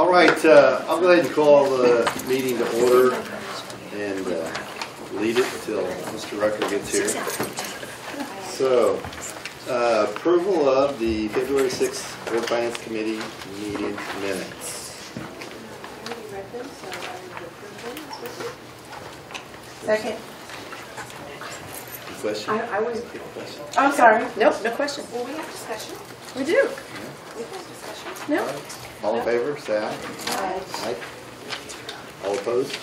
All right, I'll go ahead and call the meeting to order and lead it until Mr. Rucker gets here. So, approval of the February 6th Board Finance Committee meeting minutes. Second. Question? I was. Question? I'm sorry. Nope, no question. Well, we have discussion. We do. We have discussion. No. All in favor, say aye. Aye. All opposed?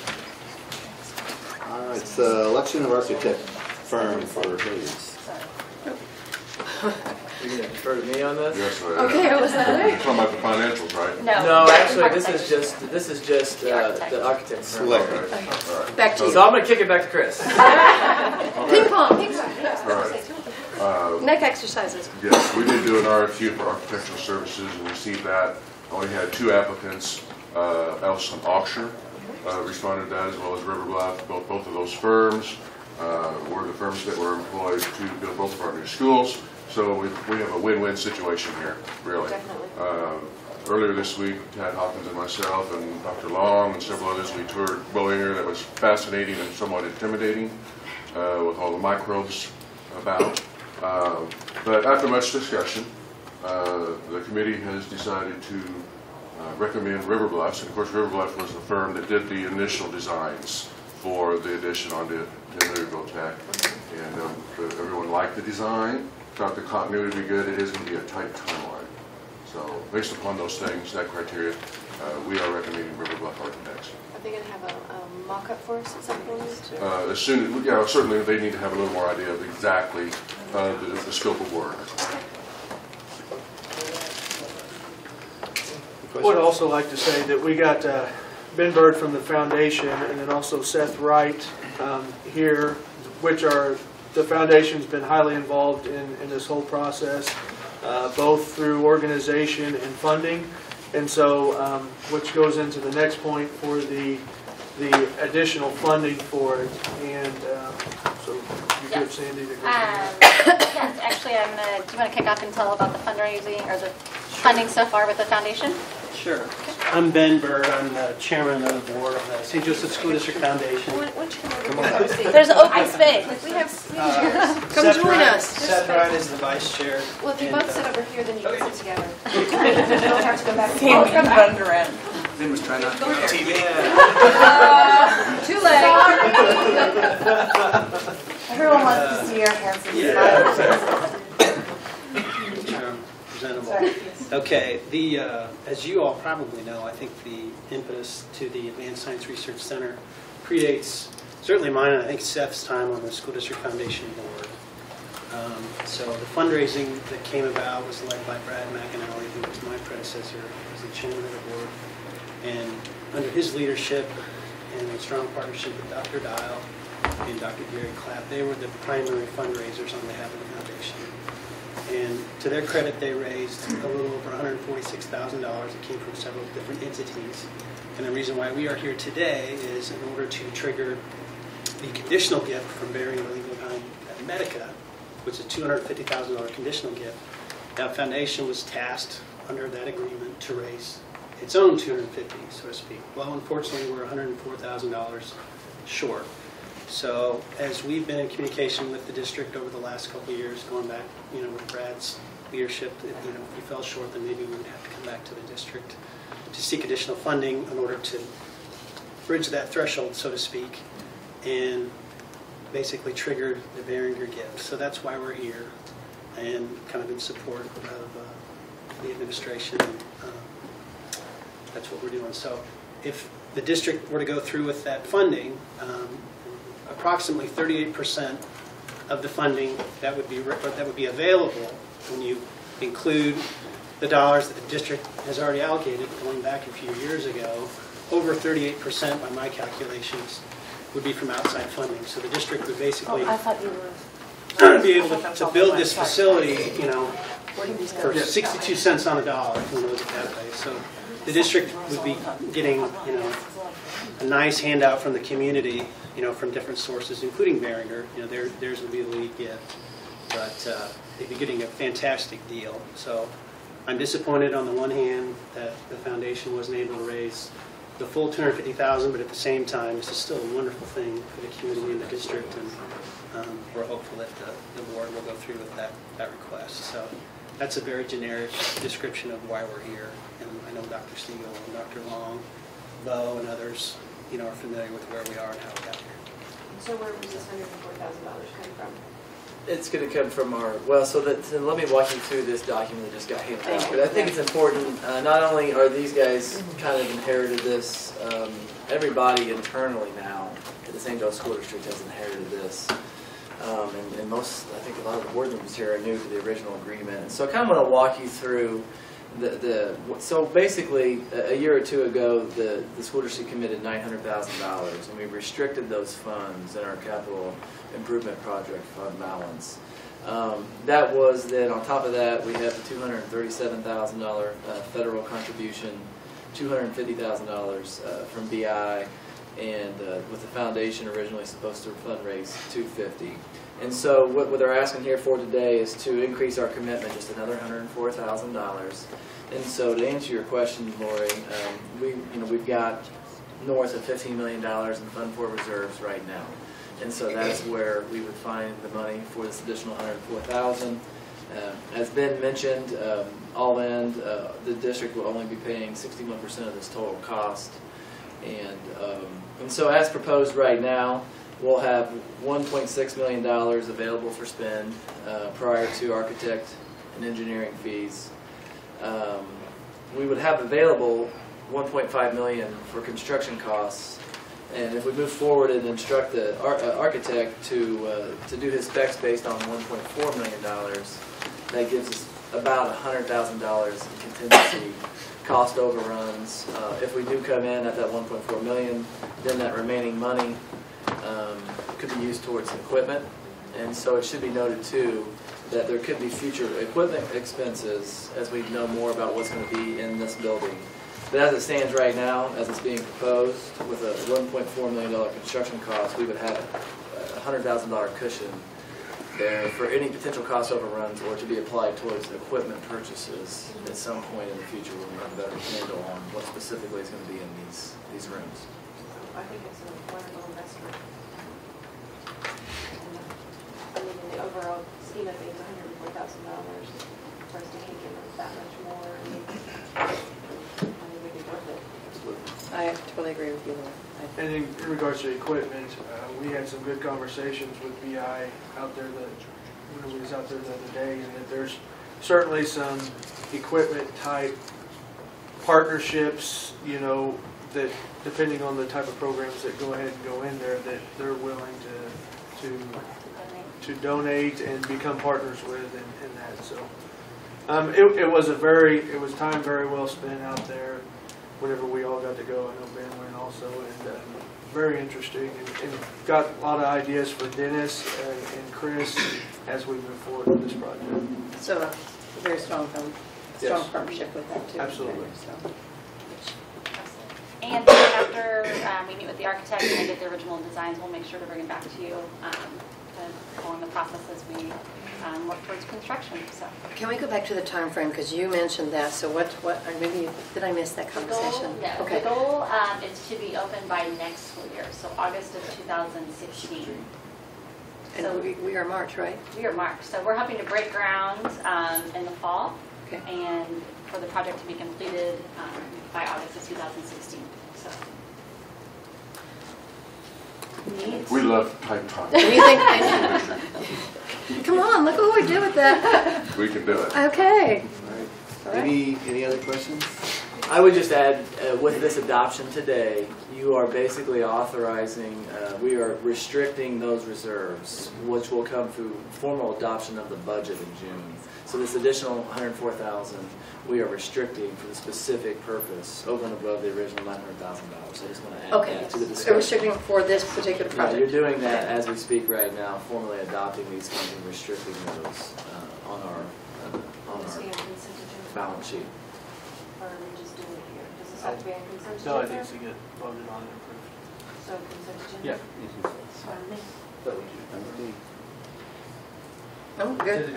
All right, it's the election of architect firm for Hayes. You're going to defer to me on this? Yes, I am. Okay, I was that way. You're talking about the financials, right? No, actually, this is just the architect firm. All right. Back to you. So I'm going to kick it back to Chris. Ping pong. Ping pong. All right. Neck exercises. Yes, we did do an RFQ for architectural services and received that. Only had 2 applicants. Ellison Auction responded to that, as well as River Bluff. Both of those firms were the firms that were employed to build both of our new schools. So we have a win-win situation here, really. Definitely. Earlier this week, Tad Hawkins and myself and Dr. Long and several others, we toured Boeing. That was fascinating and somewhat intimidating with all the microbes about. But after much discussion, the committee has decided to recommend River Bluffs. And of course, River Bluff was the firm that did the initial designs for the addition onto Louisville Tech. And everyone liked the design, thought the continuity would be good. It is going to be a tight timeline. So based upon those things, that criteria, we are recommending River Bluff Architects. Are they going to have a mock-up for us at some point? As soon as, yeah, certainly they need to have a little more idea of exactly the scope of work. I would also like to say that we got Ben Bird from the foundation and then also Seth Wright here, which are, the foundation's been highly involved in this whole process, both through organization and funding. And so, which goes into the next point for the additional funding for it. And so you give Sandy the Yes, actually, do you want to kick off and tell about the fundraising or the funding so far with the foundation? Sure. I'm Ben Bird. I'm the chairman of the board of the St. Joseph School District Foundation. Why don't you come over here? There's an open space. We have chairs. Come join us. Seth Wright is the vice chair. Well, if you and, both sit over here, then you can sit together. You don't have to go back. Ben was trying not to go on TV. Too late. Everyone wants to see your handsome Presentable. Okay, as you all probably know, I think the impetus to the Advanced Science Research Center predates certainly mine and I think Seth's time on the School District Foundation board. So the fundraising that came about was led by Brad McAnally, who was my predecessor as the chairman of the board. And under his leadership and in strong partnership with Dr. Dial and Dr. Gary Clapp, they were the primary fundraisers on behalf of the foundation. And to their credit, they raised a little over $146,000 that came from several different entities. And the reason why we are here today is in order to trigger the conditional gift from Bering Lingleheim Medica, which is a $250,000 conditional gift. That foundation was tasked under that agreement to raise its own $250,000, so to speak. Well, unfortunately, we're $104,000 short. So as we've been in communication with the district over the last couple of years, going back, with Brad's leadership, if we fell short, then maybe we would have to come back to the district to seek additional funding in order to bridge that threshold, so to speak, and basically triggered the Behringer gift. So that's why we're here, and kind of in support of the administration. That's what we're doing. So if the district were to go through with that funding, approximately 38% of the funding that would be available when you include the dollars that the district has already allocated going back a few years ago, over 38% by my calculations would be from outside funding. So the district would basically be able to build this facility, for 62 cents on the dollar, if you look at it that way. So the district would be getting, a nice handout from the community, from different sources, including Behringer. Theirs would be the lead gift, but they'd be getting a fantastic deal. So I'm disappointed on the one hand that the foundation wasn't able to raise the full $250,000, but at the same time, this is still a wonderful thing for the community and the district, and we're hopeful that the board will go through with that request. So that's a very generic description of why we're here, and I know Dr. Siegel and Dr. Long, Bo, and others, are familiar with where we are and how we got here. So where was this $104,000 coming from? It's going to come from our, so let me walk you through this document that just got handed out. But I think it's important, not only are these guys kind of inherited this, everybody internally now at the St. Joe School District has inherited this. And most, I think a lot of the board members here are new to the original agreement. And so I kind of want to walk you through so basically a year or two ago, the school district committed $900,000, and we restricted those funds in our capital improvement project fund balance. That was then, on top of that, we have the $237,000 federal contribution, $250,000 from BI, and with the foundation originally supposed to fundraise $250,000. And so what they're asking here for today is to increase our commitment just another $104,000. And so to answer your question, Lori, we've got north of $15 million in Fund 4 reserves right now. And so that's where we would find the money for this additional $104,000. As Ben mentioned, all in, the district will only be paying 61% of this total cost. And so as proposed right now, we'll have $1.6 million available for spend prior to architect and engineering fees. We would have available $1.5 million for construction costs, and if we move forward and instruct the architect to do his specs based on $1.4 million, that gives us about $100,000 in contingency cost overruns. If we do come in at that $1.4 million, then that remaining money could be used towards equipment. And so it should be noted too that there could be future equipment expenses as we know more about what's going to be in this building. But as it stands right now, as it's being proposed, with a $1.4 million construction cost, we would have a $100,000 cushion there for any potential cost overruns or to be applied towards equipment purchases at some point in the future when we have a better handle on what specifically is going to be in these rooms. I think it's a wonderful investment. I mean, in the overall scheme of things, $104,000 for us to kick in that much more. I mean, we'd be worth it. I totally agree with you, Laura. And in regards to equipment, we had some good conversations with BI out there when we was out there the other day, and that there's certainly some equipment type partnerships, that depending on the type of programs that go ahead and go in there, that they're willing to donate and become partners with in that. So it was time very well spent out there whenever we all got to go. I know Ben went also, and very interesting, and got a lot of ideas for Dennis and Chris as we move forward with this project. So a very strong Yes. partnership with that too. Absolutely. So. And then after we meet with the architect and they get the original designs, we'll make sure to bring them back to you along the process as we work towards construction. So. Can we go back to the time frame, because you mentioned that? So what? Or maybe did I miss that conversation? The goal is to be open by next school year, so August of 2016. And So we are March, right? we are March, so we're hoping to break ground in the fall, Okay. and for the project to be completed by August of 2016. So. Neat. We love tight time. Do you think? Come on, look what we did with that. We can do it. Okay. All right. Any other questions? I would just add, with this adoption today, you are basically authorizing, we are restricting those reserves, which will come through formal adoption of the budget in June. So this additional $104,000, we are restricting for the specific purpose over and above the original $900,000. So I just want to add Okay. that to the So discussion. restricting for this particular Yeah, project. you're doing that as we speak right now, formally adopting these funds and restricting those on our balance sheet. Or are we just doing it here? Does this have to be on consent agenda? No, it needs to get voted on and approved. So consent agenda? Yeah. Pardon me? Oh, good.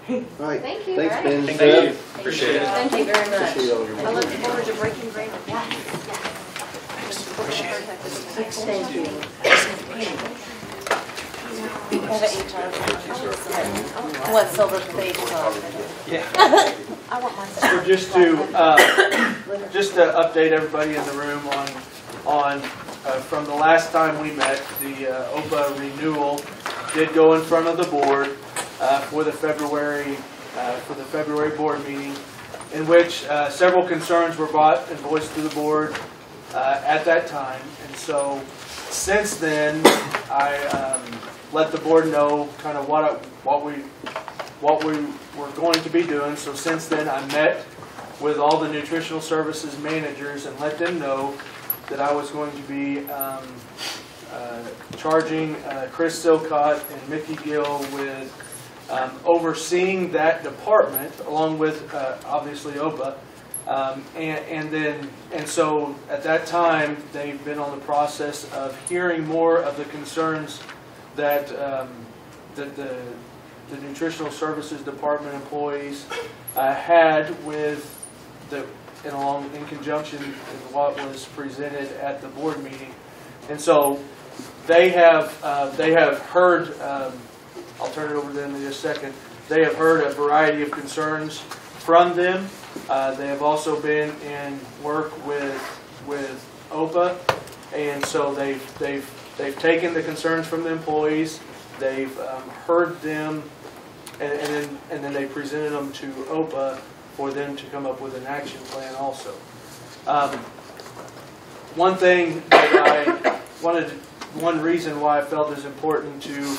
All right. Thank you. Thanks, All Ben. right. Thank you. Appreciate it. Thank you very much. Appreciate all your I work. look forward to breaking ground. Thank you. What silver page is on? I want mine. So just to update everybody in the room on from the last time we met, the OPA renewal did go in front of the board for the February board meeting, in which several concerns were brought and voiced to the board at that time. And so since then, I let the board know kind of what we were going to be doing. So since then, I met with all the nutritional services managers and let them know that I was going to be charging Chris Silcott and Mickey Gill with overseeing that department, along with obviously OPA. And so at that time, they've been on the process of hearing more of the concerns that the nutritional services department employees had with in conjunction with what was presented at the board meeting. And so they have heard, I'll turn it over to them in just a second, they have heard a variety of concerns from them. They have also been in work with OPA, and so they've taken the concerns from the employees, they've heard them, and then they presented them to OPA for them to come up with an action plan also. One thing that one reason why I felt it was important to,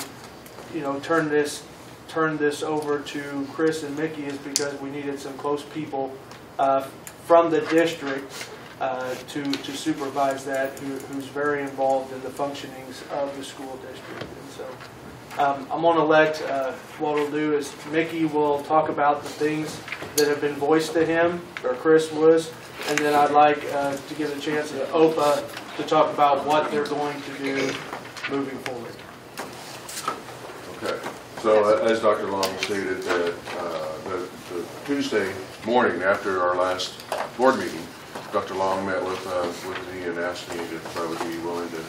turn this over to Chris and Mickey is because we needed some close people from the district to supervise that, who's very involved in the functionings of the school district. And so I'm going to let, what we'll do is Mickey will talk about the things that have been voiced to him, or Chris was, and then I'd like to give a chance to OPA to talk about what they're going to do moving forward. Okay. So as Dr. Long stated, the Tuesday morning after our last board meeting, Dr. Long met with me and asked me if I would be willing to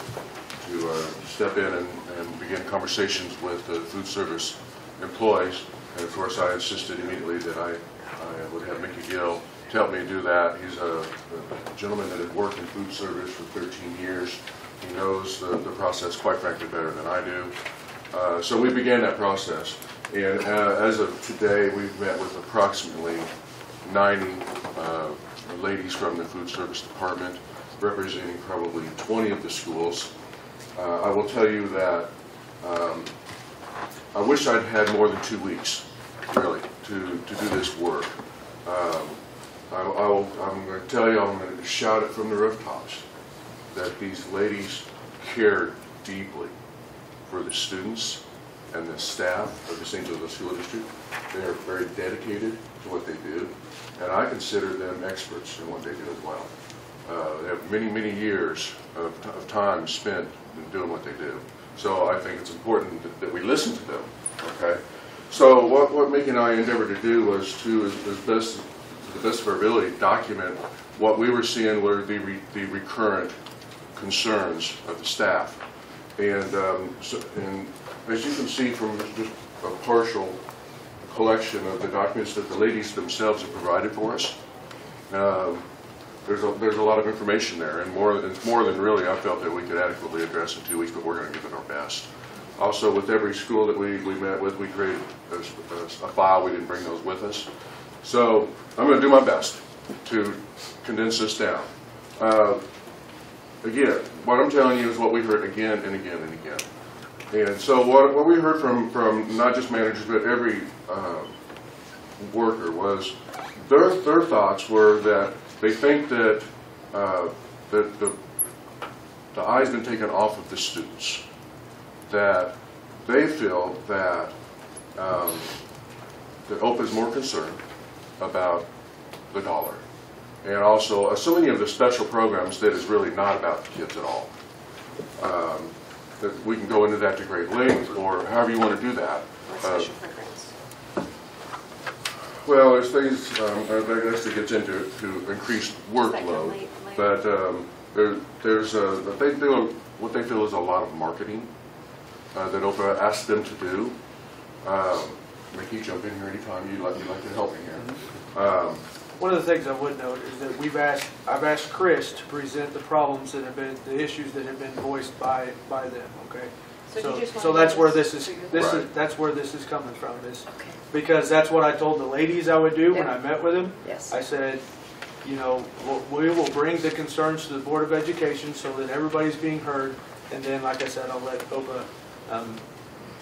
step in and begin conversations with the food service employees. And of course, I insisted immediately that I would have Mickey Gill to help me do that. He's a gentleman that had worked in food service for 13 years. He knows the process, quite frankly, better than I do. So we began that process. And as of today, we've met with approximately 90 ladies from the food service department, representing probably 20 of the schools. I will tell you that I wish I'd had more than 2 weeks, really, to do this work. I'm going to tell you, I'm going to shout it from the rooftops, that these ladies care deeply for the students and the staff of the St. Joseph School District. They are very dedicated to what they do, and I consider them experts in what they do as well. They have many, many years of time spent in doing what they do. So I think it's important that we listen to them, okay? So what Mickey and I endeavored to do was to the best of our ability, document what we were seeing were the recurrent concerns of the staff. And as you can see from just a partial collection of the documents that the ladies themselves have provided for us, there's a lot of information there, and it's more than really I felt that we could adequately address in 2 weeks, but we're going to give it our best. Also, with every school that we met with, we created a file. We didn't bring those with us. So I'm going to do my best to condense this down. Again, what I'm telling you is what we heard again and again and again. And so what we heard from not just managers, but every worker was their thoughts were that they think that the eye's been taken off of the students, that they feel that OPA is more concerned about the dollar, and also so many of the special programs that is really not about the kids at all. That we can go into that to great length, or however you want to do that. Or social programs. Well, there's things, I guess it gets into it, to increased workload, but there's what they feel is a lot of marketing that OPA asks them to do. Mickey, jump in here anytime you'd like to help me here. One of the things I would note is that I've asked Chris to present the problems that have been, the issues that have been voiced by them, okay? So you just So want that's to where know this is, Right. that's where this is coming from, is, Okay, because that's what I told the ladies I would do when Yeah. I met with them. yes. I said, you know, we will bring the concerns to the Board of Education so that everybody's being heard, and then, like I said, I'll let OPA,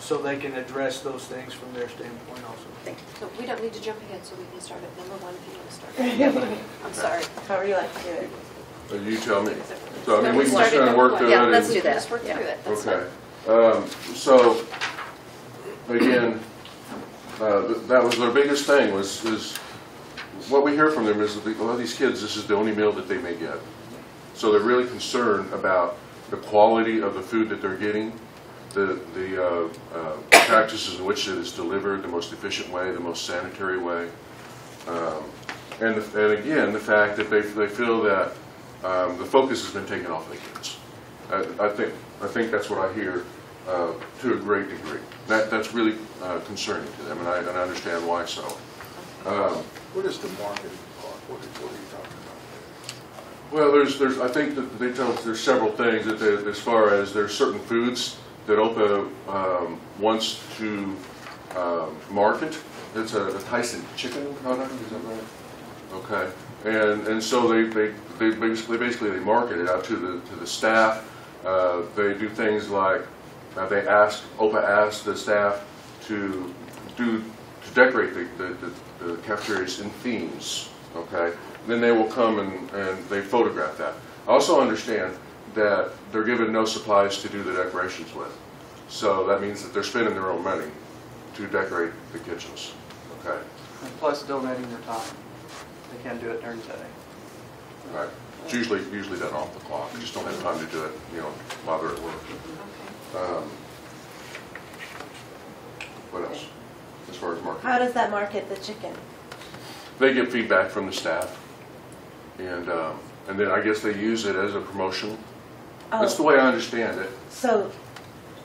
so they can address those things from their standpoint also. So we don't need to jump ahead, so we can start at number 1 if you want to start. I'm sorry. However you like to do it. You tell me. So, I mean, we can just Start at kind of number work one. through Yeah, it. let's and- do that. Just work through Yeah. it. That's Okay. So, again, that was their biggest thing, is what we hear from them is that a lot of these kids, this is the only meal that they may get. So they're really concerned about the quality of the food that they're getting, the practices in which it is delivered, the most efficient way, the most sanitary way. And again, the fact that they feel that the focus has been taken off the kids. I think that's what I hear to a great degree. That's really concerning to them, and I understand why so. What is the marketing part? What are you talking about? Well, there's I think that they tell us there's several things that as far as there's certain foods that OPA wants to market. It's a Tyson chicken product, is that right? Okay, and so they basically they market it out to the staff. They do things like OPA asks the staff to decorate the cafeterias in themes. Okay, then they will come and they photograph that. I also understand that they're given no supplies to do the decorations with, so that means that they're spending their own money to decorate the kitchens. Okay. And plus donating their time. They can't do it during the day. Right. It's usually done off the clock. You just don't have time to do it, while they're at work. What else? As far as marketing, How does that market the chicken? they get feedback from the staff, and then I guess they use it as a promotion. That's the way I understand it. So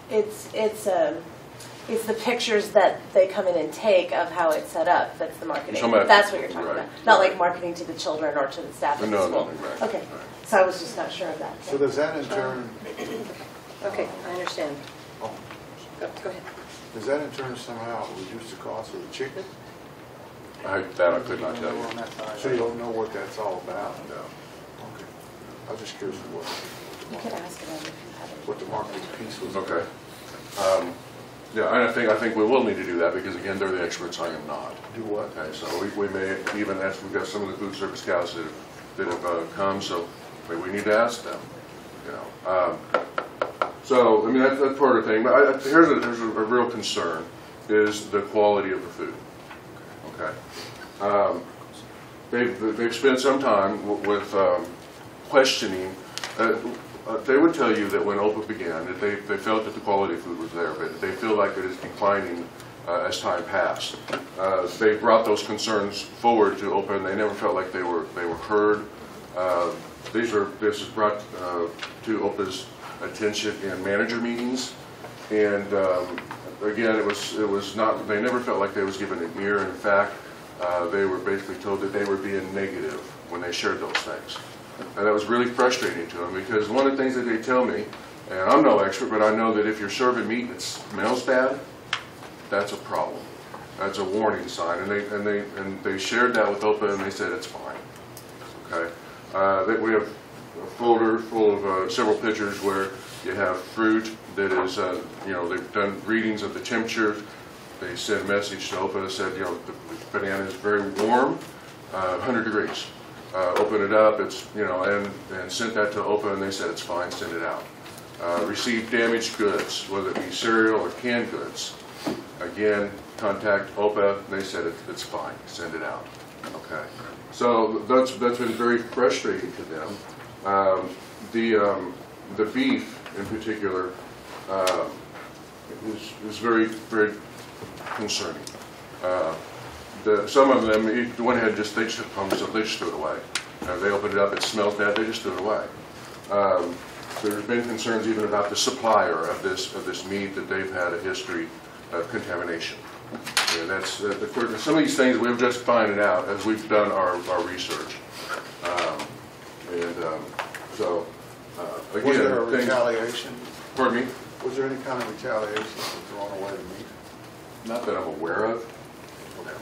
it's the pictures that they come in and take of how it's set up. That's the marketing. You're talking about- That's what you're talking right, about. Not right. like marketing to the children or to the staff at the No, school. right. Okay. Right. So I was just not sure of that. So does that in turn, Okay, I understand. oh, Go ahead. does that in turn somehow reduce the cost of the chicken? I could not tell you. So you don't know what that's all about? No. Okay. I was just curious You could ask them if you have it. what the marketing piece was. Okay. Yeah, and I think we will need to do that because again, they're the experts. I am not. Do what? Okay, so we may even ask. We've got some of the food service guys that have come, so maybe we need to ask them. So I mean that's part of the thing. But here's a real concern is the quality of the food. Okay. They've spent some time with questioning. They would tell you that when OPA began, that they felt that the quality of food was there, but they feel like it is declining as time passed. They brought those concerns forward to OPA, and they never felt like they were heard. This is brought to OPA's attention in manager meetings, and again, it was not. They never felt like they was given an ear. In fact, they were basically told that they were being negative when they shared those things. And that was really frustrating to them because one of the things that they tell me, and I'm no expert, but I know that if you're serving meat and it smells bad, that's a problem. That's a warning sign. And they shared that with OPA and they said it's fine. Okay. We have a folder full of several pictures where you have fruit that is, they've done readings of the temperature. They sent a message to OPA that said, the banana is very warm, 100 degrees. Open it up, it's, and sent that to OPA and they said it's fine, send it out. Received damaged goods, whether it be cereal or canned goods. Again, contact OPA, and they said it's fine, send it out. Okay. So that's been very frustrating to them. The beef in particular is very, very concerning. some of them, went ahead, they just threw it away. They opened it up, it smelled bad, they just threw it away. There's been concerns even about the supplier of this meat, that they've had a history of contamination. And that's some of these things we're just finding out as we've done our research. So again, Was there a retaliation? Pardon me? Was there any kind of retaliation for throwing away the meat? Not that I'm aware of. Okay.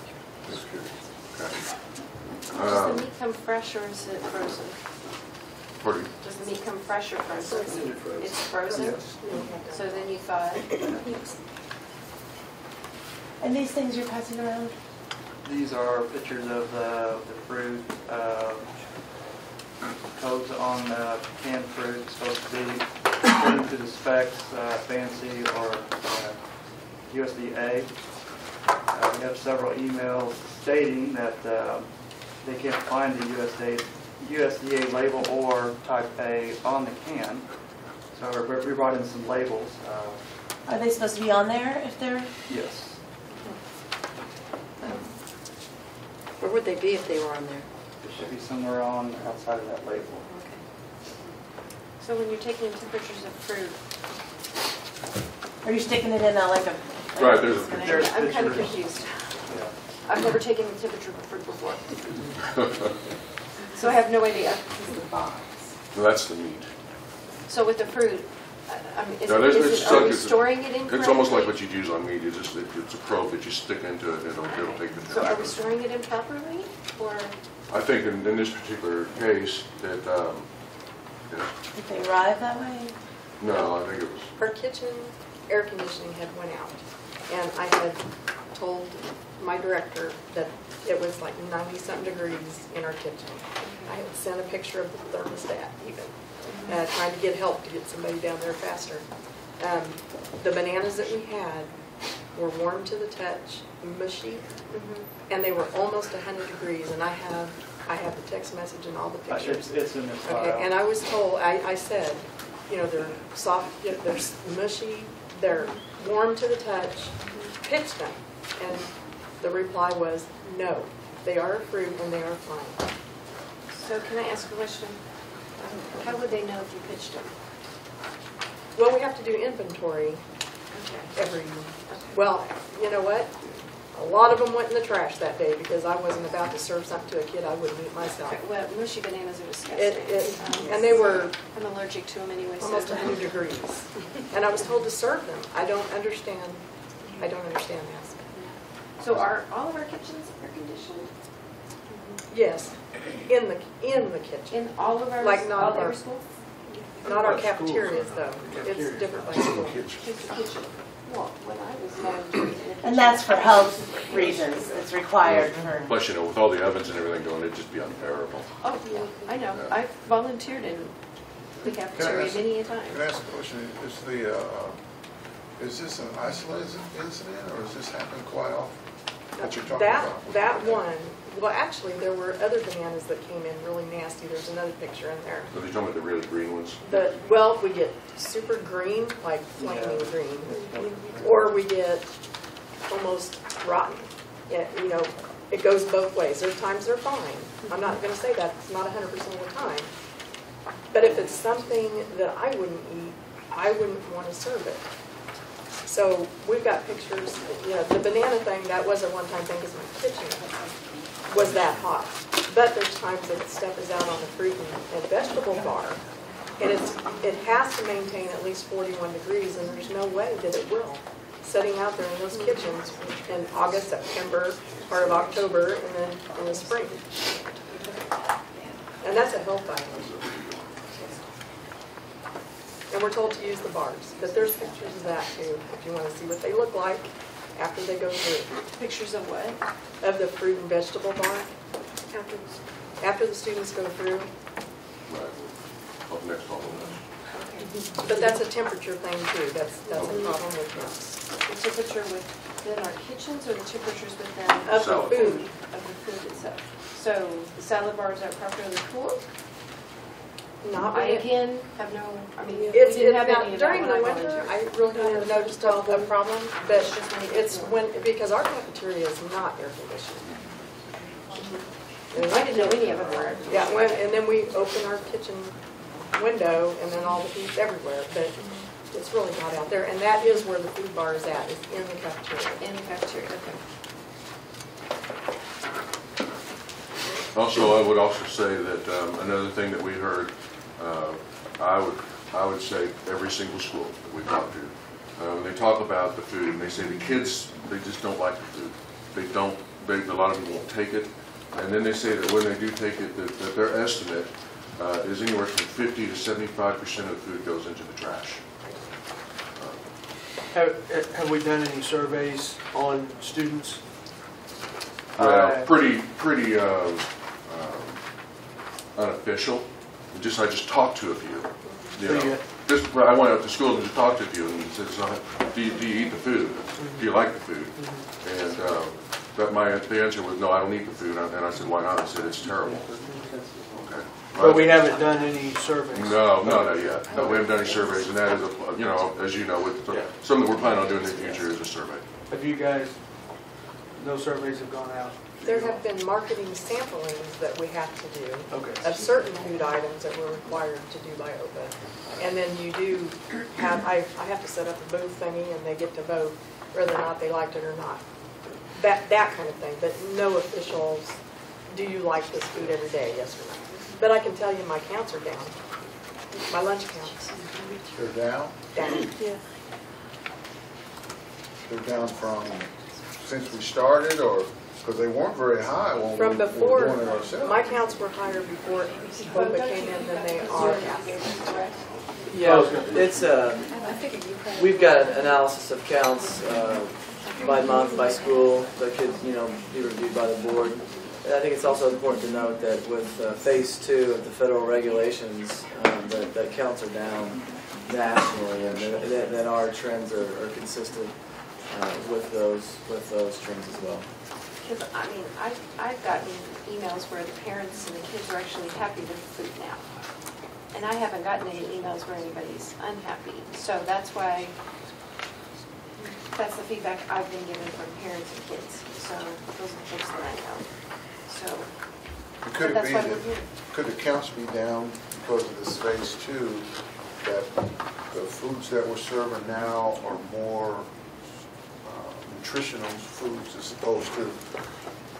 Just curious. Okay. Does the meat come fresh or is it frozen? Pardon me? Does the meat come fresh or frozen? It's frozen? Yes. So then you thaw it? And these things you're passing around? These are pictures of the fruit, codes on canned fruit. It's supposed to be according to the specs, fancy or USDA. We have several emails stating that they can't find the USDA label or type A on the can. So we brought in some labels. Are they supposed to be on there if they're? Yes. Where would they be if they were on there? It should be somewhere on outside of that label. So when you're taking temperatures of fruit, Are you sticking it in like a? Right, there's a There's I'm kind of pictures. confused. Yeah. I've never taken the temperature of fruit before. So I have no idea. Well, that's the meat. So with the fruit, I mean, No, there's are we it's- storing it in It's almost like correctly? what you'd use on meat. It's a probe that you stick into it, and it'll take the temperature. So are we storing it improperly, or? I think in this particular case that, If they arrive that way? no, I think it was, Our kitchen air conditioning had went out, and I had told my director that it was like 90-something degrees in our kitchen. I had sent a picture of the thermostat even, trying to get help to get somebody down there faster. The bananas that we had were warm to the touch, mushy, and they were almost 100 degrees, and I have the text message and all the pictures. It's in this file. Okay, and I was told, I said, you know, they're soft, they're mushy, they're warm to the touch, pitch them. And the reply was, no, they are a fruit and they are fine. So can I ask a question? How would they know if you pitched them? Well, we have to do inventory every, well, you know what? A lot of them went in the trash that day because I wasn't about to serve something to a kid I wouldn't eat myself. Well, mushy bananas are disgusting. And they were I'm allergic to them anyway. So almost 100 degrees. And I was told to serve them. I don't understand that. So are all of our kitchens air conditioned? Yes, in the kitchen. In all of our, Like not all of our- our schools? Not our Like schools, cafeterias though. though. It's Cafeterias. different by school. Kitchen. Well, when I was volunteering in a And that's for health reasons. It's required for. plus, you know, with all the ovens and everything going, it'd just be unbearable. Oh, yeah, I know. I've volunteered in the cafeteria ask- many a time. Can I ask a question? Is this an isolated incident, or is this happening quite often? That you're talking about? That one, well, actually, there were other bananas that came in really nasty. There's another picture in there. So you're talking about the really green ones? Well, we get super green, like flaming green, or we get almost rotten. Yeah, you know, it goes both ways. There's times they're fine. I'm not going to say that. It's not 100% of the time. But if it's something that I wouldn't eat, I wouldn't want to serve it. So we've got pictures, you know, the banana thing, that was a one-time thing because my kitchen was that hot. But there's times that stuff is out on the fruit and vegetable bar, and it has to maintain at least 41 degrees, and there's no way that it will. Sitting out there in those kitchens in August, September, part of October, and then in the spring. And that's a health violation. And we're told to use the bars, but there's pictures of that too, if you want to see what they look like after they go through. Pictures of what? Of the fruit and vegetable bar, after the students go through. Right. Up next on But that's a temperature thing too, that's a problem with this. The temperature within our kitchens or the temperatures within? Of the Salad. food. Of the food itself. So the salad bars are properly cooled? Not I really. again have no, I mean, we It's, didn't have now, any of that during when the I winter, volunteered. I really haven't noticed a problem, but it's when, because our cafeteria is not air conditioned. And I didn't know any of them were. Yeah, and then we open our kitchen window and then all the food's everywhere, but it's really not out there. And that is where the food bar is at, is in the cafeteria. In the cafeteria, okay. Also, I would also say that another thing that we heard, I would say every single school that we talk to, when they talk about the food, and they say the kids, they just don't like the food. A lot of them won't take it. And then they say that when they do take it, that their estimate is anywhere from 50 to 75% of the food goes into the trash. Have we done any surveys on students? Well, pretty unofficial. I just talked to a few. You know, I went out to school and just talked to a few, and said, so, do you eat the food? Do you like the food? And the answer was, no, I don't eat the food. And I said, why not? I said, it's terrible. Okay. But we haven't done any surveys? No, not yet. No, we haven't done any surveys, and that is, as you know, something that we're planning on doing in the future is a survey. Have you guys, no surveys have gone out? There have been marketing samplings that we have to do Okay. of certain food items that we're required to do by OPA. And then you do have, I have to set up a booth thingy and they get to vote whether or not they liked it or not. That kind of thing, but no officials, do you like this food every day, yes or no? But I can tell you my counts are down, my lunch counts. They're down? Down. Yeah. They're down from since we started, or, because they weren't very high when From we were before, doing it ourselves. my counts were higher before OPA came in than they are now. Yeah, it's we've got an analysis of counts by month, by school, that could, be reviewed by the board. And I think it's also important to note that with phase 2 of the federal regulations, that counts are down nationally, and that our trends are consistent with those trends as well. Because, I mean, I've gotten emails where the parents and the kids are actually happy with the food now. And I haven't gotten any emails where anybody's unhappy. So that's why, that's the feedback I've been given from parents and kids. So those are the things that I know. So Could it that's be why that, we're here. could the counts be down because of this phase 2, that the foods that we're serving now are more nutritional foods as opposed to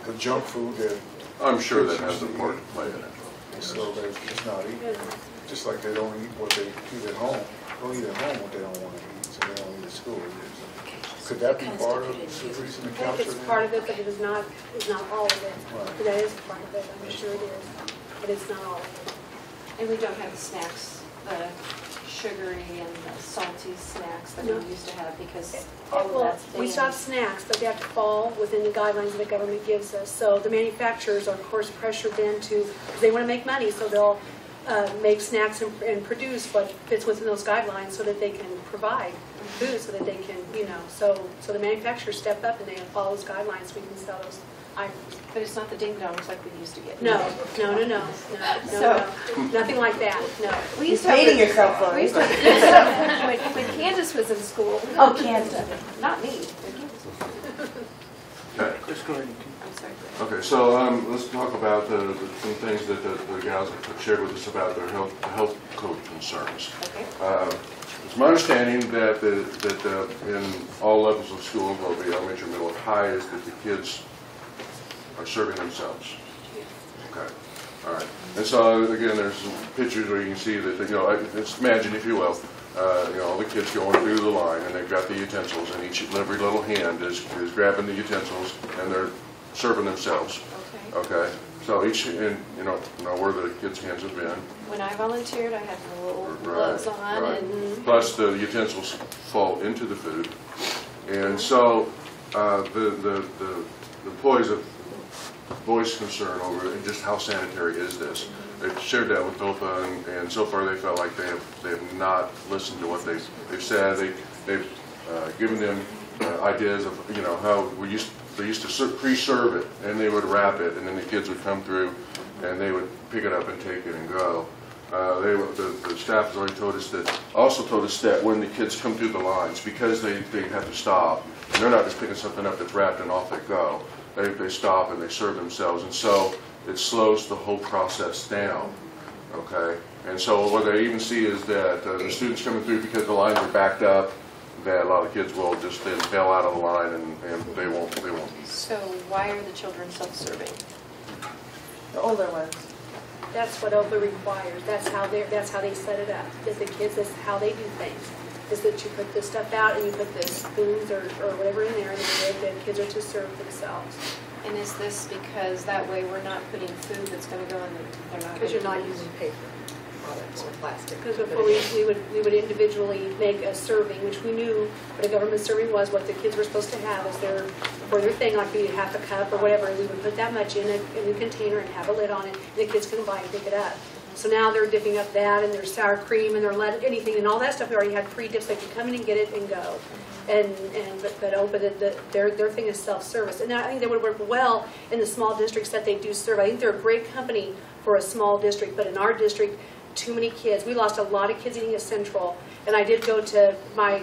the junk food that, I'm sure that has a part to play in it. so they're just not eating, just like they don't eat what they eat at home. Don't eat at home what they don't want to eat, so they don't eat at school either. So could that be part of the reason the I counts think are it's down? part of it, but it is not all of it. Right. But that is part of it, I'm sure it is, but it's not all of it. And we don't have the snacks, the sugary and the salty snacks that we used to have because all of Well, that's we banned. stop snacks, but they have to fall within the guidelines that the government gives us. So the manufacturers are, of course, pressured then to, because they want to make money, so they'll make snacks and produce what fits within those guidelines so that they can provide food, so that they can, so the manufacturers step up and they follow those guidelines so we can sell those items. But it's not the ding-dongs like we used to get. No, nothing like that, no. We used to You're have dating the- yourself, Lori. We used to have the good stuff when Candace was in school. Oh, Candace. Not me. when Candace was. Okay. Just go ahead. I'm sorry. Okay, so let's talk about some things that the gals have shared with us about their health code concerns. Okay. It's my understanding that in all levels of school, whether it be elementary, middle, or high, is that the kids are serving themselves. Okay, all right. And so again, there's some pictures where you can see that just imagine, if you will, all the kids going through the line, and they've got the utensils, and every little hand is grabbing the utensils, and they're serving themselves. Okay. Okay. So each, and know where the kids' hands have been. When I volunteered, I had the little Right, gloves on right. and Plus the utensils fall into the food. And so the employees have voiced concern over just how sanitary is this. They've shared that with OPA, and so far they felt like they have not listened to what they've said. They've given them ideas of how they used to pre-serve it, and they would wrap it, and then the kids would come through and they would pick it up and take it and go. The staff has already told us that, also told us that when the kids come through the lines, because they have to stop, and they're not just picking something up that's wrapped and off they go. They stop and they serve themselves, and so it slows the whole process down, okay? And so what they even see is that the students coming through, because the lines are backed up, that a lot of kids will just then bail out of the line and they won't eat. So why are the children self-serving? The older ones. That's what OPA requires. That's how they set it up. That the kids, that's how they do things. Is that you put this stuff out and you put the spoons or whatever in there, and the kids are to serve themselves. And is this because that way we're not putting food that's going to go in the, they're not. Because you're not using paper products or plastic. Because before we would individually make a serving, which we knew what a government serving was, what the kids were supposed to have as for their thing, like maybe half a cup or whatever. And we would put that much in a container and have a lid on it, and the kids can buy and pick it up. So now they're dipping up that, and there's sour cream, and they're anything, and all that stuff. We already had pre-dips. They could come in and get it and go. But their thing is self-service, and I think they would work well in the small districts that they do serve. I think they're a great company for a small district, but in our district, too many kids. We lost a lot of kids eating at Central, and I did go to my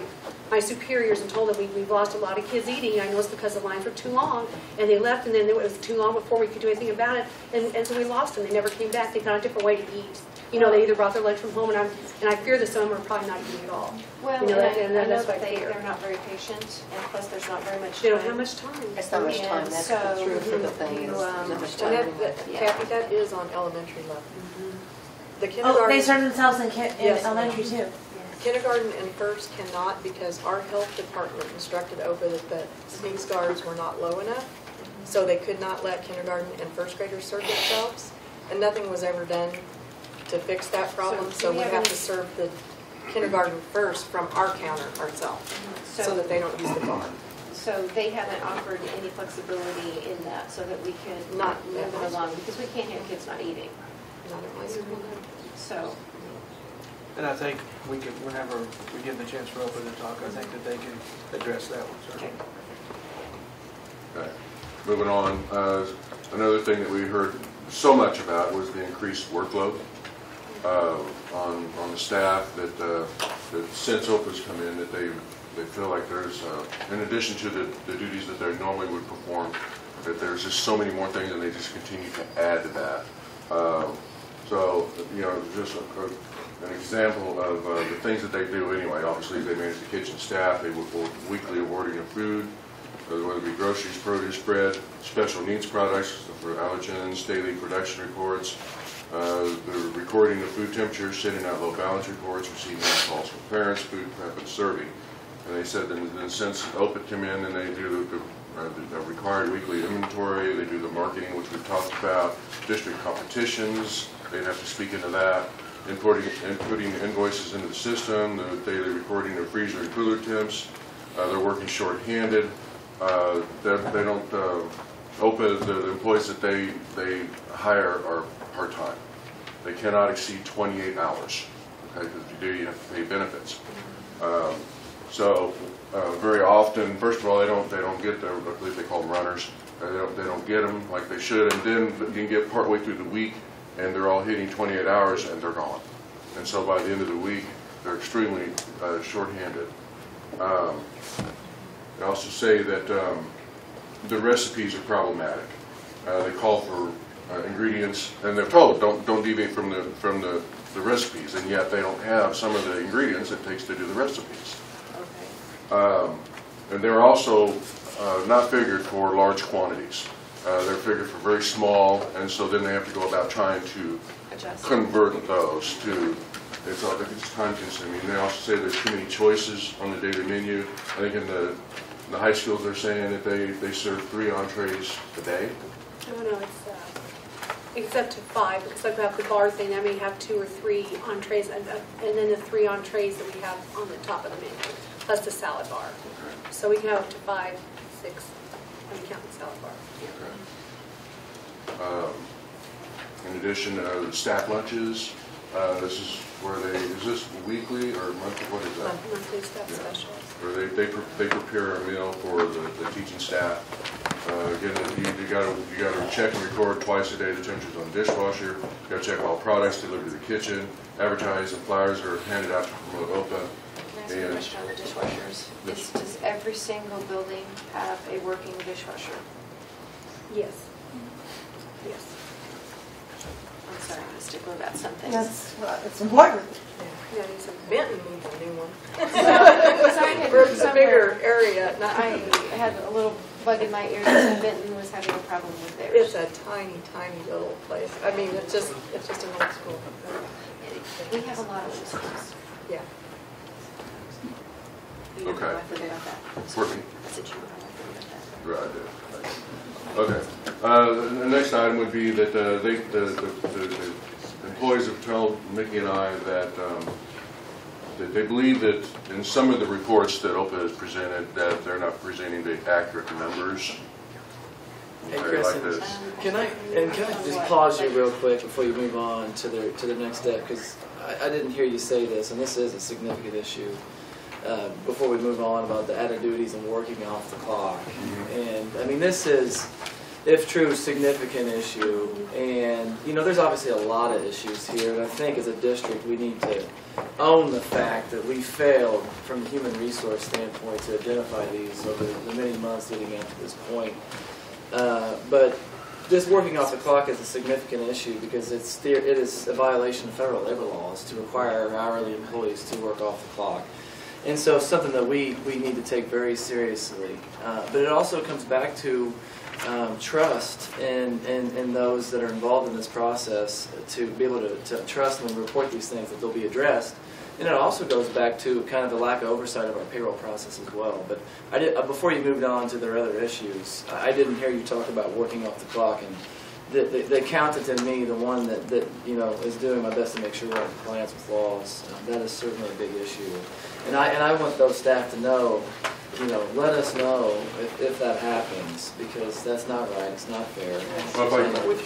superiors and told them we've lost a lot of kids eating. I know it's because the lines were too long, and they left, and then it was too long before we could do anything about it, and so we lost them. They never came back. They found a different way to eat. You know, they either brought their lunch from home, and I fear that some of them are probably not eating at all. Well, you know, and I know that's what that I fear. they're not very patient, and plus there's not very much time. They don't have much time. It's not much time, that's So, true for the thing, you, is not much And time. Kathy, that is on elementary level. The Oh, kindergarten. they serve themselves in Yes. elementary too. Kindergarten and first cannot, because our health department instructed OPA that the sneak scars were not low enough, so they could not let kindergarten and first graders serve themselves, and nothing was ever done to fix that problem, so we have to serve the kindergarten first from our counter ourselves, so that they don't use the bar. So they haven't offered any flexibility in that, so that we can Not move it along, because we can't have kids not eating. Not at my school. So, And I think we can, whenever we give the chance for open to talk, I think that they can address that one, certainly. Okay. Moving on, another thing that we heard so much about was the increased workload on the staff, that since OPA's come in, that they feel like there's, in addition to the duties that they normally would perform, that there's just so many more things, and they just continue to add to that. So, you know, just an example of the things that they do anyway. Obviously, they manage the kitchen staff. They work weekly awarding of food, whether it be groceries, produce, bread, special needs products for allergens, daily production reports, the recording of food temperatures, sending out low balance reports, receiving calls from parents, food prep, and serving. And they said that since OPA came in, and they do the required weekly inventory, they do the marketing, which we've talked about, district competitions, they'd have to speak into that, inputting invoices into the system, the daily recording of freezer and cooler temps. They're working short-handed. They don't, OPA, the employees that they hire are part-time. They cannot exceed 28 hours, okay, because if you do, you have to pay benefits. So very often, first of all, they don't get their, I believe they call them runners. They don't get them like they should, and then you can get partway through the week, and they're all hitting 28 hours, and they're gone. And so by the end of the week, they're extremely short-handed. They also say that the recipes are problematic. They call for ingredients, and they're told don't deviate from the recipes, and yet they don't have some of the ingredients it takes to do the recipes. And they're also not figured for large quantities. They're figured for very small, and so then they have to go about trying to convert those to, it's time consuming. They also say there's too many choices on the daily menu. I think in the high schools they're saying that they serve 3 entrees a day. No, it's up to 5, because I've got the bar thing, I may have 2 or 3 entrees, and then the 3 entrees that we have on the top of the menu, plus the salad bar. Okay. So we can have up to 5, 6, when we count the salad bar. Okay. In addition, staff lunches, this is where is this weekly or monthly, what is that? Monthly staff specials. Where they prepare a meal for the teaching staff. Again, you gotta check and record twice a day the temperatures on the dishwasher. You gotta check all products delivered to the kitchen. Advertising flyers are handed out to promote OPA. Can I ask you a And question on the dishwashers? Yes. Does every single building have a working dishwasher? Yes. Yes. I'm sorry, I'm a stickler about something. That's, it's important. Yeah, needs a Benton needs a new one. Because I had For the somewhere- bigger area, not, I had a little bug in my ear that Benton was having a problem with it's theirs. a tiny, tiny little place. I mean, it's just an old school. We have a lot of those schools. Yeah. You know Okay. how I feel about that. Working. I said you know how I feel about that. Right, okay. The next item would be that the employees have told Mickey and I that they believe that in some of the reports that OPA has presented, that they're not presenting the accurate numbers. Hey, I'd Chris, like to- can I just pause you real quick before you move on to the next step? Because I didn't hear you say this, and this is a significant issue. Before we move on about the added duties and working off the clock, and I mean this is, if true, a significant issue. And you know, there's obviously a lot of issues here, and I think as a district we need to own the fact that we failed from a human resource standpoint to identify these over the many months leading up to this point. But just working off the clock is a significant issue because it is a violation of federal labor laws to require our hourly employees to work off the clock. And so something that we need to take very seriously. But it also comes back to trust in those that are involved in this process to be able to trust them and report these things, that they'll be addressed. And it also goes back to kind of the lack of oversight of our payroll process as well. But I did, before you moved on to their other issues, I didn't hear you talk about working off the clock. And the accountant in me, the one that you know is doing my best to make sure we're in compliance with laws, that is certainly a big issue. And I want those staff to know, you know, let us know if that happens, because that's not right, it's not fair. We've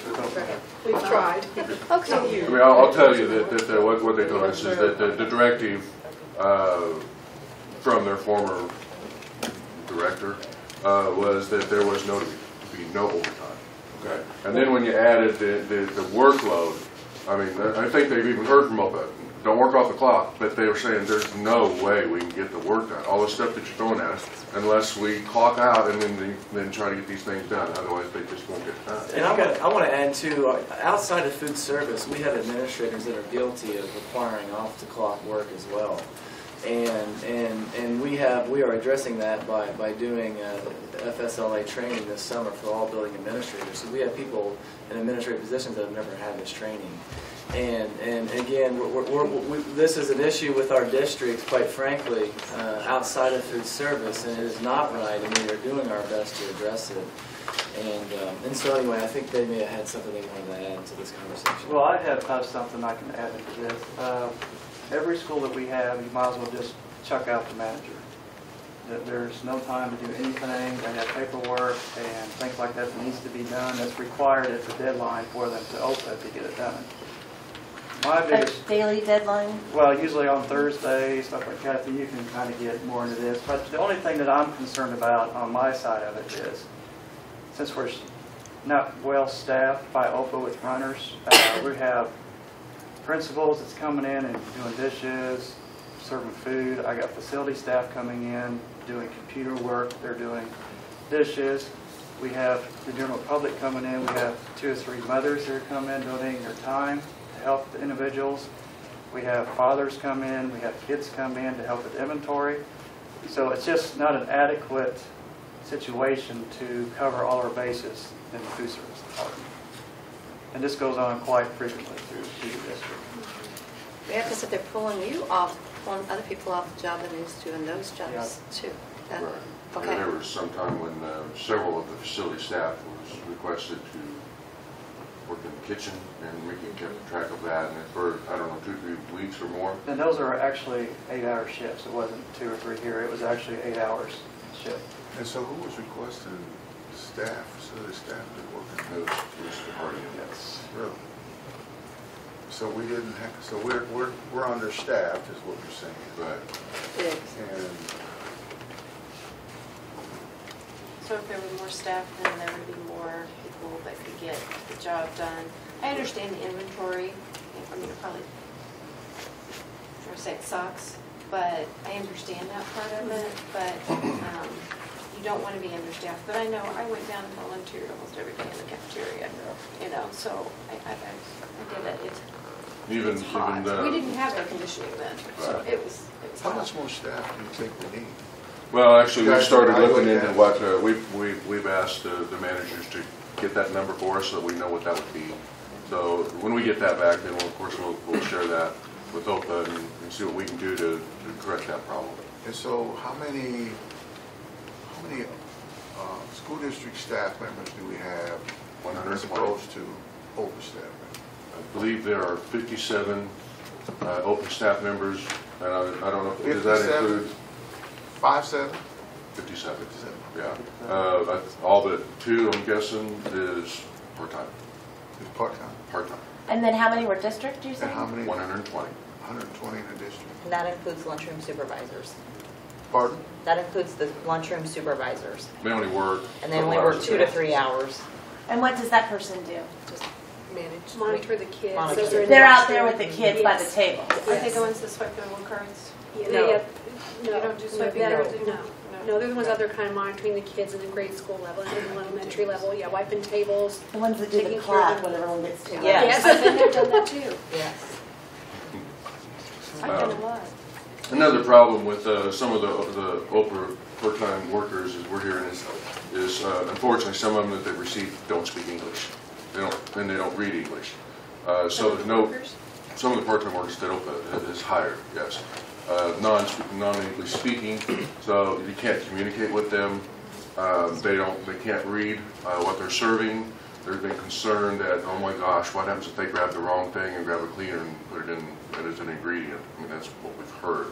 tried. Okay. I mean, I'll tell you that what they told us is that the directive from their former director was that there was to be no overtime. Okay. And then when you added the workload, I mean, I think they've even heard from OPA, don't work off the clock, but they were saying there's no way we can get the work done, all the stuff that you're throwing at us, unless we clock out and then try to get these things done. Otherwise, they just won't get done. And I want to add too, outside of food service, we have administrators that are guilty of requiring off-the-clock work as well. And we are addressing that by doing FSLA training this summer for all building administrators. So we have people in administrative positions that have never had this training. And again, this is an issue with our district, quite frankly, outside of food service, and it is not right, and we are doing our best to address it. And so anyway, I think they may have had something they wanted to add to this conversation. Well, I have something I can add to this. Every school that we have, you might as well just chuck out the manager. That there's no time to do anything. They have paperwork and things like that needs to be done. That's required at the deadline for them to OPA to get it done. My biggest A daily deadline? Well, usually on Thursday, stuff like that, you can kind of get more into this. But the only thing that I'm concerned about on my side of it is, since we're not well staffed by OPA with runners, we have principals that's coming in and doing dishes, serving food. I got facility staff coming in, doing computer work. They're doing dishes. We have the general public coming in. We have 2 or 3 mothers that are coming in, donating their time to help the individuals. We have fathers come in. We have kids come in to help with inventory. So it's just not an adequate situation to cover all our bases in the food service department. And this goes on quite frequently through the district. Yeah, because if they're pulling you off, pulling other people off the job, that means doing those jobs too. That- Right. Okay. And there was some time when several of the facility staff was requested to work in the kitchen, and Mickey kept track of that, and for, I don't know, 2 or 3 weeks or more. And those are actually 8-hour shifts. It wasn't 2 or 3 here. It was actually 8 hours shift. And so who was requesting staff, facility staff to work in It was the party. Yes. Really? So we didn't have, so we're understaffed is what you're saying. Right. Big. And So if there were more staff, then there would be more people that could get the job done. I understand the inventory. I mean, it probably, I would say it sucks, but I understand that part of it. But you don't want to be understaffed. But I know I went down and volunteered almost every day in the cafeteria. You know, so I get it. It's hot. We didn't have air conditioning then, so it was How hot. much more staff do you think we need? Well, actually, we Guys, started I looking look into at- what, we've asked the managers to get that number for us so that we know what that would be. So when we get that back, then of course we'll share that with OPA and see what we can do to correct that problem. And so how many school district staff members do we have 120. as opposed to overstaff? I believe there are 57 open staff members, and I don't know, does that 57? include 57? 57? Yeah. All but 2, I'm guessing, is part-time. It's part-time. Part-time. And then how many were district, you And said? how many? 120. 120 in the district. And that includes lunchroom supervisors. Pardon? That includes the lunchroom supervisors. They only work. And they only work 2 to 3 hours. And what does that person do? Just manage. Monitor the kids. Monitor. Those are in They're the- out there with the kids by the Yes. table. Are they the ones that swipe their little cards? Yeah, No. No, You don't do swiping that- cards anymore? No, they're the ones out there kind of monitoring the kids in the grade school level and in the elementary level, yeah, wiping tables. The ones that do the Taking care of clap the- when everyone gets to. Yes. I've been there, done that too. Yes. I've done a lot. Another problem with some of the OPA part-time workers is we're hearing is unfortunately some of them that they receive don't speak English. They don't read English. So there's no, some of the part-time workers that OPA has hired, yes, non-English speaking, so you can't communicate with them. They can't read what they're serving. They've been concerned that, oh my gosh, what happens if they grab the wrong thing and grab a cleaner and put it in as an ingredient? I mean, that's what we've heard.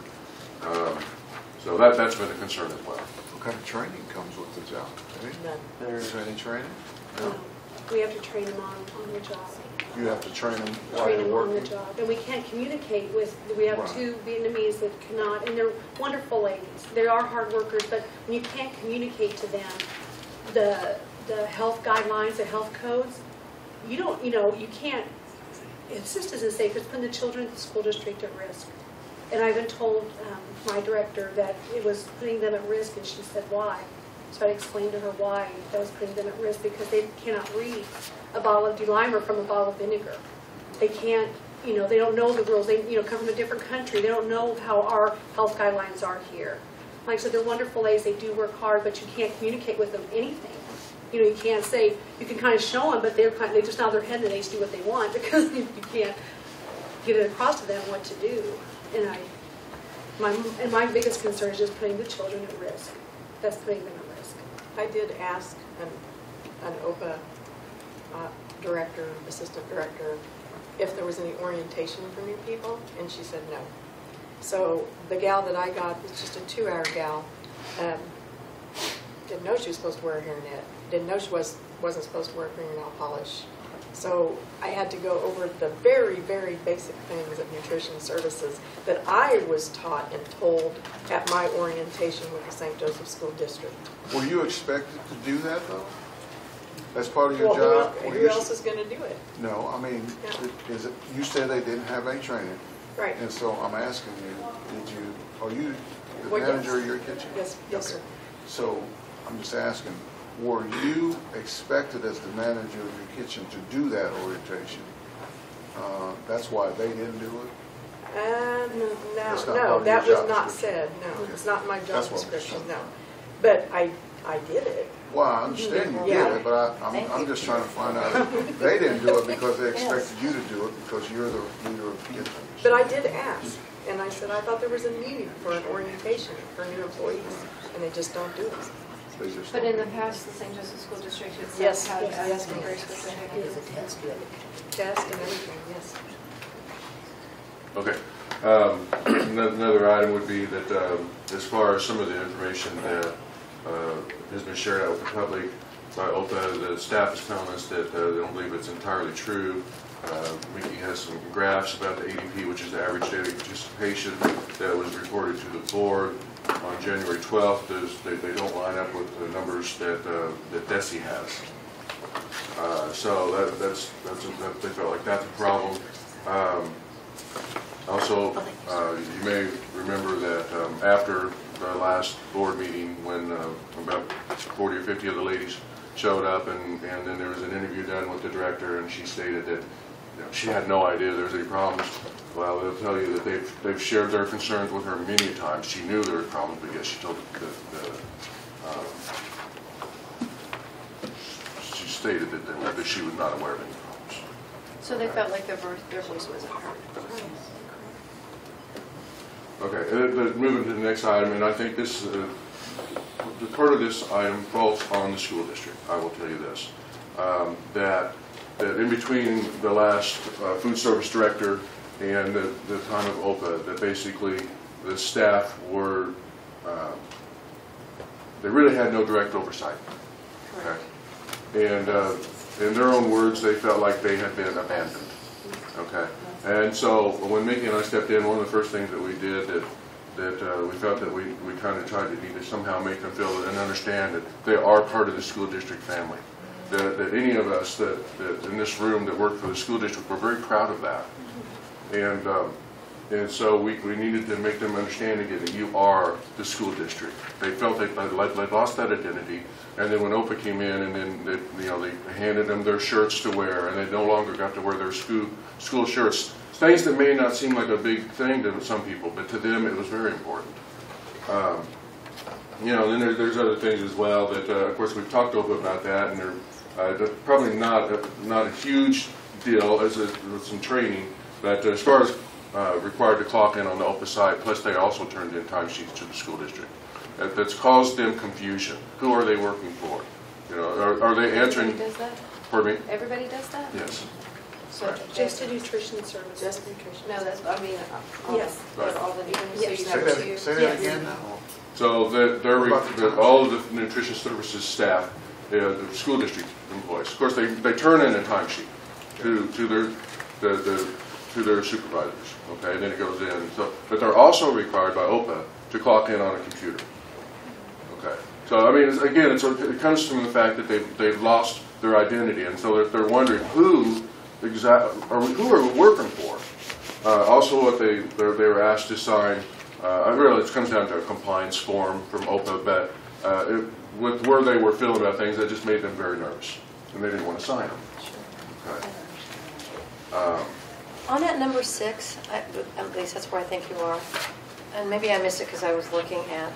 So that's been a concern as well. What kind of training comes with the job? None. Is there any training? No. We have to train them on the job. You have to train them while Train you're them on the working? job. And we can't communicate with, we have Right. 2 Vietnamese that cannot, and they're wonderful ladies. They are hard workers, but when you can't communicate to them the health guidelines, the health codes, you don't, you can't, it just isn't safe. It's putting the children in the school district at risk. And I even told my director that it was putting them at risk, and she said, why? So I explained to her why that was putting them at risk, because they cannot read a bottle of D-Limer from a bottle of vinegar. They can't, they don't know the rules. They, come from a different country. They don't know how our health guidelines are here. Like I said, they're wonderful ladies. They do work hard, but you can't communicate with them anything. You can't say, you can kind of show them, but they just nod their head and they just do what they want, because you can't get it across to them what to do. And my biggest concern is just putting the children at risk. That's putting them at risk. I did ask an OPA director, assistant director, if there was any orientation for new people, and she said no. So the gal that I got was just a 2-hour gal. Didn't know she was supposed to wear a hairnet. Didn't know she wasn't supposed to wear fingernail polish. So I had to go over the very, very basic things of nutrition services that I was taught and told at my orientation with the St. Joseph School District. Were you expected to do that, though? That's part of your Well, job? who else is going to do it? No, I mean, is it, you said they didn't have any training, Right. and so I'm asking you, are you the Well, yes. manager of your kitchen? Yes, yes, Okay. sir. So I'm just asking, were you expected as the manager of your kitchen to do that orientation? That's why they didn't do it? No, That's not part no, of that your was job not description. said, no. Okay. It's not my job That's what I'm description, saying. no. But I did it. Well, I understand you did Yeah. it, but I'm just trying to find out if they didn't do it because they expected you to do it because you're the leader of the kitchen. But I did ask, and I said, I thought there was a need for an orientation for new employees, and they just don't do it. They just But don't in the do it. past, the St. Joseph School District Yes, itself had yes, something very yes. specific. Test and everything, yes. Okay. Another item would be that as far as some of the information that has been shared out with the public by OPA, the staff is telling us that they don't believe it's entirely true. Mickey has has some graphs about the ADP, which is the average daily participation, that was reported to the board on January 12th. They don't line up with the numbers that DESE has. So they felt like that's a problem. Also, you may remember that after the last board meeting, when about 40 or 50 of the ladies showed up, and then there was an interview done with the director, and she stated that she had no idea there was any problems. Well, they'll tell you that they've shared their concerns with her many times. She knew there were problems, but yes, she told she stated that she was not aware of any problems. So they felt like their voice wasn't heard. Okay, but moving to the next item, and I think this, the part of this item falls on the school district. I will tell you this, that in between the last food service director and the time of OPA, that basically the staff were, they really had no direct oversight. Okay, and in their own words, they felt like they had been abandoned. Okay. And so when Mickey and I stepped in, one of the first things that we did that we felt that we kind of tried to somehow make them feel and understand that they are part of the school district family. That any of us that in this room that work for the school district, we're very proud of that. And so we needed to make them understand again that you are the school district. They felt they lost that identity, and then when OPA came in, and then they handed them their shirts to wear, and they no longer got to wear their school shirts. Things that may not seem like a big thing to some people, but to them it was very important. Then there's other things as well that, of course, we've talked to OPA about that, and they're probably not a huge deal with some training, but as far as required to clock in on the OPA site, plus they also turned in timesheets to the school district. That's caused them confusion. Who are they working for? Are they answering? Everybody does that? Pardon me? Everybody does that? Yes. So Just a nutrition service. Just nutrition. No, that's, I mean, Yes. for all the, so Yes. you have two. Say that Yes. again. So all of the nutrition services staff, the school district employees, of course, they turn in a timesheet to their supervisors. Okay, and then it goes in. So, but they're also required by OPA to clock in on a computer. Okay. So I mean, again, it comes from the fact that they've lost their identity, and so they're wondering who are we working for. Also, what they were asked to sign. Really, it comes down to a compliance form from OPA, but with where they were feeling about things, that just made them very nervous, and they didn't want to sign them. Okay. On that number 6, at least that's where I think you are, and maybe I missed it because I was looking at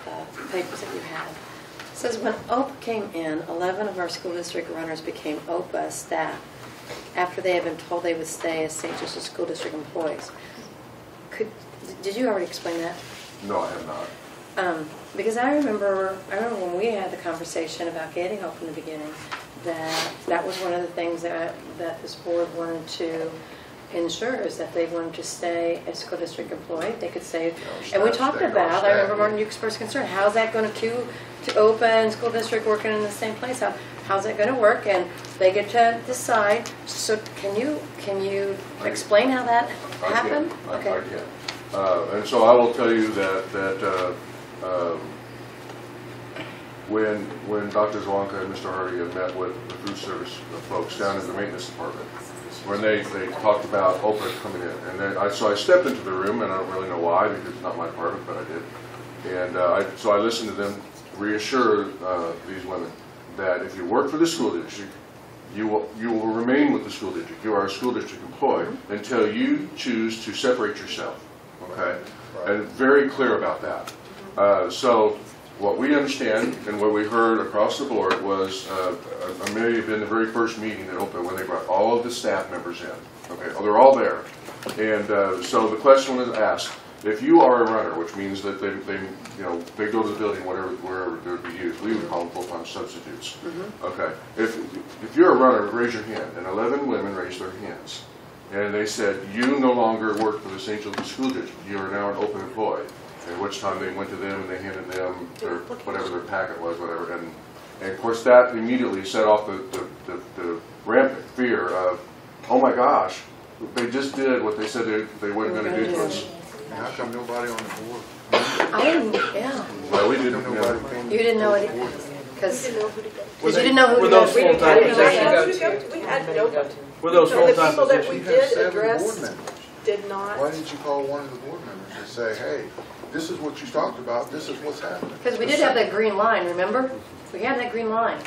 the papers that you had. It says when OPA came in, 11 of our school district runners became OPA staff after they had been told they would stay as St. Joseph School District employees. Did you already explain that? No, I have not. Because I remember when we had the conversation about getting help in the beginning, that was one of the things that this board wanted to ensure, is that they wanted to stay as school district employee. They could stay, and we talked about, I remember Martin, you expressed concern, how's that going to open school district working in the same place? How's it going to work? And they get to decide. So can you explain how that happened? I can. And so I will tell you that when Dr. Zwanka and Mr. Hardy had met with the food service folks down in the maintenance department, when they talked about OPA coming in, and then so I stepped into the room, and I don't really know why, because it's not my department, but I did. And so I listened to them reassure these women that if you work for the school district, you will remain with the school district. You are a school district employee until you choose to separate yourself. Okay, and very clear about that. So what we understand and what we heard across the board was, may have been the very first meeting at OPA when they brought all of the staff members in. Okay, they're all there, and so the question was asked: if you are a runner, which means that they go to the building wherever they're to be used, we would call them full-time substitutes. Okay, if you're a runner, raise your hand, and 11 women raised their hands. And they said, you no longer work for the St. Joseph School District. You are now an open employee. At which time they went to them and they handed them whatever their packet was, whatever. And of course that immediately set off the rampant fear of, oh my gosh, they just did what they said they weren't going to do to us. How come nobody on the board? I didn't, yeah. Well, we didn't, Nobody came. You didn't know it, We because didn't know who to go. you didn't know who Were to go those to. full-time We had positions? we had nobody. Were those The full-time people that positions? we You have did 7 board address members. did not. Why didn't you call one of the board members and say, hey, this is what you talked about, this is what's happening? Because we did have that green line, remember? We had that green line.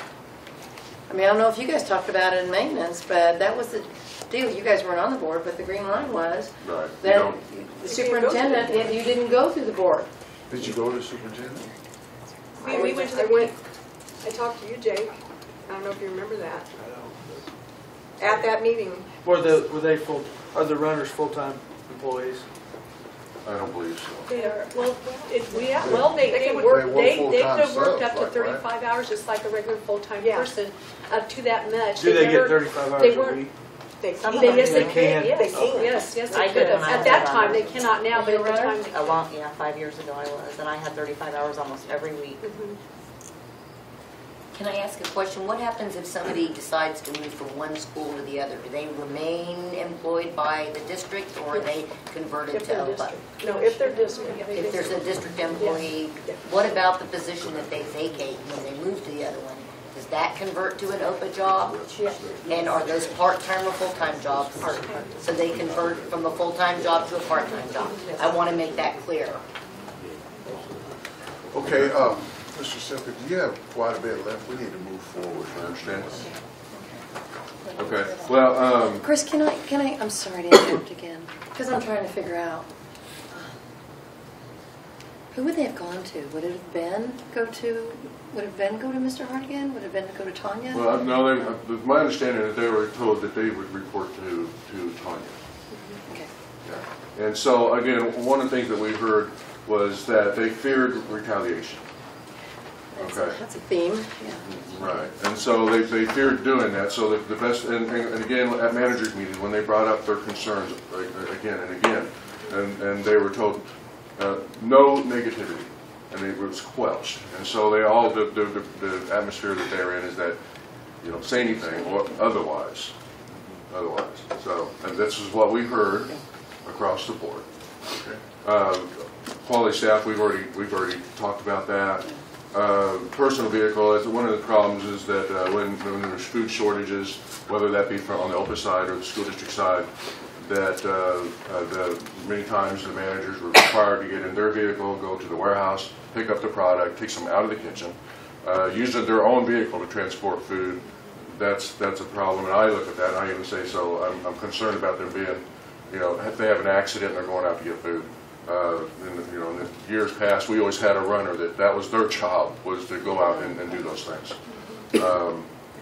I mean, I don't know if you guys talked about it in maintenance, but that was the deal. You guys weren't on the board, but the green line was right. You that don't, the superintendent, you didn't go through the board. Did you go to the superintendent? We went to the, I talked to you, Jake. I don't know if you remember that. At that meeting. Were they full, are the runners full-time employees? I don't believe so. They are, well, they can could work- work, they they work could full-time have worked subs, up to like, right? 35 hours, just like a regular full-time Yeah. person, up to that much. Do they get never- 35 hours they a weren't- week? They Some can. of them Yes, they They can. can, yes, They can. yes, I they did could. when I At was that a time, runner. they cannot now, but at the time they A long, yeah, 5 years ago I was, and I had 35 hours almost every week. Mhm. Can I ask a question? What happens if somebody decides to move from one school to the other? Do they remain employed by the district, or are they converted If to they're OPA? district. No, if they're district. If there's a district employee, Yeah. what about the position that they vacate when they move to the other one? Does that convert to an OPA job? Yeah. And are those part-time or full-time jobs? So they convert from a full-time job to a part-time job? I want to make that clear. Okay, Mr. Simpic, you have quite a bit left, we need to move forward. I understand. Okay. Well, Chris, can I, I'm sorry to interrupt again, because I'm trying to figure out. Who would they have gone to? Would it have been go to Mr. Hartigan? Would it have been to go to Tanya? well, no. My understanding is they were told that they would report to Tanya. Okay. Yeah. And so again, one of the things that we heard was that they feared retaliation. Okay. That's a theme, yeah. Right, and so they feared doing that, so the best, and again, at managers' meetings, when they brought up their concerns again and again, and they were told, no negativity, and it was quelched. And so they all, the atmosphere that they're in is that, you know, say anything or otherwise. So, and this is what we heard across the board. Quality staff, we've already talked about that. Personal vehicle, one of the problems is that when there's food shortages, whether that be on the OPA side or the school district side, that many times the managers were required to get in their vehicle, go to the warehouse, pick up the product, take some out of the kitchen, use their own vehicle to transport food. That's a problem, and I look at that and I even say, so I'm concerned about them being, you know, if they have an accident and they're going out to get food. In the years past, we always had a runner that was their job, was to go out and do those things.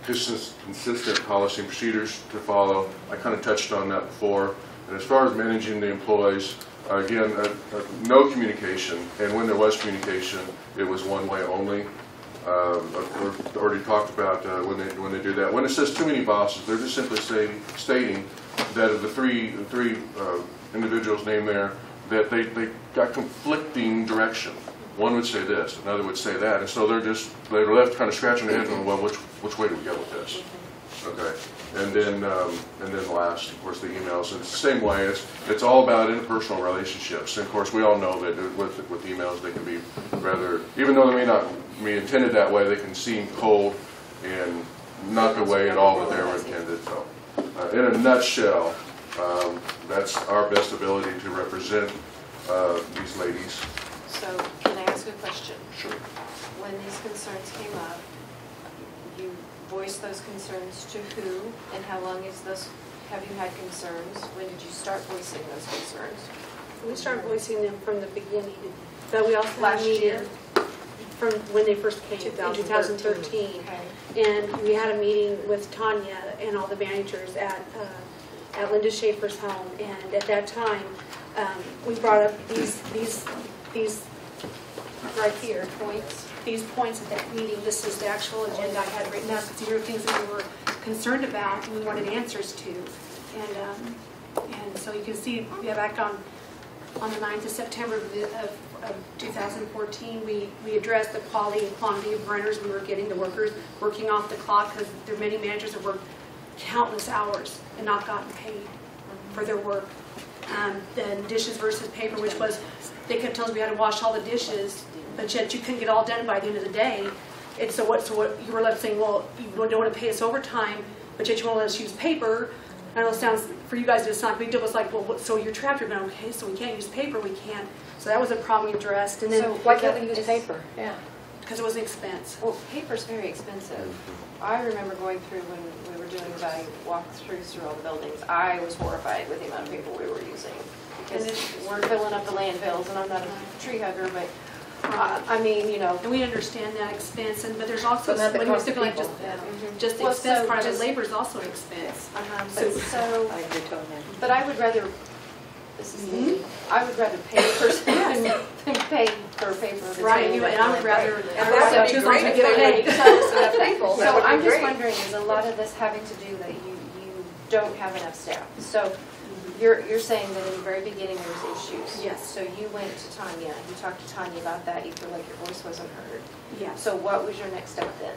Consistent policy and procedures to follow. I kind of touched on that before. And as far as managing the employees, again, no communication. And when there was communication, it was one way only. We've already talked about when they do that. When it says too many bosses, they're just simply stating that of the three individuals named there, that they got conflicting direction. One would say this, another would say that, and so they're left kind of scratching their heads on, well, which way do we go with this? Okay, and then last, of course, the emails. It's the same way. It's all about interpersonal relationships. And of course, we all know that with emails, they can be rather, even though they may not be intended that way, they can seem cold and not the way at all that they were intended. So, in a nutshell, that's our best ability to represent these ladies. So, can I ask a question? Sure. When these concerns came up, you voiced those concerns to who, and how long have you had concerns? When did you start voicing those concerns? We started voicing them from the beginning, but we also had a Last meeting year? from when they first came, in 2013. And we had a meeting with Tanya and all the managers at Linda Schaefer's home, and at that time, we brought up these right here, these points at that meeting. This is the actual agenda I had written up. These are things that we were concerned about and we wanted answers to. And so you can see, yeah, back on the 9th of September of 2014, we addressed the quality and quantity of runners we were getting, the workers working off the clock, because there are many managers that worked countless hours and not gotten paid. for their work than dishes versus paper, which was, they kept telling us we had to wash all the dishes, but yet you couldn't get all done by the end of the day. And so what you were left saying, well, you don't want to pay us overtime, but yet you want to let us use paper. I know it sounds, for you guys, it's not a big deal. It was like, well, so you're trapped. You're going, okay, so we can't use paper. We can't. So that was a problem we addressed. And then So why can't we use paper? Yeah. because it was an expense. Well, paper's very expensive. I remember going through when we were doing the walkthroughs through all the buildings. I was horrified with the amount of paper we were using because we're filling up the landfills, and I'm not a tree hugger, but I mean, you know. And we understand that expense, but there's also, But not the when we're cost of thinking like people. just the Well, expense so part of it, just- labor is also an expense. So, I agree totally. but I would rather, this is me, I would rather pay a person than pay for paper. that's Right, in and I would rather. And that would be great if they would tell us enough people. That So would be I'm just great. wondering, is a lot of this having to do that you don't have enough staff? So you're saying that in the very beginning there was issues? Yes. So you went to Tanya, you talked to Tanya about that, you feel like your voice wasn't heard. Yes. So what was your next step then?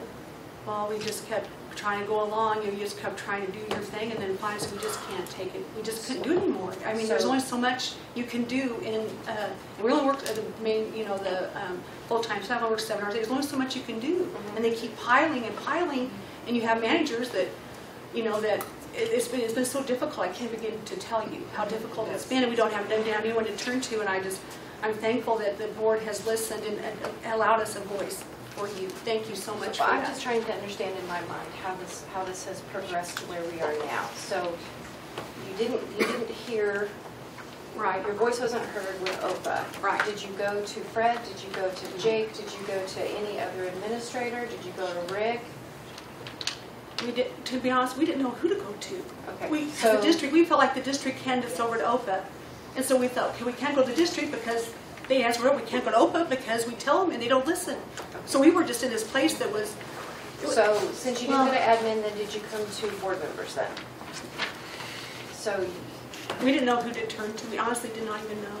Well, we just kept trying to go along, you just kept trying to do your thing, and then finally we just can't take it. We just couldn't do it anymore. I mean, there's So- only so much you can do, and we only work at the main, the full-time staff, I work 7 hours a day. There's only so much you can do, and they keep piling and piling, and you have managers that, that it's been so difficult. I can't begin to tell you how difficult it's been, and we don't have anyone to turn to, and I'm thankful that the board has listened and allowed us a voice for you. Thank you so much for I'm that. just trying to understand in my mind how this has progressed to where we are now. So you didn't hear, Right. your voice wasn't heard with OPA. Right. Did you go to Fred? Did you go to Jake? Did you go to any other administrator? Did you go to Rick? To be honest, we didn't know who to go to. Okay. As a district, we felt like the district handed us over to OPA. And so we thought, okay, we can't go to the district because they asked, well, we can't go to OPA because we tell them and they don't listen. So we were just in this place that was... So since you didn't go to admin, then did you come to board members then? So we didn't know who to turn to. We honestly did not even know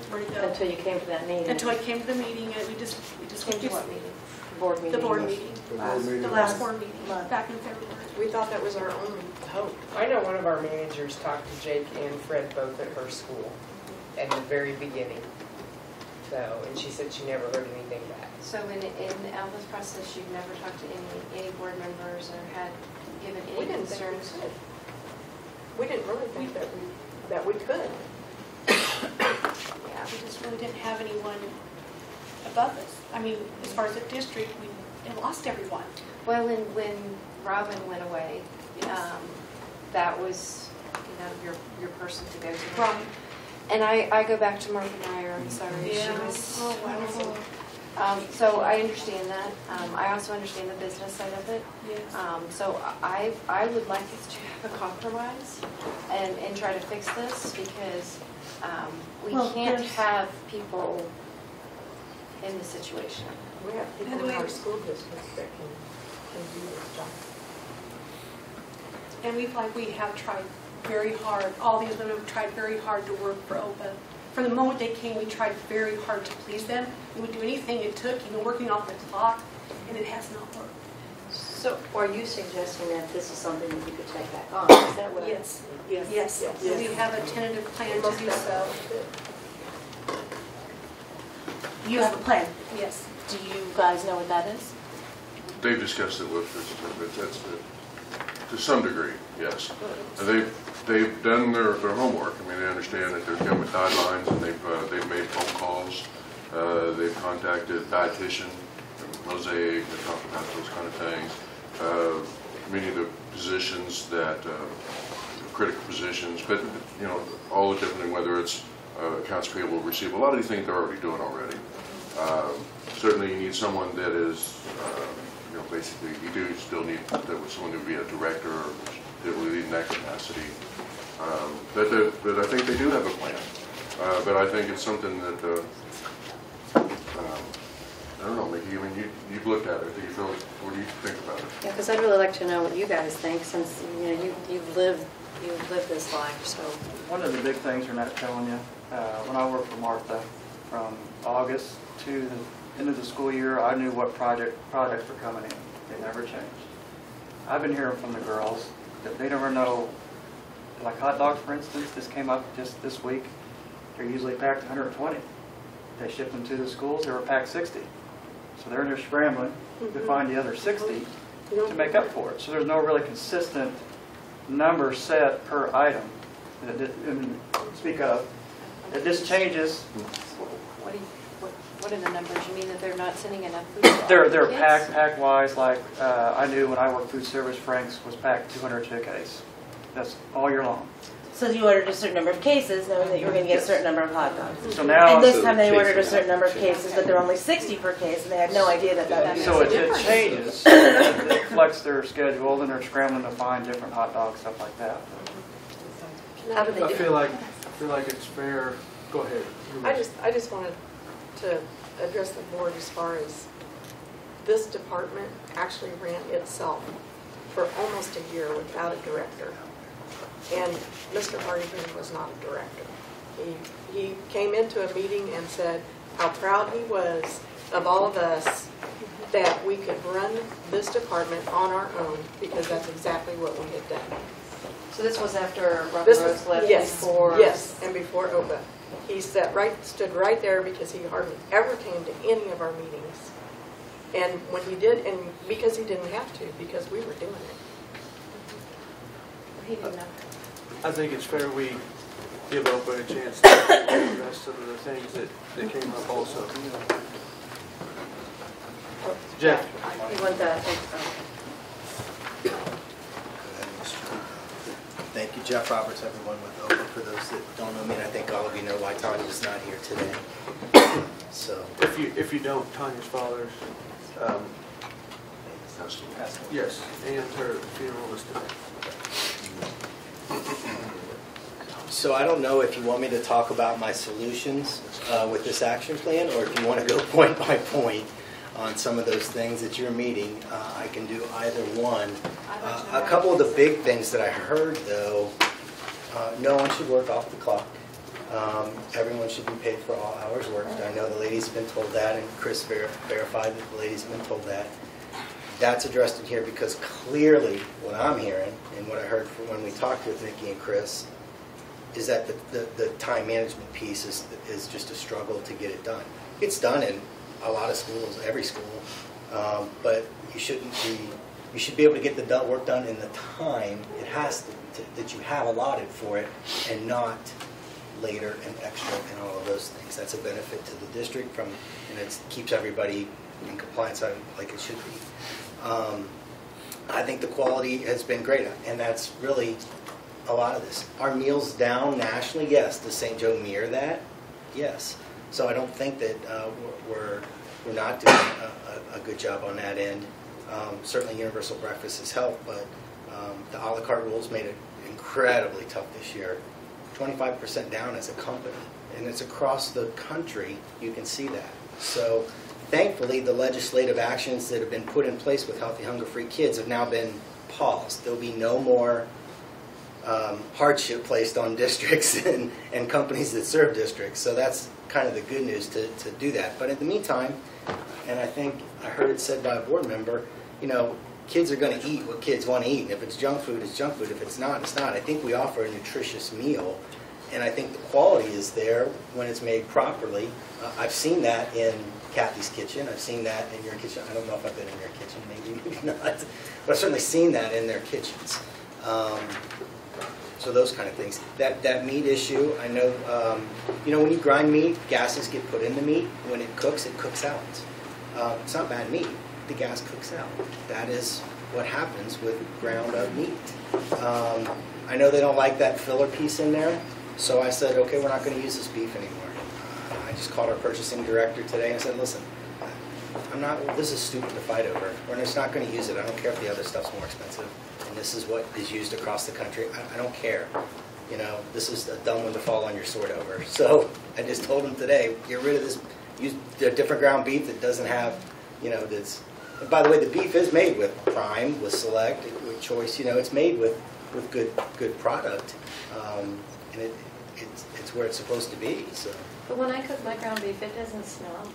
where to go. Until you came to that meeting. Until I came to the meeting, and we just came to what meeting? Board meeting. The board meeting. The last board meeting, back in February. We thought that was our only hope. I know one of our managers talked to Jake and Fred both at her school at the very beginning. So, and she said she never heard anything back. So in Alva's process, you've never talked to any board members or had given We any didn't think we concerns? could. We didn't really think that we could. Yeah, we just really didn't have anyone above us. I mean, as far as the district, we lost everyone. Well, when Robin went away, that was, your person to go to. Right. And I go back to Martha Meyer, I'm sorry. Yeah. She was Oh, wonderful. So I understand that. I also understand the business side of it. Yes. So I would like us to have a compromise and try to fix this because we Well, can't there's- have people in this situation. We have people in our school district that can do this job. And we have tried very hard, all these women have tried very hard to work for OPA. From the moment they came, we tried very hard to please them. We would do anything it took, even working off the clock, and it has not worked. So are you suggesting that this is something that you could take back on? Is that what? Yes. Yes. Yes. Yes. We have a tentative plan to do so. You have a plan. Yes. Do you guys know what that is? They've discussed it with us, to some degree, yes. And they've done their homework. I mean, they understand that there's government guidelines, and they've made phone calls. They've contacted Dietitian, Mosaic, they talked about those kind of things. Many of the positions that, critical positions, but, all the different, whether it's accounts payable, receivable, a lot of these things they're already doing already. Certainly you need someone that is, basically, you do still need someone to be a director or that will lead in that capacity. But I think they do have a plan. But I think it's something that, I don't know, Mickey, I mean, you've looked at it. What do you think about it? Yeah, because I'd really like to know what you guys think, since you've lived this life. So One of the big things we're not telling you, when I worked for Martha, from August to the end of the school year, I knew what projects were coming in. They never changed. I've been hearing from the girls that they never know Like hot dogs, for instance, this came up just this week. They're usually packed 120. They ship them to the schools, they were packed 60. So they're there scrambling to find the other 60 to make up for it. So there's no really consistent number set per item. Speak of. It just changes. What are the numbers? You mean that they're not sending enough food to all They're the kids? pack-wise, like I knew when I worked food service, Frank's was packed 200 to a case. That's all year long. So you ordered a certain number of cases, knowing that you were going to get a certain number of hot dogs. So now, And this time they ordered a certain number of cases, but they're only 60 per case, and they had no idea that that would be so it changes. It flex their schedule, and they're scrambling to find different hot dogs, stuff like that. How do they I do? feel like it's fair. Go ahead. I just wanted to address the board as far as this department actually ran itself for almost a year without a director. And Mr. Hardigan was not a director. He came into a meeting and said how proud he was of all of us that we could run this department on our own, because that's exactly what we had done. So this was after Robert This Rose was, left yes, before? yes, and before OPA. He stood right there because he hardly ever came to any of our meetings. And when he did, and because he didn't have to, because we were doing it. He didn't know. I think it's fair we give OPA a chance to address some of the things that came up also. Jeff? You want that? Thank you, Jeff Roberts, everyone with OPA. For those that don't know me, and I think all of you know why Tanya's not here today. So, If you don't, Tanya's father's, yes, and her funeral is today. so I don't know if you want me to talk about my solutions with this action plan, or if you want to go point by point on some of those things at your meeting. I can do either one. A couple of the big things that I heard, though, no one should work off the clock. Everyone should be paid for all hours worked. I know the ladies have been told that, and Chris verified that the ladies have been told that. That's addressed in here because clearly what I'm hearing and what I heard from when we talked with Nikki and Chris is that the time management piece is just a struggle to get it done. It's done in a lot of schools, every school, but you should be able to get the work done in the time it has that you have allotted for it, and not later and extra and all of those things. That's a benefit to the district and it keeps everybody in compliance like it should be. I think the quality has been great, and that's really a lot of this. Are meals down nationally? Yes. Does St. Joe mirror that? Yes. So I don't think that we're not doing a good job on that end. Certainly universal breakfast has helped, but the a la carte rules made it incredibly tough this year. 25% down as a company, and it's across the country. You can see that. So thankfully, the legislative actions that have been put in place with Healthy Hunger-Free Kids have now been paused. There'll be no more hardship placed on districts and companies that serve districts. So that's kind of the good news to do that. But in the meantime, and I think I heard it said by a board member, kids are going to eat what kids want to eat. And if it's junk food, it's junk food. If it's not, it's not. I think we offer a nutritious meal, and I think the quality is there when it's made properly. I've seen that in Kathy's kitchen. I've seen that in your kitchen. I don't know if I've been in your kitchen, maybe not. But I've certainly seen that in their kitchens. So those kind of things. That meat issue, I know, when you grind meat, gases get put in the meat. When it cooks out. It's not bad meat. The gas cooks out. That is what happens with ground up meat. I know they don't like that filler piece in there, so I said, okay, we're not going to use this beef anymore. I just called our purchasing director today and I said, listen, this is stupid to fight over. We're just not going to use it. I don't care if the other stuff's more expensive. And this is what is used across the country. I don't care. This is a dumb one to fall on your sword over. So I just told him today, get rid of this, use a different ground beef that doesn't have, that's. And by the way, the beef is made with Prime, with Select, with Choice. It's made with good product, and it's where it's supposed to be. So. But when I cook my ground beef, it doesn't smell.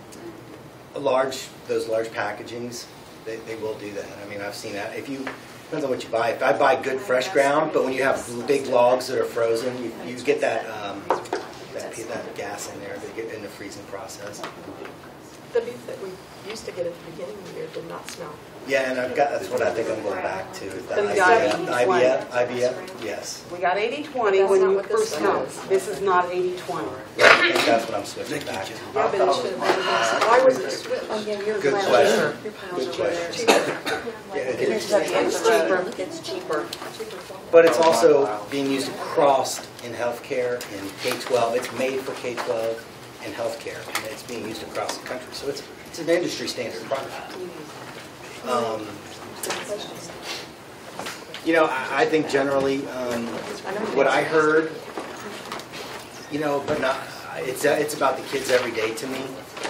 Those large packagings, they will do that. I mean, I've seen that. If depends on what you buy. If I buy good fresh ground, but when you have big logs that are frozen, you get that gas in there that get in the freezing process. The beef that we used to get at the beginning of the year did not smell. Yeah, and that's what I think I'm going back to. Is the Then we got IBF, yes. We got 80/20 That's when not you what this first one come. is. This is not 80/20. Yeah, I think that's what I'm switching back to. Yeah, but it should have been. Why was it switched? Good question. Good question. It's cheaper. But it's also being used across in healthcare, in K-12. It's made for K-12 and healthcare, and it's being used across the country. So it's an industry standard product. You know, I think generally what I heard, you know, but not. It's about the kids every day to me.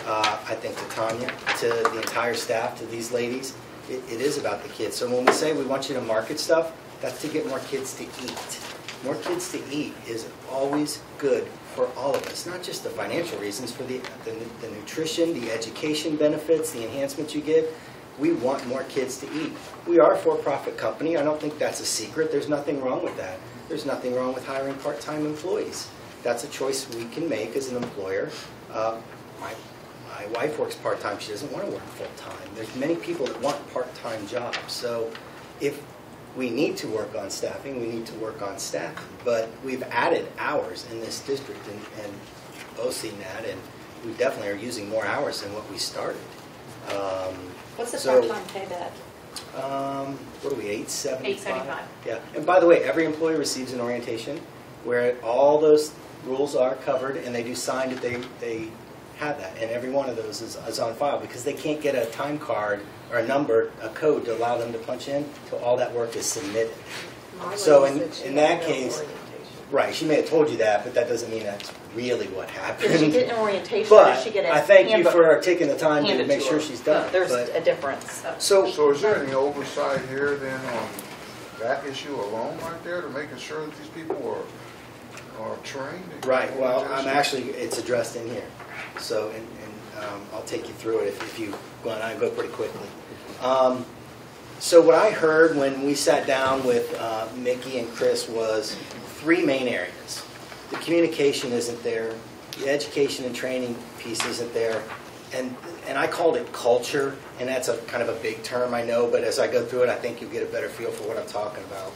I think to Tanya, to the entire staff, to these ladies, it is about the kids. So when we say we want you to market stuff, that's to get more kids to eat. More kids to eat is always good for all of us, not just the financial reasons, for the nutrition, the education benefits, the enhancements you get. We want more kids to eat. We are a for-profit company. I don't think that's a secret. There's nothing wrong with that. There's nothing wrong with hiring part-time employees. That's a choice we can make as an employer. My wife works part-time. She doesn't want to work full-time. There's many people that want part-time jobs. So if we need to work on staffing, we need to work on staffing. But we've added hours in this district, and both seen that, and we definitely are using more hours than what we started. What's the So, part-time pay that? What are we, $8.75? $8.75. Yeah, and by the way, every employee receives an orientation where all those rules are covered, and they do sign that they have that, and every one of those is on file, because they can't get a time card or a number, a code to allow them to punch in till all that work is submitted. So in that case, right, she may have told you that, but that doesn't mean that's really what happened. Did she get an orientation or But did she get a I thank you handbook for taking the time to handed make to sure her? she's done. There's but- a difference. So is there any oversight here then on that issue alone right there to making sure that these people are trained? Right, well, it's addressed in here. So, and I'll take you through it if you go on. I go pretty quickly. So what I heard when we sat down with Mickey and Chris was 3 main areas. The communication isn't there, the education and training piece isn't there, and I called it culture, and that's a kind of a big term, I know, but as I go through it, I think you'll get a better feel for what I'm talking about.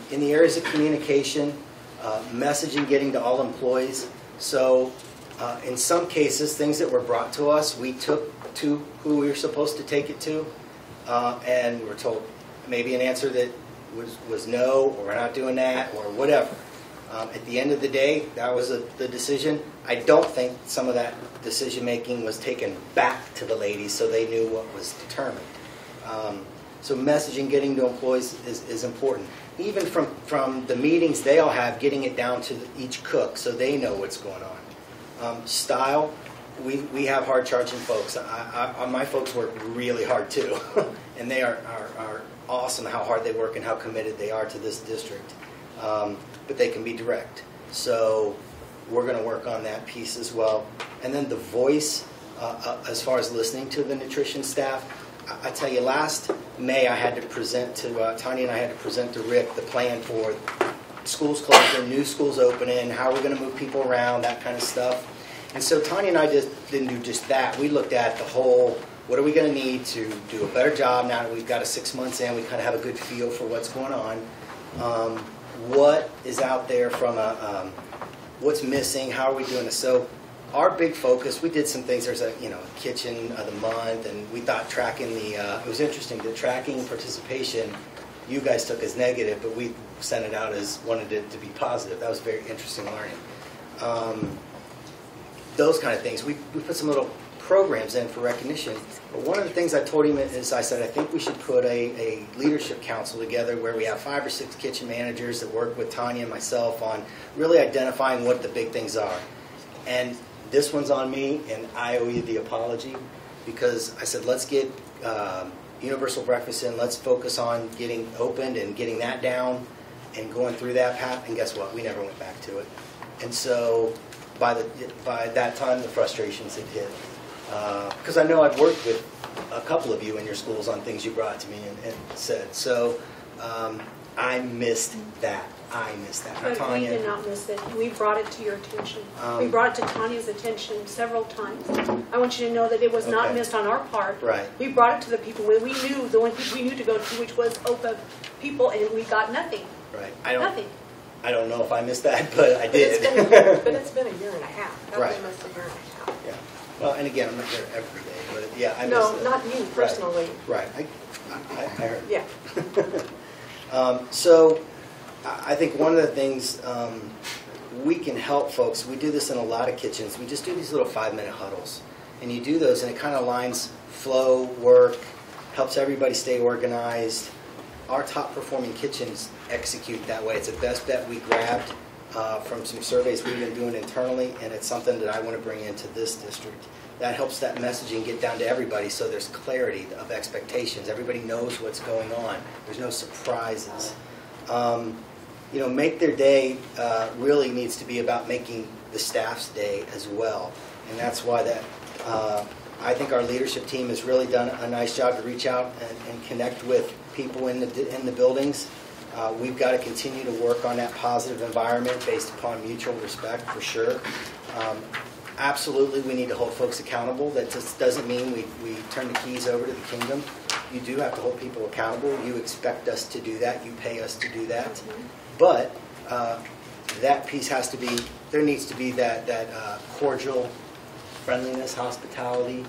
In the areas of communication, messaging getting to all employees. So in some cases, things that were brought to us, we took to who we were supposed to take it to, and we were told maybe an answer that was no, or we're not doing that, or whatever. At the end of the day, that was the decision. I don't think some of that decision-making was taken back to the ladies so they knew what was determined. So messaging getting to employees is important. Even from the meetings they all have, getting it down to each cook so they know what's going on. Style, we have hard-charging folks. My folks work really hard too, and they are awesome how hard they work and how committed they are to this district. But they can be direct. So we're going to work on that piece as well. And then the voice, as far as listening to the nutrition staff, I tell you, last May I had to present to, Tanya and I had to present to Rick the plan for schools closing, new schools opening, how we're going to move people around, that kind of stuff. And so Tanya and I just didn't do just that. We looked at the whole, what are we going to need to do a better job now that we've got 6 months in, we kind of have a good feel for what's going on. What is out there from what's missing, how are we doing this? So our big focus, we did some things, there's a kitchen of the month, and we thought tracking it was interesting, the tracking participation you guys took as negative, but we sent it out as wanted it to be positive. That was very interesting learning. Those kind of things. We put some little programs in for recognition. But one of the things I told him is I said, I think we should put a leadership council together where we have 5 or 6 kitchen managers that work with Tanya and myself on really identifying what the big things are. And this one's on me, and I owe you the apology, because I said, let's get universal breakfast in, let's focus on getting opened and getting that down and going through that path, and guess what? We never went back to it. And so by that time, the frustrations had hit. because I know I've worked with a couple of you in your schools on things you brought to me and said. So I missed that. But Tanya, we did not miss it. We brought it to your attention. We Um, brought it to Tanya's attention several times. I want you to know that it was not Okay. missed on our part. Right. We brought it to the people we knew, the only people we knew to go to, which was OPEB people, and we got nothing. Right. Nothing. I don't know if I missed that, but I did. But it's been a year and a half. That Right. was almost a year and a half. Yeah. Well, and again, I'm not there every day, but yeah, I No, missed it. not you personally. Right. I heard. Yeah. So I think one of the things we can help folks, we do this in a lot of kitchens, we just do these little 5-minute huddles. And you do those and it kind of aligns flow, work, helps everybody stay organized. Our top performing kitchens execute that way. It's a best bet we grabbed from some surveys we've been doing internally, and it's something that I want to bring into this district. That helps that messaging get down to everybody so there's clarity of expectations. Everybody knows what's going on. There's no surprises. Make their day really needs to be about making the staff's day as well. And that's why I think our leadership team has really done a nice job to reach out and connect with people in the buildings. We've got to continue to work on that positive environment based upon mutual respect, for sure. Absolutely, we need to hold folks accountable. That just doesn't mean we turn the keys over to the kingdom. You do have to hold people accountable. You expect us to do that. You pay us to do that. But that piece has to be, there needs to be that cordial friendliness, hospitality.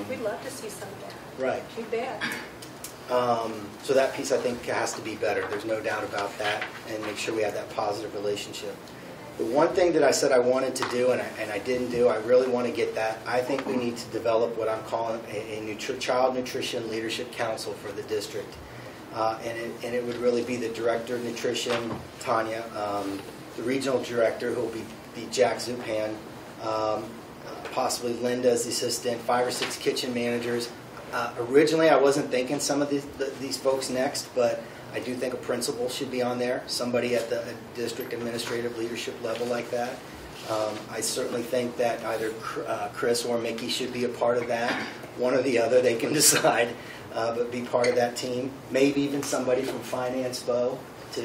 We'd love to see some of that. Right. Too bad. So that piece, I think, has to be better. There's no doubt about that, and make sure we have that positive relationship. The one thing that I said I wanted to do, and I didn't do, I really want to get that. I think we need to develop what I'm calling a child nutrition leadership council for the district. And it would really be the director of nutrition, Tanya, the regional director, who will be Jack Zupan, possibly Linda as the assistant, 5 or 6 kitchen managers. Originally, I wasn't thinking some of these folks next, but I do think a principal should be on there, somebody at the district administrative leadership level like that. I certainly think that either Chris or Mickey should be a part of that. One or the other, they can decide, but be part of that team. Maybe even somebody from Finance, Bo, to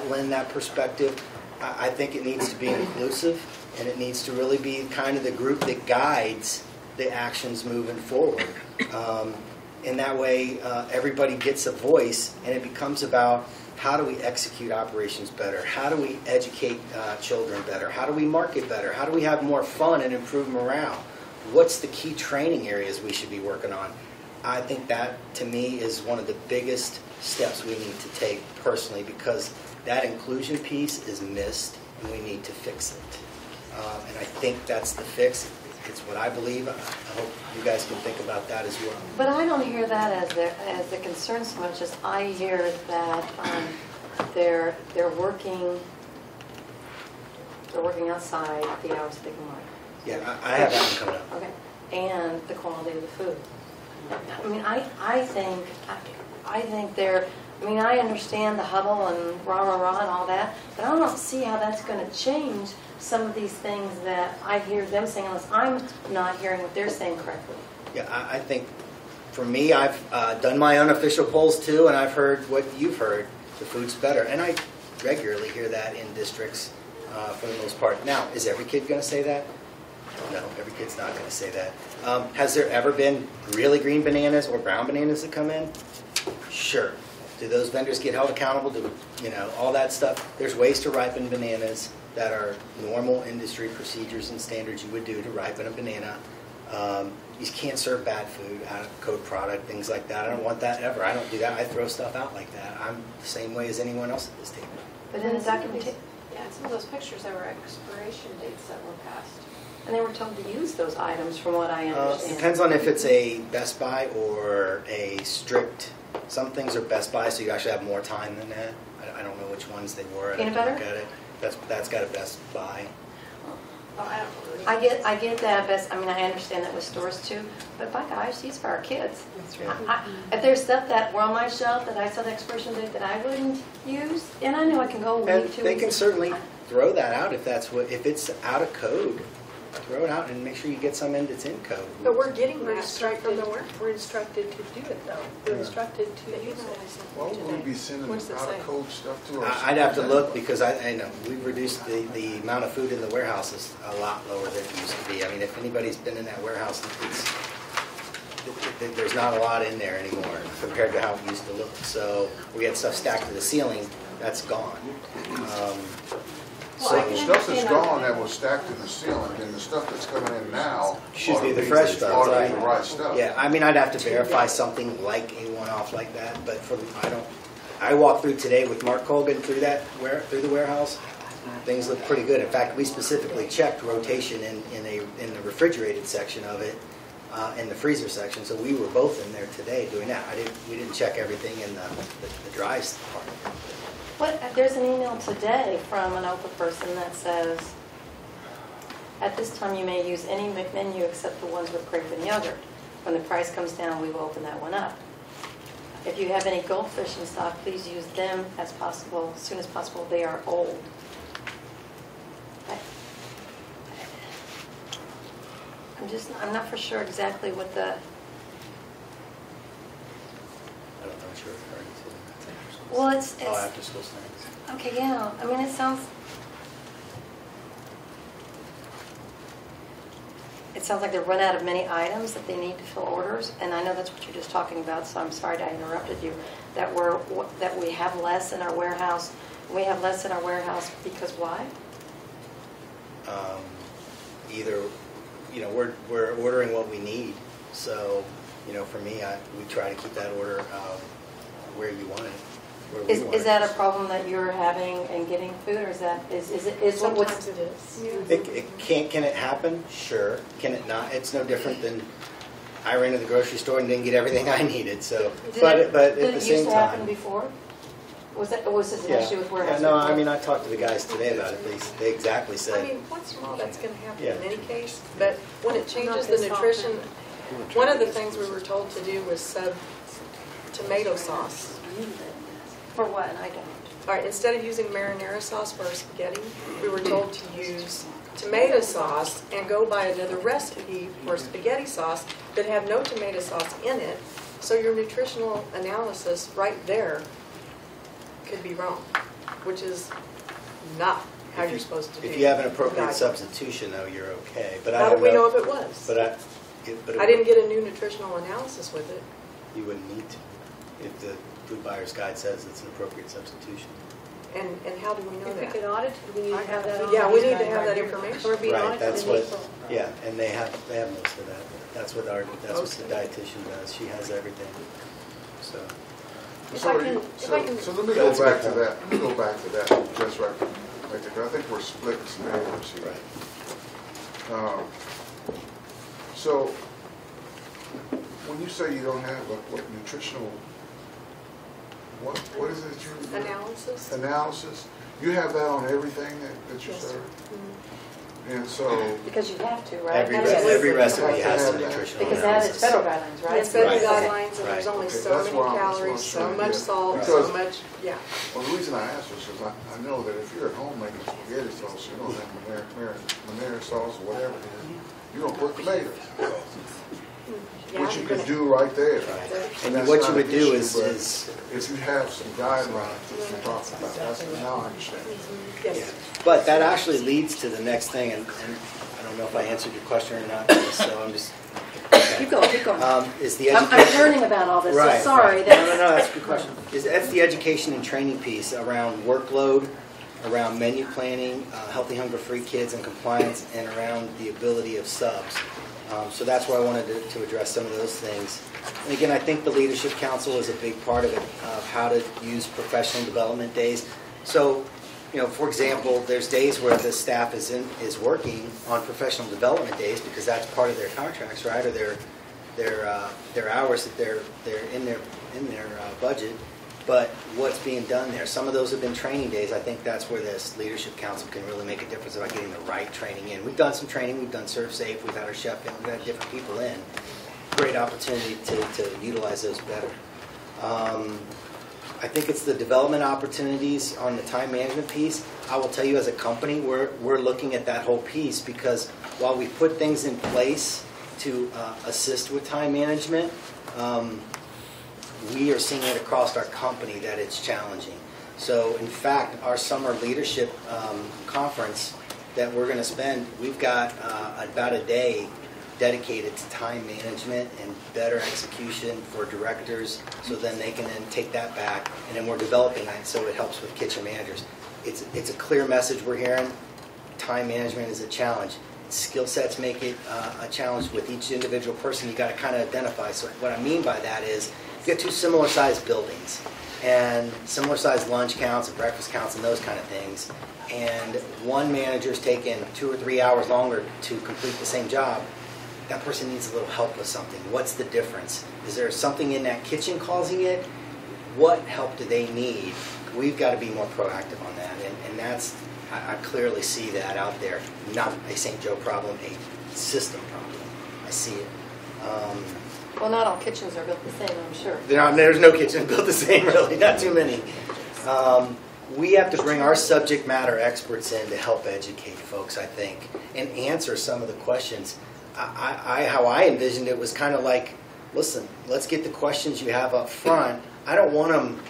lend that perspective. I think it needs to be inclusive, and it needs to really be kind of the group that guides the actions moving forward. In that way, everybody gets a voice, and it becomes about how do we execute operations better? How do we educate children better? How do we market better? How do we have more fun and improve morale? What's the key training areas we should be working on? I think that, to me, is one of the biggest steps we need to take personally, because that inclusion piece is missed, and we need to fix it. And I think that's the fix. It's what I believe. I hope you guys can think about that as well. But I don't hear that as the concern so much as I hear that they're working outside the hours they can work. Yeah, I have that one coming up. Okay, and the quality of the food. I mean, I think they're. I mean, I understand the huddle and rah rah rah and all that, but I don't see how that's going to change some of these things that I hear them saying, unless I'm not hearing what they're saying correctly. Yeah, I think for me, I've done my unofficial polls too, and I've heard what you've heard. The food's better, and I regularly hear that in districts for the most part. Now, is every kid going to say that? No, every kid's not going to say that. Has there ever been really green bananas or brown bananas that come in? Sure. Do those vendors get held accountable? Do all that stuff? There's ways to ripen bananas that are normal industry procedures and standards you would do to ripen a banana. You can't serve bad food out of code product, things like that. I don't want that ever. I don't do that. I throw stuff out like that. I'm the same way as anyone else at this table. But in the documentation, Yeah, some of those pictures, there were expiration dates that were passed. and they were told to use those items, from what I understand. Depends on if it's a Best Buy or a strict. Some things are Best Buy, so you actually have more time than that. I don't know which ones they were. Peanut butter? Look at it. That's got a Best Buy. I get that. I mean, I understand that with stores too, but by gosh, these are for our kids. That's right. If there's stuff that were on my shelf that I saw the expiration date that I wouldn't use, and I know I can go a And week, 2 they weeks. can certainly throw that out if it's out of code. throw it out and make sure you get some in that's in code. But we're getting We're that straight from the work. We're instructed to do it, though. We're Yeah. instructed to use it. Why would we be sending What's it out say? of code stuff to us? I'd have to look because I know we've reduced the amount of food in the warehouse is a lot lower than it used to be. I mean, if anybody's been in that warehouse, there's not a lot in there anymore compared to how it used to look. So we had stuff stacked to the ceiling, that's gone. So the stuff that's gone that was stacked in the ceiling, and the stuff that's coming in now Should ought be to the fresh stuff, ought to be right? the right stuff. Yeah, I mean, I'd have to verify something like a one-off like that, but I walked through today with Mark Colgan through the warehouse. Things look pretty good. In fact, we specifically checked rotation in the refrigerated section of it, in the freezer section. So we were both in there today doing that. We didn't check everything in the dry part. There's an email today from an OPA person that says, at this time you may use any menu except the ones with grape and yogurt. When the price comes down, we will open that one up. If you have any goldfish in stock, please use them as soon as possible. They are old. I'm not for sure exactly what the... I don't know what you're referring to. Well, it's after school snacks. okay, yeah. I mean, it sounds like they've run out of many items that they need to fill orders, and I know that's what you're just talking about, so I'm sorry I interrupted you. That we have less in our warehouse. We have less in our warehouse because why? Either, we're ordering what we need. So, for me, we try to keep that order where you want it. Is that a problem that you're having in getting food, or is Sometimes it is. Can it happen? Sure. Can it not? It's no different than I ran to the grocery store and didn't get everything I needed. So, but at the same time, did it used to happen before? Was this an issue with warehouse? Yeah, no, I mean, I talked to the guys today about it. They exactly said. I mean, once in a while that's going to happen Yeah. in any case, but when it changes the this nutrition, one of the things we were told to do was sub tomato sauce. For what? I don't. All right, instead of using marinara sauce for our spaghetti, we were told to use tomato sauce and go buy another recipe for spaghetti sauce that had no tomato sauce in it. So your nutritional analysis right there could be wrong, which is not how you're supposed to do. If you have an appropriate guidelines. substitution, though, you're okay. But How do we know if it was? But I didn't get a new nutritional analysis with it. You wouldn't need to if the food buyer's guide says it's an appropriate substitution. And how do we know If we that? get audited, we need to have that on. Yeah, we need to have that information. We're being Right, audited that's in what. April. Yeah, and they have most of that. That's what the dietitian does. She has everything. So. So let me go back to that. Let me go back to that just right there. I think we're splitting standards here. So when you say you don't have what nutritional, what is it you analysis? You have that on everything that you serve, and so Because you have to, right? Every recipe has some nutritional Because that is analysis. federal guidelines, right? It's federal Right. guidelines, and there's Right. only Okay, so that's many what I'm calories, supposed so to much get. salt, Because- so much, yeah. well, the reason I ask this is I know that if you're at home making spaghetti sauce, you don't have marinara sauce or whatever it is, you don't put tomatoes. Which you could do right there. And that's what not you would an do issue, but is if you have some guidelines that you're talking about, that's now I understand. Yes. But that actually leads to the next thing, and I don't know if I answered your question or not, so I'm just. Keep going, keep going. Is the I'm education. learning about all this, so Right, sorry. right. No, that's a good question. That's the education and training piece around workload, around menu planning, healthy, hunger-free kids and compliance, and around the ability of subs. So that's where I wanted to address some of those things. And again, I think the Leadership Council is a big part of it, of how to use professional development days. So, for example, there's days where the staff is working on professional development days because that's part of their contracts, right, or their hours that they're in their budget. But what's being done there? Some of those have been training days. I think that's where this Leadership Council can really make a difference about getting the right training in. We've done some training. We've done Serve Safe. We've had our chef in. We've had different people in. Great opportunity to utilize those better. I think it's the development opportunities on the time management piece. I will tell you as a company, we're looking at that whole piece because while we put things in place to assist with time management, we are seeing it across our company that it's challenging. So in fact, our summer leadership conference that we're going to spend, we've got about a day dedicated to time management and better execution for directors, so then they can then take that back, and then we're developing that so it helps with kitchen managers. It's a clear message we're hearing. Time management is a challenge. Skill sets make it a challenge with each individual person. You got to kind of identify. So what I mean by that is you get two similar sized buildings and similar sized lunch counts and breakfast counts and those kind of things. And one manager's taking 2 or 3 hours longer to complete the same job. That person needs a little help with something. What's the difference? Is there something in that kitchen causing it? What help do they need? We've got to be more proactive on that. And that's, I clearly see that out there. Not a St. Joe problem, a system problem. I see it. Well, not all kitchens are built the same, I'm sure. There's no kitchen built the same, really. Not too many. We have to bring our subject matter experts in to help educate folks, I think, and answer some of the questions. How I envisioned it was kind of like, listen, let's get the questions you have up front. I don't want them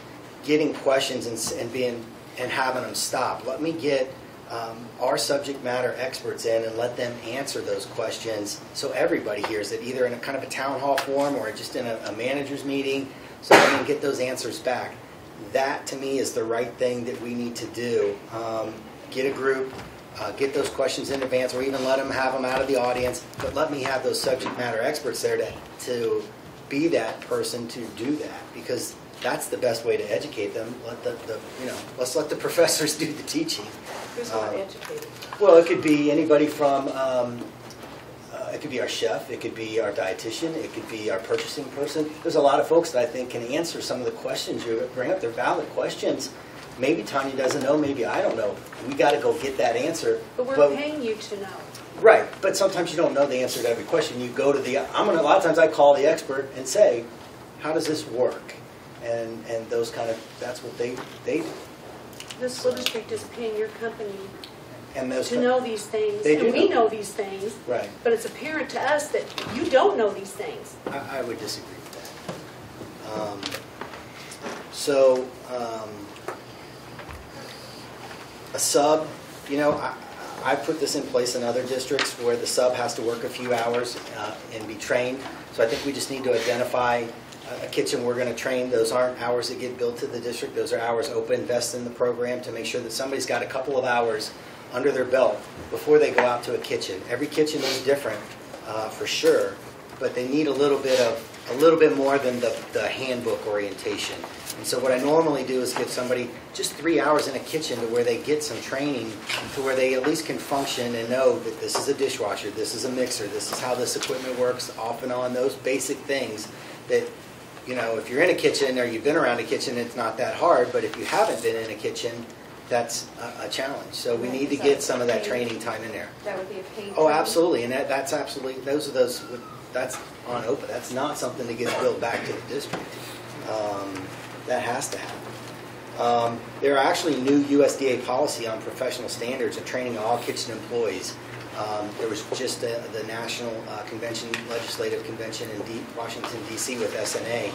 getting questions and having them stop. Let me get our subject matter experts in and let them answer those questions so everybody hears it, either in a kind of a town hall forum or just in a manager's meeting, so they can get those answers back. That, to me, is the right thing that we need to do. Get a group, get those questions in advance, or even let them have them out of the audience, but let me have those subject matter experts there to be that person to do that, because that's the best way to educate them. Let's let the professors do the teaching. Who's not educated? Well, it could be anybody from, it could be our chef, it could be our dietitian, it could be our purchasing person. There's a lot of folks that I think can answer some of the questions you bring up. They're valid questions. Maybe Tanya doesn't know, maybe I don't know. We got to go get that answer. But we're paying you to know. Right, but sometimes you don't know the answer to every question. You go to a lot of times I call the expert and say, how does this work? And those kind of, that's what they do. The school district is paying your company And those to know these things, They do and we know. know these things. Right. But it's apparent to us that you don't know these things. I would disagree with that. A sub, I put this in place in other districts where the sub has to work a few hours and be trained. So I think we just need to identify a kitchen we're going to train. Those aren't hours that get billed to the district. Those are hours open, invest in the program to make sure that somebody's got a couple of hours under their belt before they go out to a kitchen. Every kitchen is different, for sure, but they need a little bit more than the handbook orientation. And so what I normally do is give somebody just 3 hours in a kitchen to where they get some training to where they at least can function and know that this is a dishwasher, this is a mixer, this is how this equipment works, off and on, those basic things that, if you're in a kitchen or you've been around a kitchen, it's not that hard, but if you haven't been in a kitchen, that's a challenge. So we need to get some of that training time in there. That would be a paid. Oh, absolutely, and that's absolutely, that's on OPA. That's not something that gets billed back to the district. That has to happen. There are actually new USDA policy on professional standards and training of all kitchen employees. There was just the National Legislative Convention in Washington, D.C. with SNA.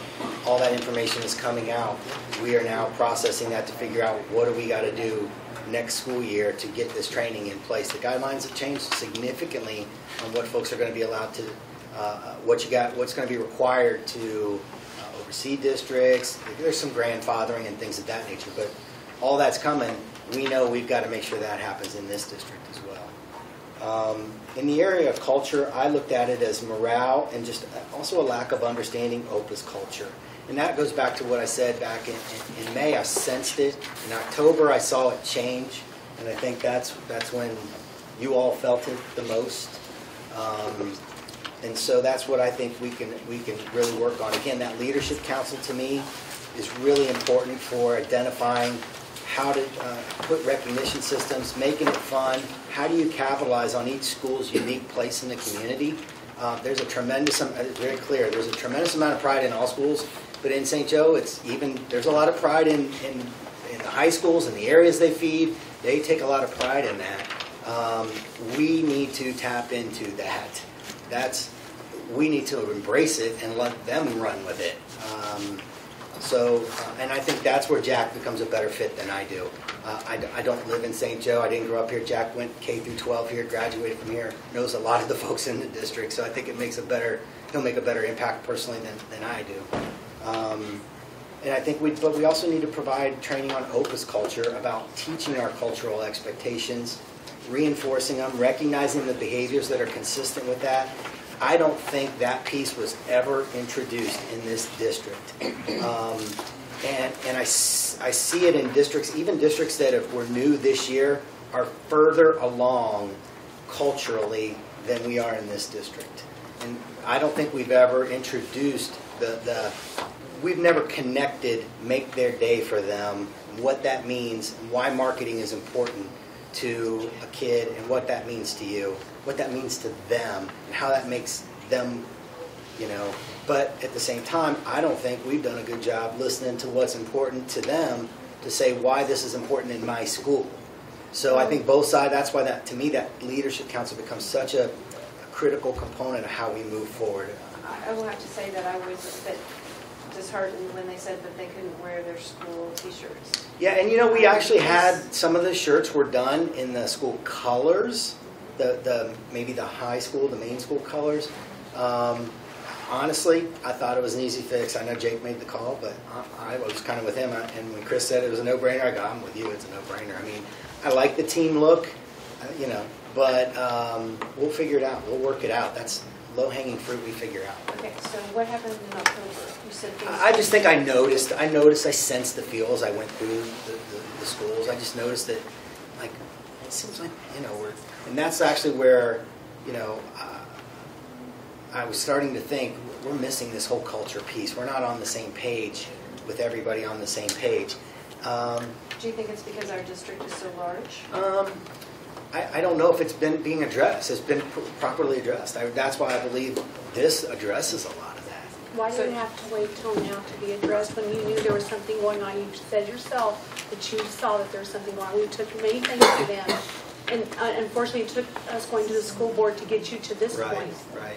All that information is coming out. We are now processing that to figure out what do we got to do next school year to get this training in place. The guidelines have changed significantly on what folks are going to be allowed to, what's going to be required to oversee districts. There's some grandfathering and things of that nature, but all that's coming. We know we've got to make sure that happens in this district as well. In the area of culture, I looked at it as morale and just also a lack of understanding OPA's culture. And that goes back to what I said back in May. I sensed it. In October, I saw it change. And I think that's when you all felt it the most. And so that's what I think we can really work on. Again, that leadership council to me is really important for identifying how to put recognition systems, making it fun. How do you capitalize on each school's unique place in the community? There's a tremendous, it's very clear, there's a tremendous amount of pride in all schools, but in St. Joe, there's a lot of pride in the high schools and the areas they feed, They take a lot of pride in that. We need to tap into that. We need to embrace it and let them run with it. And I think that's where Jack becomes a better fit than I do. I don't live in St. Joe. I didn't grow up here. Jack went K through 12 here, graduated from here, knows a lot of the folks in the district. So I think he'll make a better impact personally than I do. And I think but we also need to provide training on Opus culture about teaching our cultural expectations, reinforcing them, recognizing the behaviors that are consistent with that. I don't think that piece was ever introduced in this district. And I see it in districts, even districts that were new this year, are further along culturally than we are in this district. And I don't think we've ever introduced we've never connected Make Their Day for them, what that means, and why marketing is important to a kid, and what that means to you, what that means to them, and how that makes them, But at the same time, I don't think we've done a good job listening to what's important to them to say why this is important in my school. So I think both sides, that's why to me, that leadership council becomes such a critical component of how we move forward. I will have to say that I was a bit disheartened when they said that they couldn't wear their school T-shirts. Yeah, and we actually had some of the shirts were done in the school colors, maybe the high school, the main school colors. Honestly, I thought it was an easy fix. I know Jake made the call, but I was kind of with him. And when Chris said it was a no-brainer, I go, I'm with you. It's a no-brainer. I mean, I like the team look, but we'll figure it out. We'll work it out. That's low-hanging fruit we figure out. Okay, so what happened in October? You said things. I just think I noticed. I sensed the feel as I went through the schools. I just noticed that, it seems like, and that's actually where, I was starting to think we're missing this whole culture piece. We're not on the same page with everybody on the same page. Do you think it's because our district is so large? I don't know if it's been being addressed. It's been properly addressed. That's why I believe this addresses a lot of that. Why did it have to wait till now to be addressed when you knew there was something going on? You said yourself that you saw that there was something going on. We took many things to them. And unfortunately, it took us going to the school board to get you to this point. Right.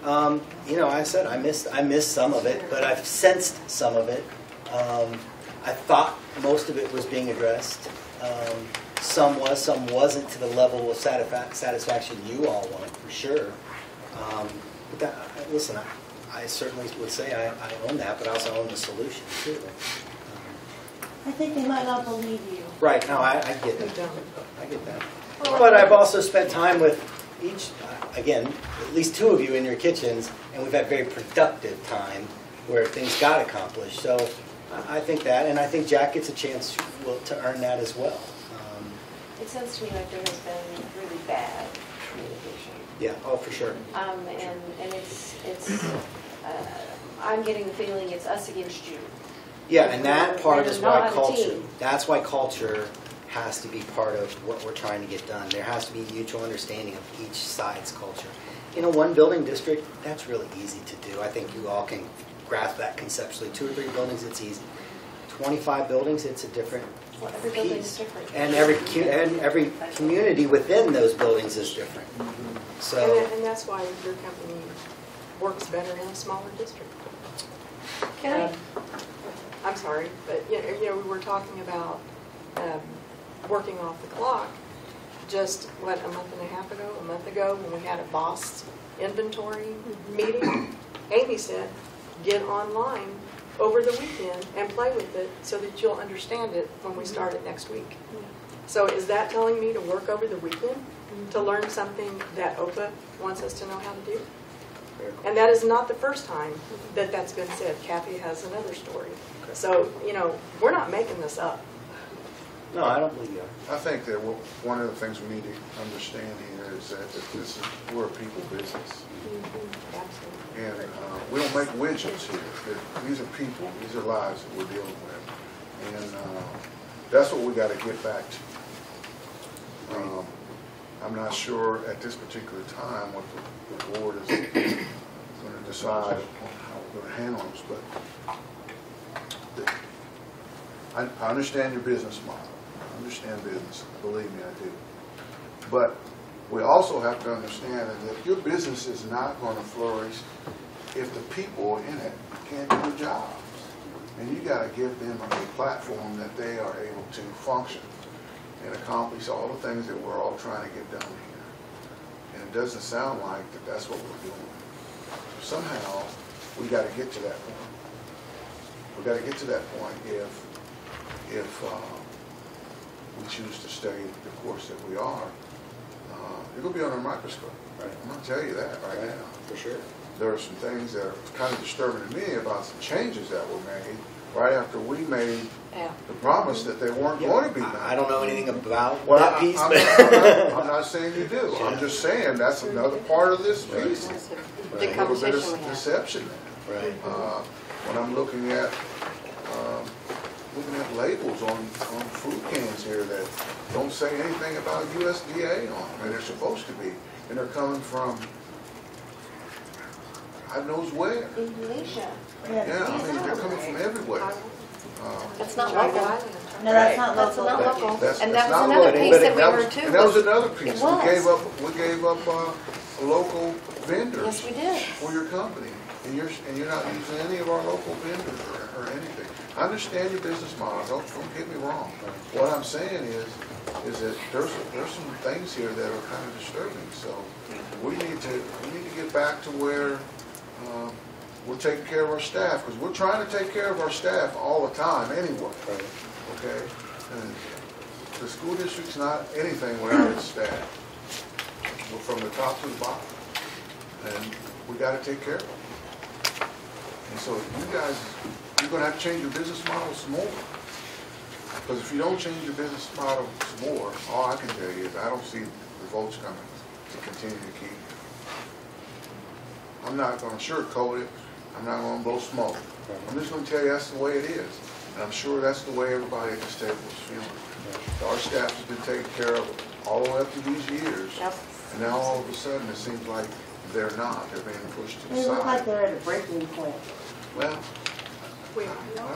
I said I missed some of it, but I've sensed some of it. I thought most of it was being addressed. Some wasn't to the level of satisfaction you all want, for sure. But listen, I certainly would say I own that, but I also own the solution too. I think they might not believe you. Right. No, I get that. I get that. But I've also spent time with each, again, at least two of you in your kitchens, and we've had very productive time where things got accomplished. So I think that, and I think Jack gets a chance to earn that as well. It sounds to me like there has been really bad communication. Yeah, for sure. And it's I'm getting the feeling it's us against you. Yeah, and that part is why not a culture, team. that's why culture has to be part of what we're trying to get done. There has to be mutual understanding of each side's culture. In a one building district, that's really easy to do. I think you all can grasp that conceptually. 2 or 3 buildings, it's easy. 25 buildings, it's a different Every building is different. And every community within those buildings is different. So, and that's why your company works better in a smaller district. I'm sorry, but we were talking about working off the clock. Just a month ago, when we had a BOSS inventory meeting, Amy said, get online over the weekend and play with it so that you'll understand it when we start it next week. So is that telling me to work over the weekend to learn something that OPA wants us to know how to do? And that is not the first time that that's been said. Kathy has another story. So, we're not making this up. No, I don't believe you are. I think that one of the things we need to understand here is that we're a people business. Absolutely. And we don't make widgets here. These are people. These are lives that we're dealing with. And that's what we got to get back to. I'm not sure at this particular time what the board is going to decide on how we're going to handle this, but I understand your business model. I understand business. Believe me, I do. But we also have to understand that your business is not going to flourish if the people in it can't do their jobs. And you got to give them a platform that they are able to function and accomplish all the things that we're all trying to get done here. And it doesn't sound like that's what we're doing. Somehow, we got to get to that point. We got to get to that point if we choose to stay the course that we are. You're going to be under a microscope. Right? I'm going to tell you that right now. For sure. There are some things that are kind of disturbing to me about some changes that were made right after we made the promise that they weren't going to be done. I don't know anything about Well, that piece, I'm not saying you do. I'm just saying that's another part of this piece. The A little bit conversation we of had. deception there. Right. When I'm looking at labels on food cans here that don't say anything about USDA on them, and they're supposed to be, and they're coming from God knows where. Indonesia. Yeah, I mean, they're coming from everywhere. That's not local. No, that's not That's local. not local. That's- And that's that was not another local. piece that we That were was- too. And that was another piece. It was. We gave up local vendors. Yes, we did. For your company, and you're not using any of our local vendors or anything. I understand your business model. Don't get me wrong. What I'm saying is that there's some things here that are kind of disturbing. So we need to get back to where we're taking care of our staff, because we're trying to take care of our staff all the time anyway. Okay, and the school district's not anything without its staff. We're from the top to the bottom, and we got to take care of them. And so you guys, you're going to have to change your business model some more. Because if you don't change your business model some more, all I can tell you is I don't see the votes coming to continue to keep. I'm not going to sugarcoat it. I'm not going to blow smoke. I'm just going to tell you that's the way it is. And I'm sure that's the way everybody at this table is feeling. Our staff has been taken care of all the way up to these years. Yep. And now all of a sudden it seems like they're not. They're being pushed to the They side. look like they're at a breaking point. Well, I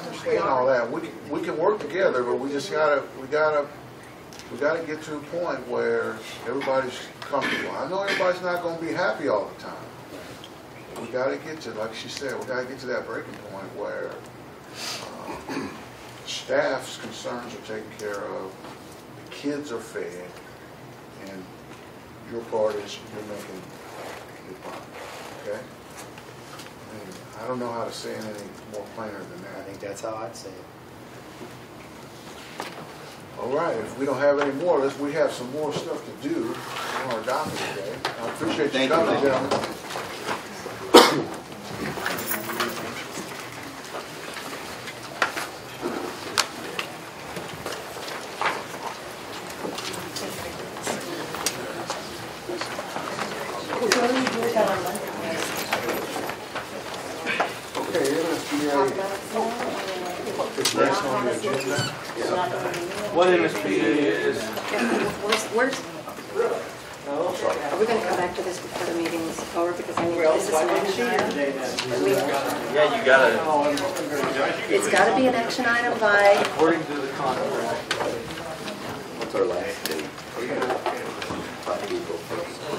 understand all that. We can work together, but we gotta get to a point where everybody's comfortable. I know everybody's not going to be happy all the time. We gotta get to, like she said, we gotta get to that breaking point where staff's concerns are taken care of, the kids are fed, and your part is you're making your profit. Okay? I mean, I don't know how to say it any more plainer than that. I think that's how I'd say it. All right, if we don't have any more, we have some more stuff to do on our docket today. I appreciate you coming, gentlemen. Okay, MSBA. It's next on the agenda. What MSBA is? Where's, are we going to come back to this before the meeting's over? Because I need, this is an action item. Yeah, you gotta, It's got to be an action item by, according to the contract. What's our last date?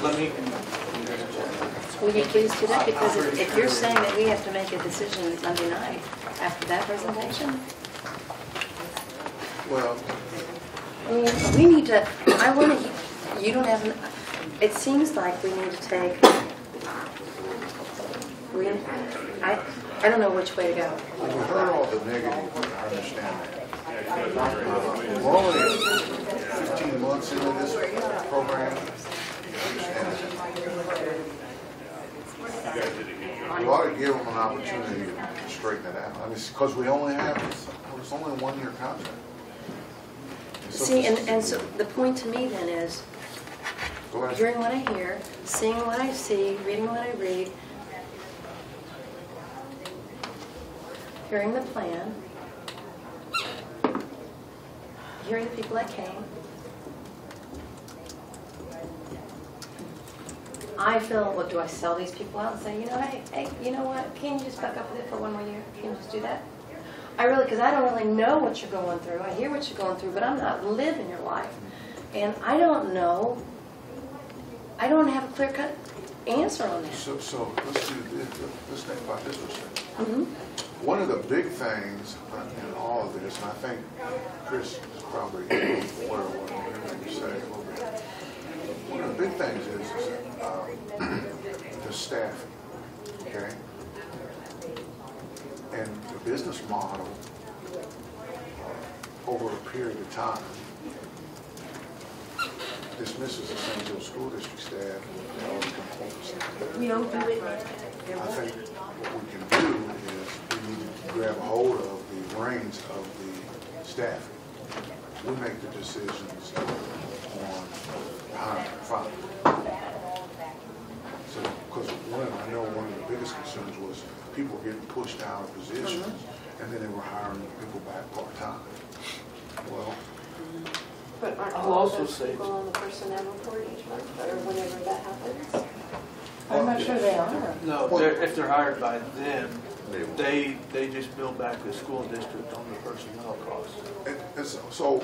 Let me, will you please do that? Because if you're saying that we have to make a decision Monday night after that presentation, Well, we need to, I want to, you don't have, it seems like we need to take, I don't know which way to go. we heard all the negative, I understand that. We're only 15 months into this program. We ought to give them an opportunity to straighten it out. I mean, because we only have, it's only a one-year contract. So See, and so the point to me then is, Go ahead. hearing what I hear, seeing what I see, reading what I read, hearing the plan, hearing the people that came, I feel, what, do I sell these people out and say, you know, hey, you know what, can you just back up with it for one more year? Can you just do that? I really, because I don't really know what you're going through. I hear what you're going through, but I'm not living your life. And I don't know, I don't have a clear-cut answer on that. So let's do this, let's think about this for a second. Mm-hmm. One of the big things in all of this, and I think Chris is probably aware of what I'm hearing you say a little bit. One of the big things is the staffing, okay? And the business model over a period of time dismisses the St. Joe School District staff. They always come overstaffed. We don't do it. I think what we can do is we need to grab a hold of the reins of the staffing. We make the decisions on hiring and firing. So, because I know one of the biggest concerns was people were getting pushed out of positions, and then they were hiring people back part-time. Well, But aren't I'll all also those say- people on the personnel report each month, or whenever that happens? I'm not sure they are. No, if they're hired by them, they just bill back the school district on the personnel costs. and so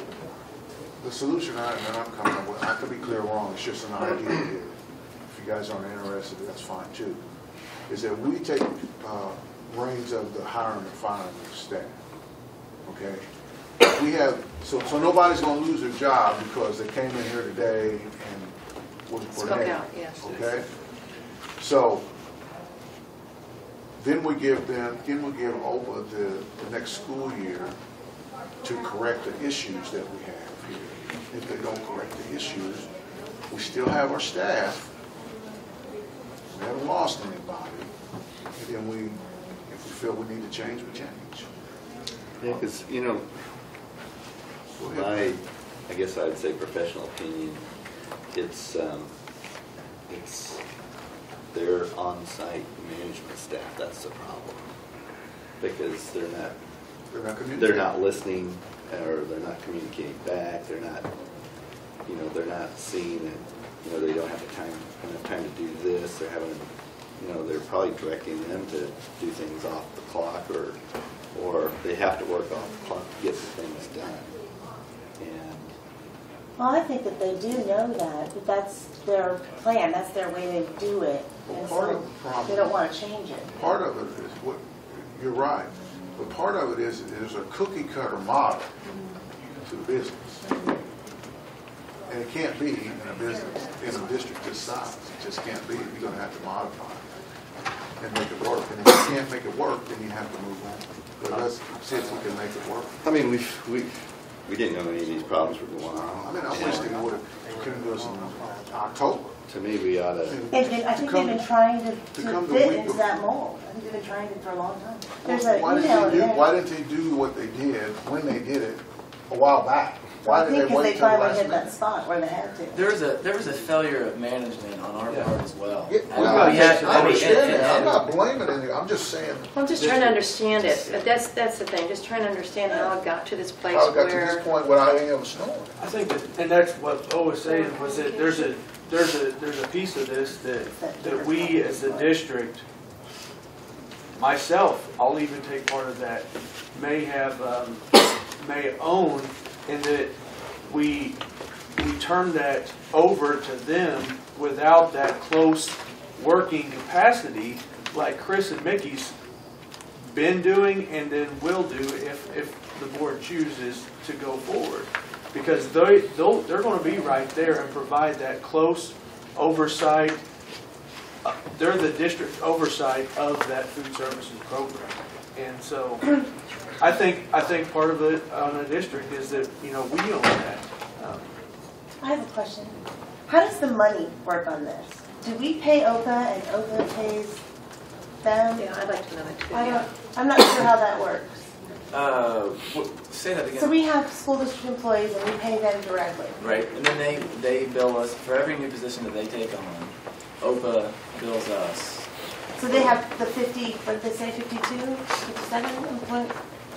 the solution that I'm coming up with, I could be clear wrong, it's just an idea here. If you guys aren't interested, that's fine too. Is that we take reins of the hiring and firing of staff, okay? We have, so nobody's gonna lose their job because they came in here today and were Spoke named, out, yes. okay? So then we give over the next school year to correct the issues that we have here. If they don't correct the issues, we still have our staff. We haven't lost anybody. And then if we feel we need to change, we change. Yeah, because, you know, Go ahead. I guess I'd say professional opinion, it's their on-site management staff that's the problem. Because they're not listening, or they're not communicating back, they're not seeing it, you know, they don't have enough time to do this, they're having, you know, they're probably directing them to do things off the clock, or they have to work off the clock to get the things done. And Well, I think that they do know that that's their plan, that's their way they do it. And part so of the problem- they don't want to change it. Part of it is you're right, but part of it is there's a cookie cutter model to business. And it can't be in a business, in a district this size. It just can't be. You're going to have to modify it and make it work. And if you can't make it work, then you have to move on. But let's see if we can make it work. I mean, we didn't know any of these problems were going on. I mean, I wish they would have come to us in October. To me, we ought to. I think they've been trying to come the fit week into of- that mold. I think they've been trying to for a long time. There's an Why email in there. didn't they do what they did when they did it a while back? Why I did think they because wait they till the finally last hit that minute? spot where they had to. There was a failure of management on our part as well. Yeah, And well, we had- I understand and- that. I'm and- not blaming any, I'm just saying. I'm just trying to understand it. That's the thing, just trying to understand how it got to this place How it got to where. this point without any of us knowing. I think that, and that's what O was saying, was that there's a piece of this that we as a district, myself, I'll even take part of that, may own, in that we turn that over to them without that close working capacity like Chris and Mickey's been doing and then will do if the board chooses to go forward. Because they're going to be right there and provide that close oversight. They're the district oversight of that food services program. And so I think part of it on the district is that, you know, we own that. I have a question. How does the money work on this? Do we pay OPA and OPA pays them? Yeah, I'd like to know that too. I'm not sure how that works. Say that again. So we have school district employees and we pay them directly. Right, and then they bill us for every new position that they take on. OPA bills us. So they have the 50, what did they say, 52, 57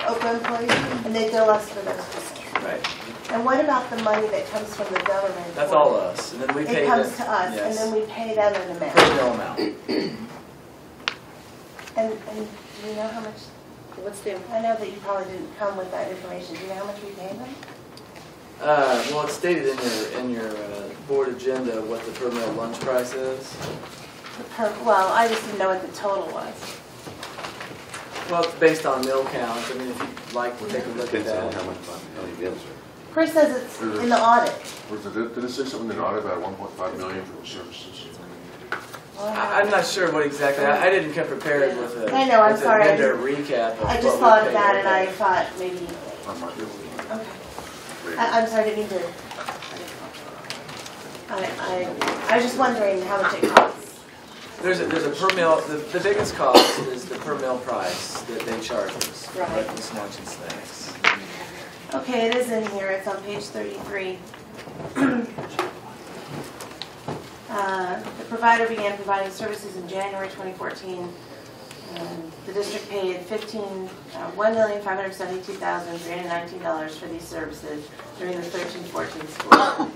OPA employees, and they bill us for those. Right. And what about the money that comes from the government? That's all us, and then we pay It comes them. to us, and then we pay them an amount. Personnel amount. And do you know how much What's the, I know that you probably didn't come with that information. Do you know how much we paid them? Well, it's stated in your board agenda what the per meal lunch price is. Well, I just didn't know what the total was. Well, it's based on meal count. I mean, if you'd like to take a look at Depends on that. how many meals are. Chris says it's in the audit. Did it say something in the audit about 1.5 million for the services? I'm not sure what exactly. I didn't come prepared with a, I know, I'm with sorry. a vendor recap of I what just we thought of paid that, over and I there. thought maybe, I might be able to. okay. I'm sorry, I didn't mean to. I was just wondering how much it costs. There's a per meal. The biggest cost is the per meal price that they charge us for Right. breakfast, lunch, and snacks. Okay, it is in here, it's on page 33. The provider began providing services in January 2014. The district paid $1,572,319 for these services during the 13-14 school.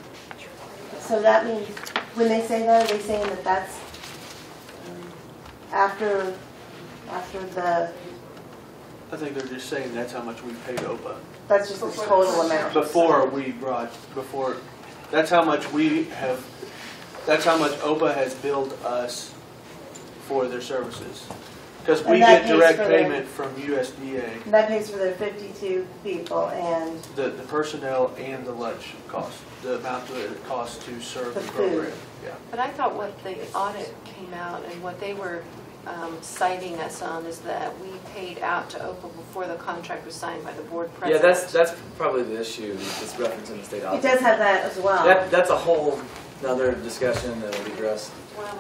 So that means, when they say that, are they saying that that's after the, I think they're just saying that's how much we paid OPA. that's just the total amount? That's how much that's how much OPA has billed us for their services. Because we And that get pays direct for their- payment from USDA, And that pays for their 52 people and the personnel and the lunch cost, the amount that it costs to serve The the food. program. Yeah. But I thought what the audit came out and what they were citing us on is that we paid out to OPA before the contract was signed by the board Yeah, president. that's probably the issue. It's referenced in the state audit. it does have that as well. That's a whole another discussion that will be addressed,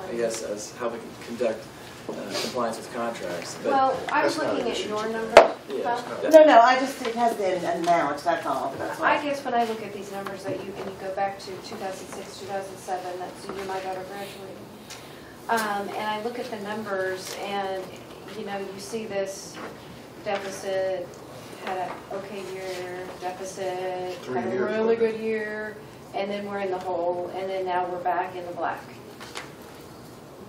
I guess, as how we can conduct compliance with contracts. But Well, I was That's not looking an at issue. your numbers. yeah, No, it has the amount, that's all, that's I all. guess when I look at these numbers that you go back to 2006, 2007, that's the year my daughter graduated. And I look at the numbers and, you see this deficit, had an okay year, deficit, 3 had a years, really wasn't good year, and then we're in the hole, and then now we're back in the black.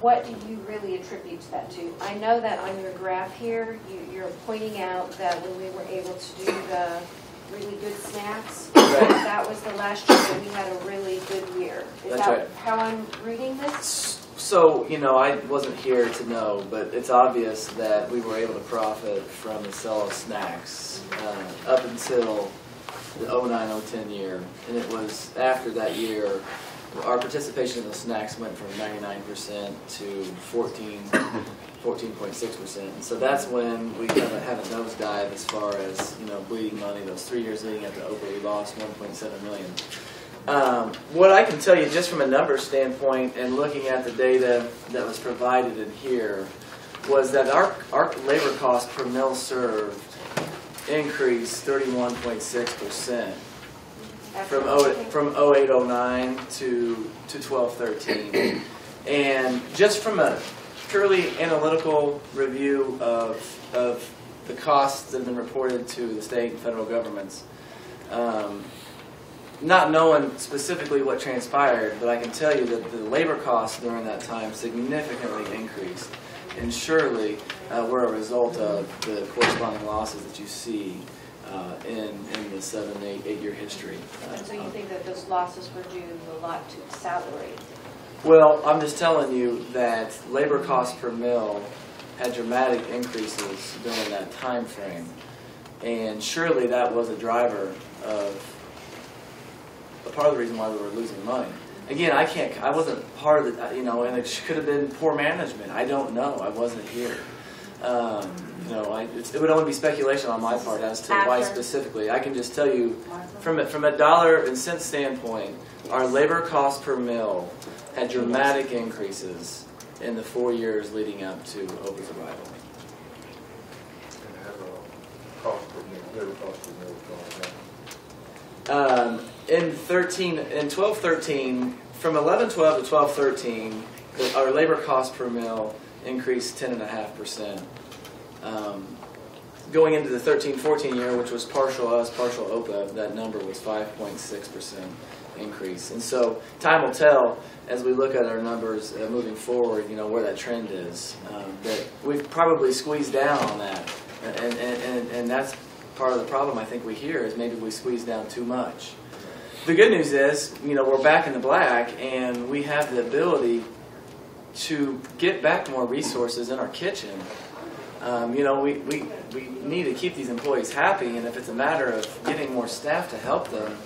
What do you really attribute that to? I know that on your graph here, you're pointing out that when we were able to do the really good snacks, that was the last year that we had a really good year. Is That's that right. how I'm reading this? So, I wasn't here to know, but it's obvious that we were able to profit from the sale of snacks up until the 09-010 year. And it was after that year, our participation in the snacks went from 99% to 14.6%. And so that's when we kind of had a nosedive as far as, bleeding money. Those 3 years leading up to OPA, we lost $1.7 million. What I can tell you just from a numbers standpoint and looking at the data that was provided in here was that our labor cost per meal served increased 31.6% from 08-09 to 12-13. And just from a purely analytical review of the costs that have been reported to the state and federal governments, not knowing specifically what transpired, but I can tell you that the labor costs during that time significantly increased, and surely were a result of the corresponding losses that you see in the 8-year history. And so you think that those losses were due a lot to salary? Well, I'm just telling you that labor costs per mill had dramatic increases during that time frame, and surely that was a driver of a part of the reason why we were losing money. Again, I wasn't part of it, and it could have been poor management. I don't know. I wasn't here. It would only be speculation on my part as to why specifically. I can just tell you, from a dollar and cent standpoint, our labor cost per mill had dramatic increases in the 4 years leading up to OPA's arrival. In 12-13, from 11-12 to 12-13, our labor cost per mill increased 10.5%. Going into the 13-14 year, which was partial us, partial OPA, that number was 5.6% increase. And so time will tell as we look at our numbers moving forward, where that trend is. That we've probably squeezed down on that And that's part of the problem I think we hear is maybe we squeeze down too much. The good news is, we're back in the black and we have the ability to get back more resources in our kitchen. We need to keep these employees happy, and if it's a matter of getting more staff to help them,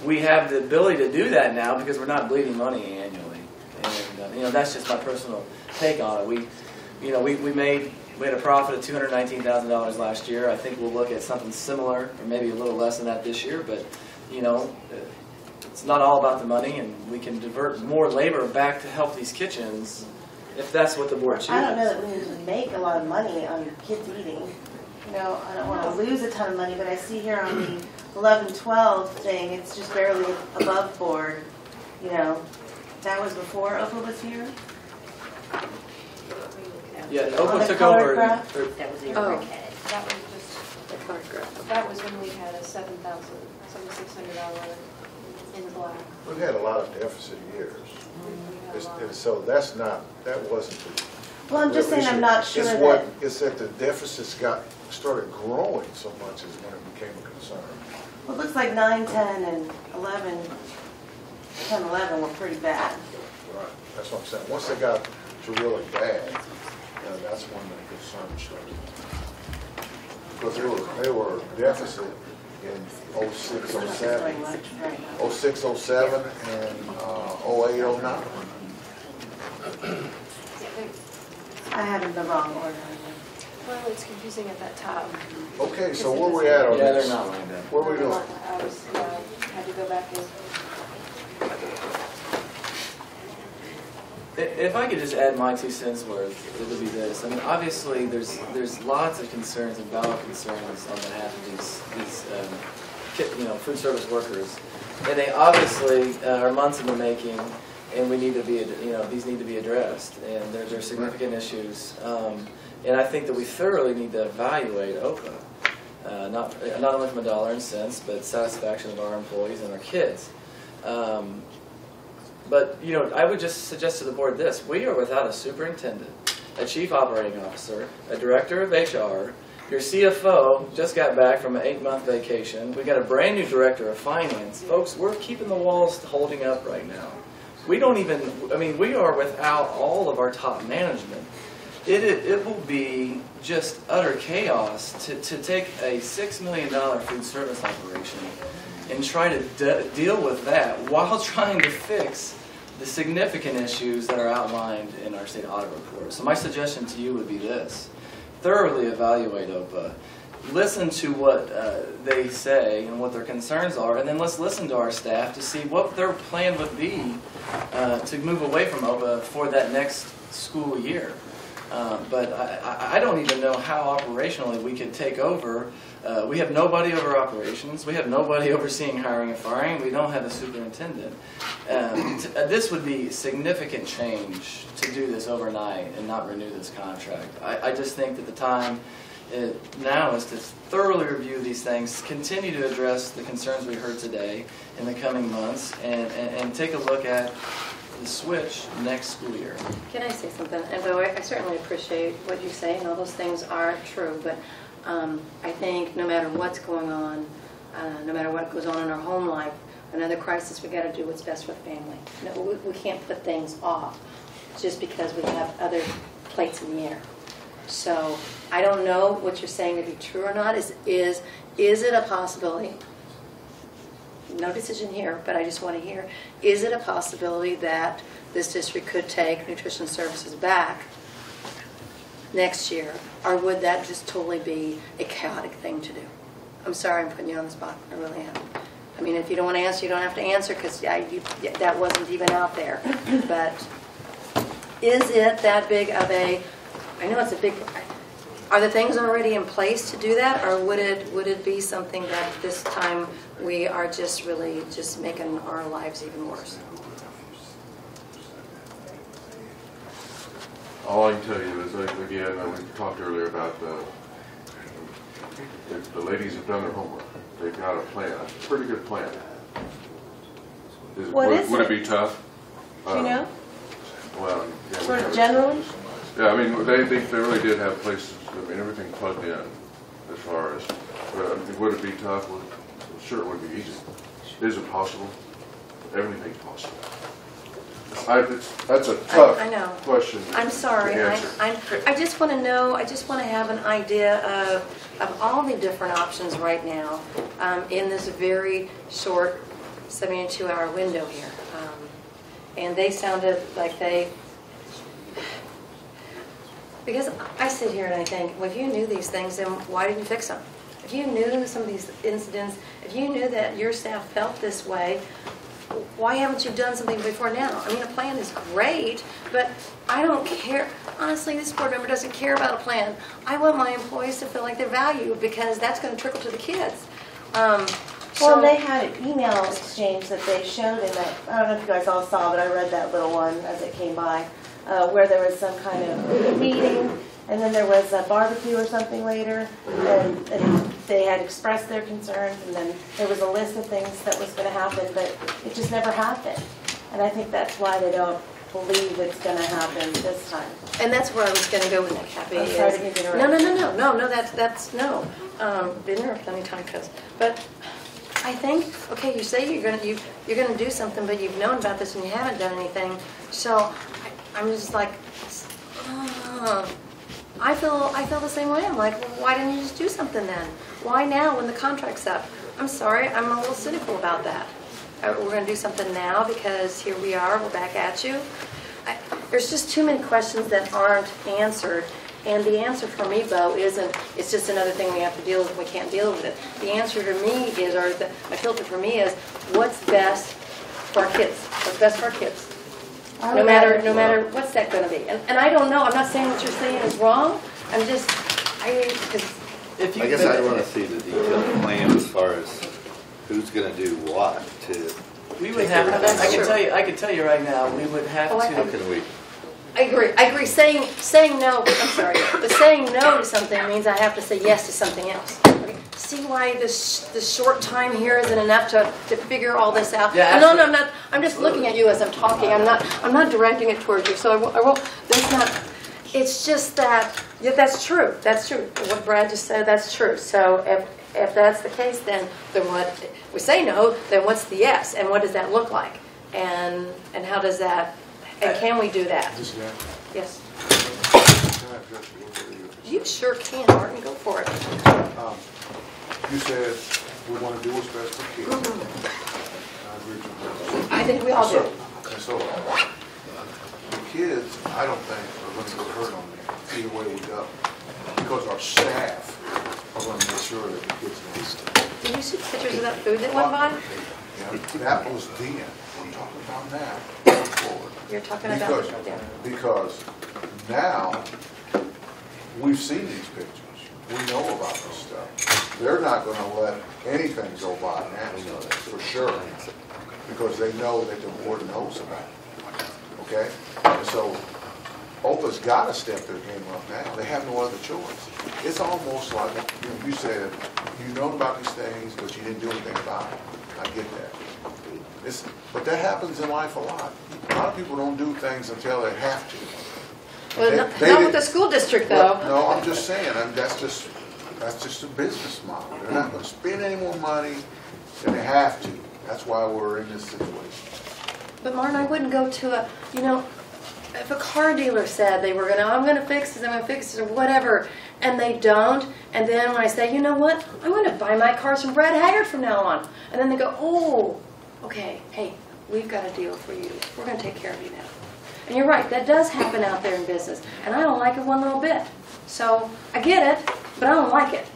we have the ability to do that now because we're not bleeding money annually. And that's just my personal take on it. We had a profit of $219,000 last year. I think we'll look at something similar, or maybe a little less than that this year. But it's not all about the money, and we can divert more labor back to help these kitchens if that's what the board chooses. I don't know that we make a lot of money on kids eating. I don't want to lose a ton of money, but I see here on the 11-12 thing, it's just barely above board. That was before OPA was here. Yeah, OPA took over. That was the That was just the card graph. That was when we had a $7,600 in the black. We've had a lot of deficit years. So that wasn't the. Well, I'm just saying I'm not sure It's that the deficits started growing so much is when it became a concern. Well, it looks like 9, 10, and 11, 10, 11 were pretty bad. Right, that's what I'm saying. Once they got to really bad, that's when the concern started. Because they were deficit in 06, 07, 06, 07, and 08, 09. I have it in the wrong order. Well, it's confusing at that top. Okay, so where we at on Yeah, this? they're not lined up. Where we doing? I had to go back in. If I could just add my 2 cents worth, it would be this. I mean, obviously, there's lots of concerns and valid concerns on behalf of these food service workers, and they obviously are months in the making, and we need to be, these need to be addressed, and they're significant issues, and I think that we thoroughly need to evaluate OPA, not only from a dollar and cents, but satisfaction of our employees and our kids. But, I would just suggest to the board this. We are without a superintendent, a chief operating officer, a director of HR. Your CFO just got back from an 8-month vacation. We got a brand new director of finance. Folks, we're keeping the walls holding up right now. We are without all of our top management. It will be just utter chaos to take a $6 million food service operation and try to deal with that while trying to fix the significant issues that are outlined in our state audit report. So my suggestion to you would be this. Thoroughly evaluate OPA. Listen to what they say and what their concerns are, and then let's listen to our staff to see what their plan would be to move away from OPA for that next school year. But I don't even know how operationally we could take over. We have nobody over operations. We have nobody overseeing hiring and firing. We don't have a superintendent. This would be significant change to do this overnight and not renew this contract. I just think that the time now is to thoroughly review these things, continue to address the concerns we heard today in the coming months, and take a look at the switch next school year. Can I say something? And though I certainly appreciate what you say, and all those things are true, but I think no matter what's going on, no matter what goes on in our home life, another crisis, we got to do what's best for the family. No, we can't put things off just because we have other plates in the air. So I don't know what you're saying to be true or not. Is it a possibility? No decision here, but I just want to hear. Is it a possibility that this district could take nutrition services back next year, or would that just totally be a chaotic thing to do? I'm sorry I'm putting you on the spot. I really am. I mean, if you don't want to answer, you don't have to answer, because that wasn't even out there. But is it that big of a, I know it's a big, are the things already in place to do that, or would it be something that this time we are just really just making our lives even worse? All I can tell you is, again, we talked earlier about the ladies have done their homework. They've got a plan, a pretty good plan. Would it be tough? Do you know? Well, yeah, sort of generally? Yeah, I mean, they really did have places, I mean, everything plugged in. as far as, would it be tough? Well, sure, it would be easy. Is it possible? Everything's possible. That's a tough I know. question. I'm sorry. to answer. I just want to know, I just want to have an idea of all the different options right now in this very short 72-hour window here. And they sounded like because I sit here and I think, well, if you knew these things, then why didn't you fix them? If you knew some of these incidents, if you knew that your staff felt this way, why haven't you done something before now? I mean, a plan is great, but I don't care. Honestly, this board member doesn't care about a plan. I want my employees to feel like they're valued because that's going to trickle to the kids. Well, they had an email exchange that they showed in that, I don't know if you guys all saw, but I read that little one as it came by, where there was some kind of meeting, and then there was a barbecue or something later, and they had expressed their concerns, and then there was a list of things that was going to happen, but it just never happened. And I think that's why they don't believe it's going to happen this time. And that's where I was going to go with that, Kathy. I'm sorry to give you No, that's no. Been there plenty of time, but I think, okay, you say you're gonna do something, but you've known about this and you haven't done anything. So I'm just like, I feel the same way. I'm like, well, why didn't you just do something then? Why now when the contract's up? I'm sorry, I'm a little cynical about that. We're going to do something now because here we are, we're back at you. There's just too many questions that aren't answered. And the answer for me, Bo, isn't, it's just another thing we have to deal with and we can't deal with it. The answer to me is, or my filter for me is, what's best for our kids? What's best for our kids? No matter what's that going to be. And I don't know, I'm not saying what you're saying is wrong. I'm just, I guess I'd want to see the detailed plan as far as who's going to do what to. We would have, I can tell you right now, we would have to. How can we? I agree. Saying no, I'm sorry, but saying no to something means I have to say yes to something else. Okay. See why this short time here isn't enough to figure all this out? Yeah, no, I'm not. I'm just looking at you as I'm talking. I'm not directing it towards you. So I will. That's not. It's just that. Yeah, that's true. That's true. What Brad just said. That's true. So if that's the case, then what we say no, then what's the yes, and what does that look like, and how does that? And can we do that? Yes. You sure can, Martin. Go for it. You said we want to do what's best for kids. I agree with you. I think we all do. And so, the kids, I don't think are going to get hurt on that either way we go. Because our staff are going to make sure that the kids know stuff. Did you see pictures of that food that went by? Yeah, that was then. I'm talking about now, going forward. You're talking about because now we've seen these pictures. We know about this stuff. They're not going to let anything go by now, for sure, because they know that the board knows about it. Okay? And so OPA's got to step their game up now. They have no other choice. It's almost like you said, you know about these things, but you didn't do anything about it. I get that. But that happens in life a lot. A lot of people don't do things until they have to. Well, not with the school district, though. Well, no, I'm just saying, that's just a business model. They're not going to spend any more money than they have to. That's why we're in this situation. But Martin, I wouldn't go to if a car dealer said they were I'm going to fix this, or whatever, and they don't, and then when I say, you know what, I'm going to buy my cars from Brad Haggard from now on, and then they go, oh, okay, hey, we've got a deal for you. We're going to take care of you now. And you're right, that does happen out there in business, and I don't like it one little bit. So I get it, but I don't like it.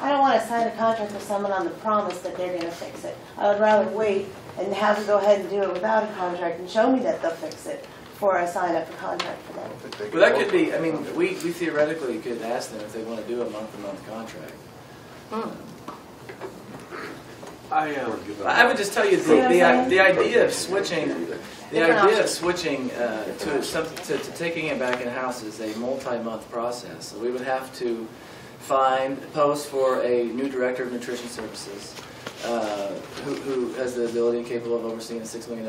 I don't want to sign a contract with someone on the promise that they're going to fix it. I would rather wait and have them go ahead and do it without a contract and show me that they'll fix it before I sign up a contract for them. Well, that could be, I mean, we theoretically could ask them if they want to do a month-to-month contract. I would just tell you the idea of switching, to taking it back in house is a multi-month process. So we would have to post for a new director of nutrition services who has the ability and capable of overseeing a $6 million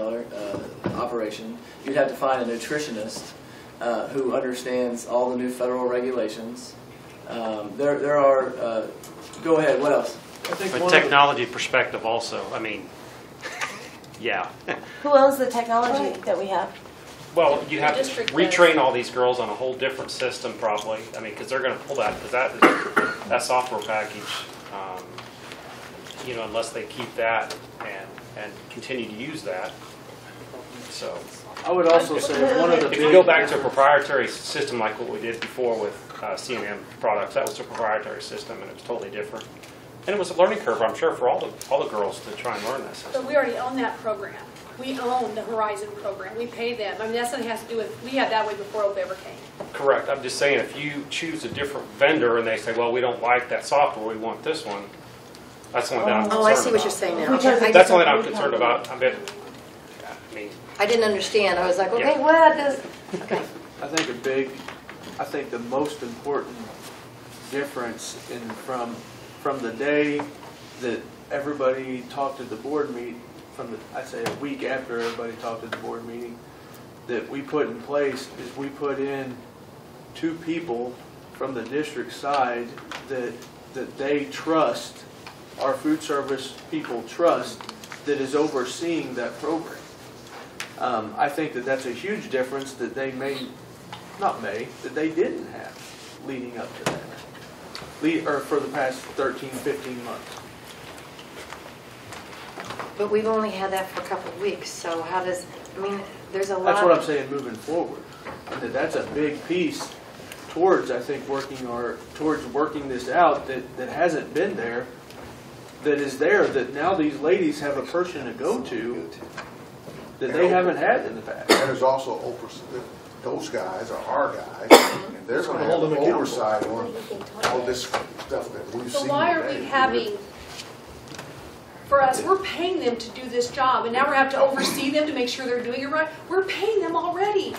operation. You'd have to find a nutritionist who understands all the new federal regulations There are, go ahead, what else? From a technology perspective also, I mean, yeah. Who owns the technology that we have? Well, you have to District retrain all these girls on a whole different system probably. I mean, because they're going to pull that, because that software package, you know, unless they keep that and continue to use that. So I would also say one of the if you go back to a proprietary system like what we did before with C&M products, that was a proprietary system and it was totally different. And it was a learning curve, I'm sure, for all the girls to try and learn that system. But we already own that program. We own the Horizon program. We pay them. I mean, that's something that has to do with, we had that way before OPE ever came. Correct. I'm just saying if you choose a different vendor and they say, well, we don't like that software, we want this one, that's the only thing I'm concerned about. Oh, I see what you're saying now. That's the only thing I'm concerned about. I mean, I didn't understand. I was like, okay, Yeah. what does, okay. I think the most important difference from the day that everybody talked at the board meeting, I'd say a week after everybody talked at the board meeting, that we put in place is we put in 2 people from the district side that they trust, our food service people trust, that is overseeing that program. I think that that's a huge difference that they that they didn't have leading up to that, or for the past 13, 15 months. But we've only had that for a couple of weeks, so how does, I mean, there's a lot. That's what I'm saying moving forward. That's a big piece towards, I think, towards working this out that hasn't been there, that is there, that now these ladies have a person to go to that they haven't had in the past. And there's also those guys are our guys, and they're going to have oversight on all this stuff that we've seen. So why are we having, for us, we're paying them to do this job, and now we have to oversee them to make sure they're doing it right? We're paying them already.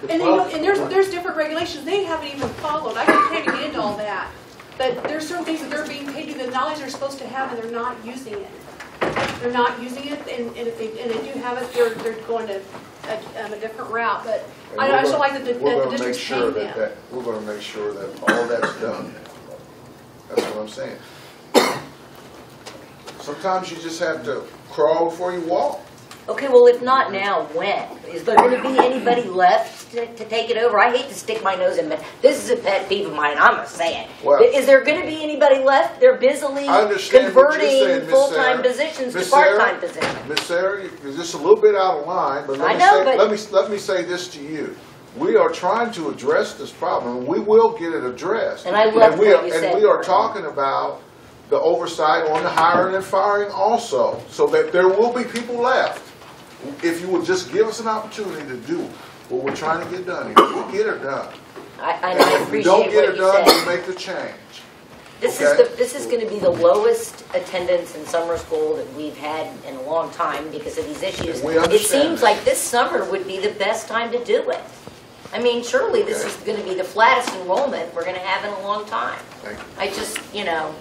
And, and there's different regulations they haven't even followed. I can't even get into all that. But there's certain things that they're being paid to, the knowledge they're supposed to have, and they're not using it. They're not using it, and if they do have it, they're going to a different route. But I just don't like that the district's paying them. We're going to make sure that all that's done. That's what I'm saying. Sometimes you just have to crawl before you walk. Okay, well, if not now, when? Is there going to be anybody left to take it over? I hate to stick my nose in it. This is a pet peeve of mine, I'm going to say it. Well, is there going to be anybody left? They're busily converting full-time positions to part-time positions. Miss Sarah, you're just a little bit out of line, but let me say this to you. We are trying to address this problem, and we will get it addressed. And I love what you said. And we are talking about the oversight on the hiring and firing also, so that there will be people left. If you would just give us an opportunity to do what we're trying to get done here, we'll get it done. I appreciate what you said. If we don't get it done, we'll make the change. This is going to be the lowest attendance in summer school that we've had in a long time because of these issues. It seems like this summer would be the best time to do it. I mean, surely this is going to be the flattest enrollment we're going to have in a long time. Thank you. I just, you know.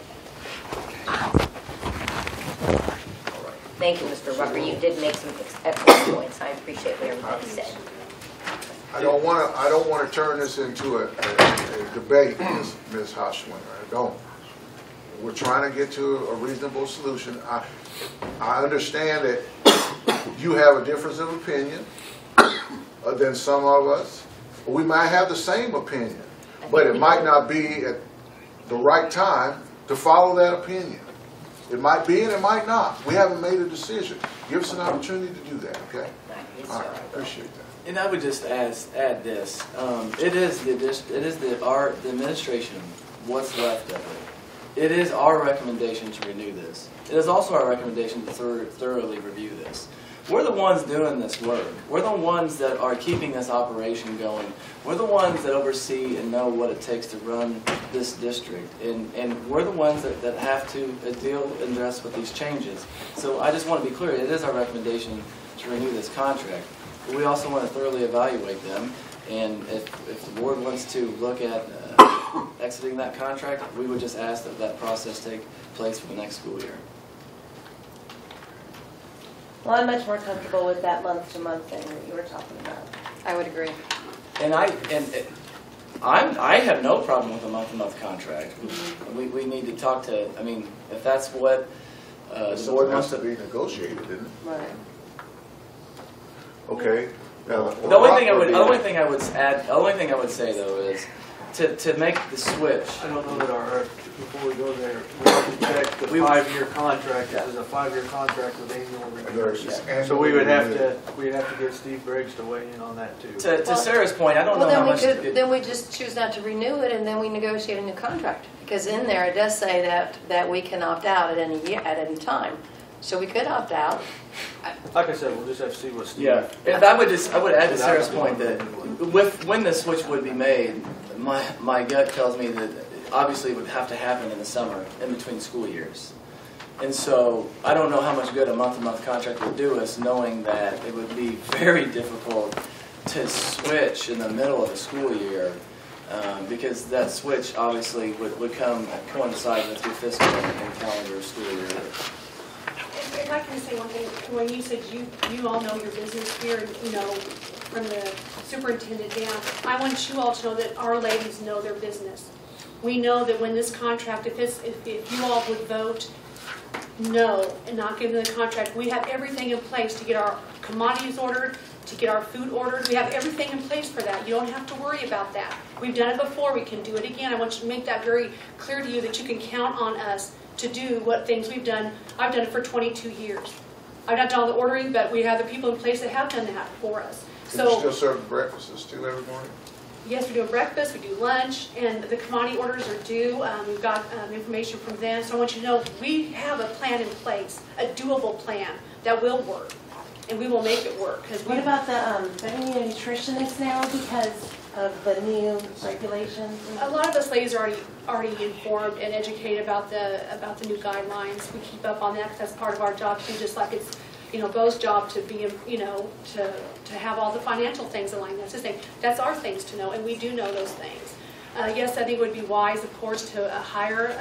Thank you, Mr. Rucker. You did make some excellent points. I appreciate what everybody said. I don't want to turn this into a debate, Ms. Hoshwiner. I don't. We're trying to get to a reasonable solution. I understand that you have a difference of opinion than some of us. We might have the same opinion, but it might not be at the right time to follow that opinion. It might be and it might not. We haven't made a decision. Give us an opportunity to do that, okay? All right, I appreciate that. And I would just add this: it is the administration, what's left of it. It is our recommendation to renew this. It is also our recommendation to thoroughly review this. We're the ones doing this work. We're the ones that are keeping this operation going. We're the ones that oversee and know what it takes to run this district. And we're the ones that have to deal and address with these changes. So I just want to be clear, it is our recommendation to renew this contract. But we also want to thoroughly evaluate them. And if the board wants to look at exiting that contract, we would just ask that that process take place for the next school year. Well, I'm much more comfortable with that month-to-month thing that you were talking about. I would agree. And I have no problem with a month-to-month contract. We need to talk to, I mean, if that's what the So board it has wants to to. be negotiated, isn't it? Right. Okay. Now, The only thing I would say though is to make the switch. I don't know that before we go there, we have to check the 5-year contract. This is a 5-year contract with annual reviews. Yeah. So we'd have to get Steve Briggs to weigh in on that too. To Sarah's point, I don't know how much. Then we just choose not to renew it, and then we negotiate a new contract. Because in there, it does say that we can opt out at any time. So we could opt out. Like I said, we'll just have to see what Steve. Yeah, if I would add to Sarah's point that when the switch would be made, my gut tells me that obviously it would have to happen in the summer, in between school years. And so I don't know how much good a month-to-month contract would do us, knowing that it would be very difficult to switch in the middle of the school year, because that switch obviously would coincide with your fiscal and calendar school year. If I can say one thing, when you said you all know your business here, you know, from the superintendent down, I want you all to know that our ladies know their business. We know that when this contract, if you all would vote no and not give them the contract, we have everything in place to get our commodities ordered, to get our food ordered. We have everything in place for that. You don't have to worry about that. We've done it before. We can do it again. I want you to make that very clear to you that you can count on us to do what things we've done. I've done it for 22 years. I've not done all the ordering, but we have the people in place that have done that for us. Can you still serve breakfasts too every morning? Yes, we do breakfast, we do lunch, and the commodity orders are due. We've got information from them, so I want you to know we have a plan in place, a doable plan that will work, and we will make it work. What about the need a nutritionist now because of the new regulations? A lot of us ladies are already informed and educated about the new guidelines. We keep up on that because that's part of our job too, just like it's Bo's job to be, to have all the financial things aligned. That's his thing. That's our things to know, and we do know those things. Yes, I think it would be wise, of course, to hire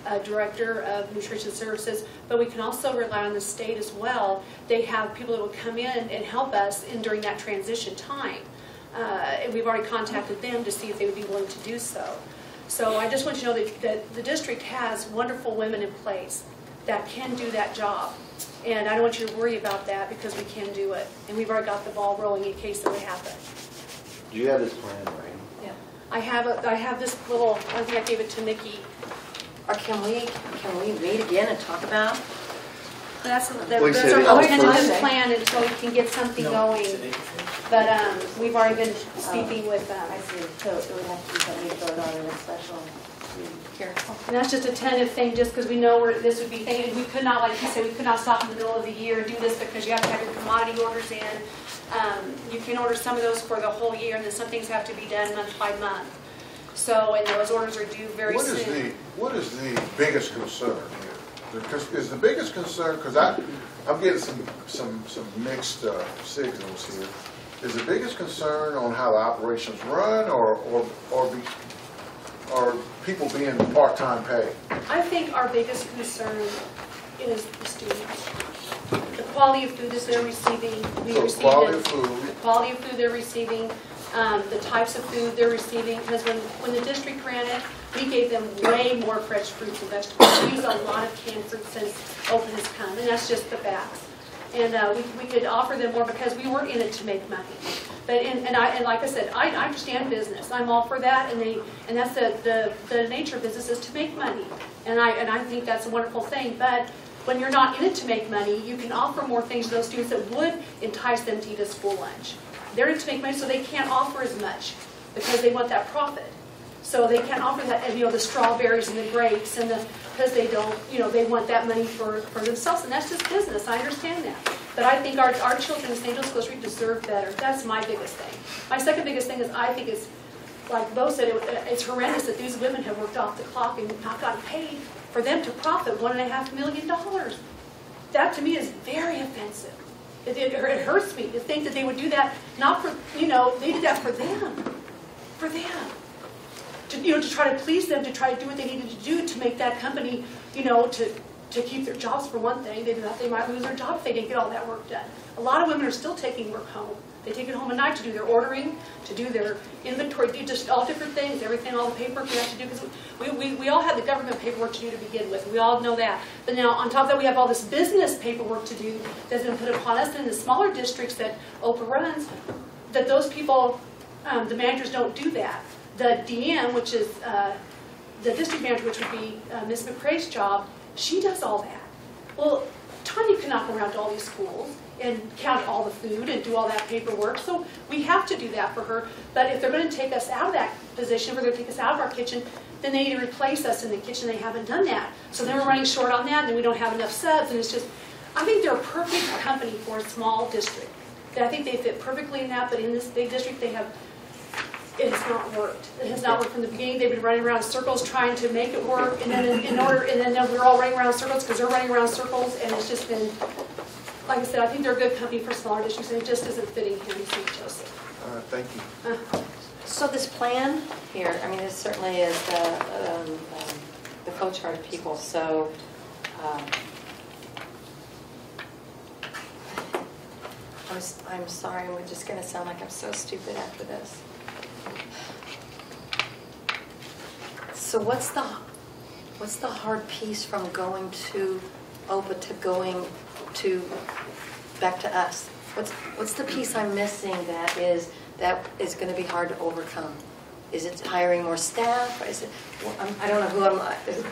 a director of nutrition services, but we can also rely on the state as well. They have people that will come in and help us during that transition time. And we've already contacted them to see if they would be willing to do so. So I just want you to know that the district has wonderful women in place that can do that job. And I don't want you to worry about that because we can do it. And we've already got the ball rolling in case it would happen. Do you have this plan, right? Yeah. I have this little, I think I gave it to Nikki. Or can we meet again and talk about? That's Like our I said, tentative plan until we can get something going. But we've already been speaking with them. I see, so it would have to be something you vote on in a special. And that's just a tentative thing, just because we know this would be thing. We could not, like you said, we could not stop in the middle of the year and do this because you have to have your commodity orders in. You can order some of those for the whole year, and then some things have to be done month by month. So, and those orders are due very soon. What is the biggest concern here? Is the biggest concern, because I'm getting some mixed signals here. Is the biggest concern on how the operations run, or people being part-time pay? I think our biggest concern is the students. The quality of food that they're receiving. The quality of food they're receiving, the types of food they're receiving. Because when the district ran it, we gave them way more fresh fruits and vegetables. We use a lot of canned fruit since Open has come, and that's just the facts. And we could offer them more because we weren't in it to make money. But and like I said, I understand business. I'm all for that, and that's the nature of business is to make money. And I think that's a wonderful thing. But when you're not in it to make money, you can offer more things to those students that would entice them to eat a school lunch. They're in it to make money, so they can't offer as much because they want that profit. So they can't offer that, and the strawberries and the grapes, and because they don't, they want that money for themselves, and that's just business. I understand that, but I think our children in St. Joe School District deserve better. That's my biggest thing. My second biggest thing is I think it's, like Bo said, it's horrendous that these women have worked off the clock and not gotten paid for them to profit $1.5 million. That to me is very offensive. It hurts me to think that they would do that. Not for they did that for them, to try to please them, to try to do what they needed to do to make that company, to keep their jobs for one thing. They might lose their job if they didn't get all that work done. A lot of women are still taking work home. They take it home at night to do their ordering, to do their inventory, do just all different things, everything, all the paperwork we have to do, because we all have the government paperwork to do to begin with. We all know that. But now, on top of that, we have all this business paperwork to do that's been put upon us. And in the smaller districts that OPA runs, that those people, the managers don't do that. The DM, which is the district manager, which would be Ms. McCrae's job, she does all that. Well, Tanya cannot go around to all these schools and count all the food and do all that paperwork. So we have to do that for her. But if they're going to take us out of that position, if they're going to take us out of our kitchen, then they need to replace us in the kitchen. They haven't done that. So then we're running short on that, and then we don't have enough subs. And it's just, I think they're a perfect company for a small district. I think they fit perfectly in that, but in this big district, it has not worked. It has not worked from the beginning. They've been running around in circles trying to make it work, and then we're all running around in circles because they're running around in circles, and it's just been, like I said, I think they're a good company for smaller districts, and it just isn't fitting here in St. Joseph. Thank you. So this plan here, I mean, this certainly is the coach heart people. So I'm sorry, I'm just going to sound like I'm so stupid after this. So what's the hard piece from going to OPA to going to back to us? What's the piece I'm missing that is going to be hard to overcome? Is it hiring more staff? Is it? Well, I don't know who I'm.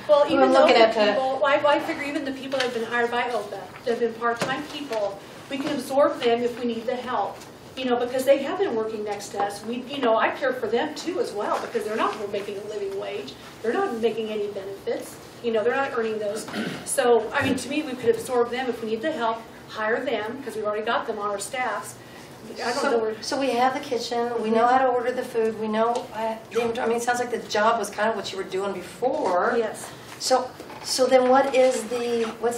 Well, who even I'm though looking the at people, I figure even the people that have been hired by OPA, that have been part-time people, we can absorb them if we need the help. Because they have been working next to us. I care for them too as well, because they're not making a living wage. They're not making any benefits. They're not earning those. So, I mean, to me, we could absorb them if we need the help, hire them, because we've already got them on our staffs. So we have the kitchen. We know how to order the food. We know. I mean, it sounds like the job was kind of what you were doing before. Yes. So then what's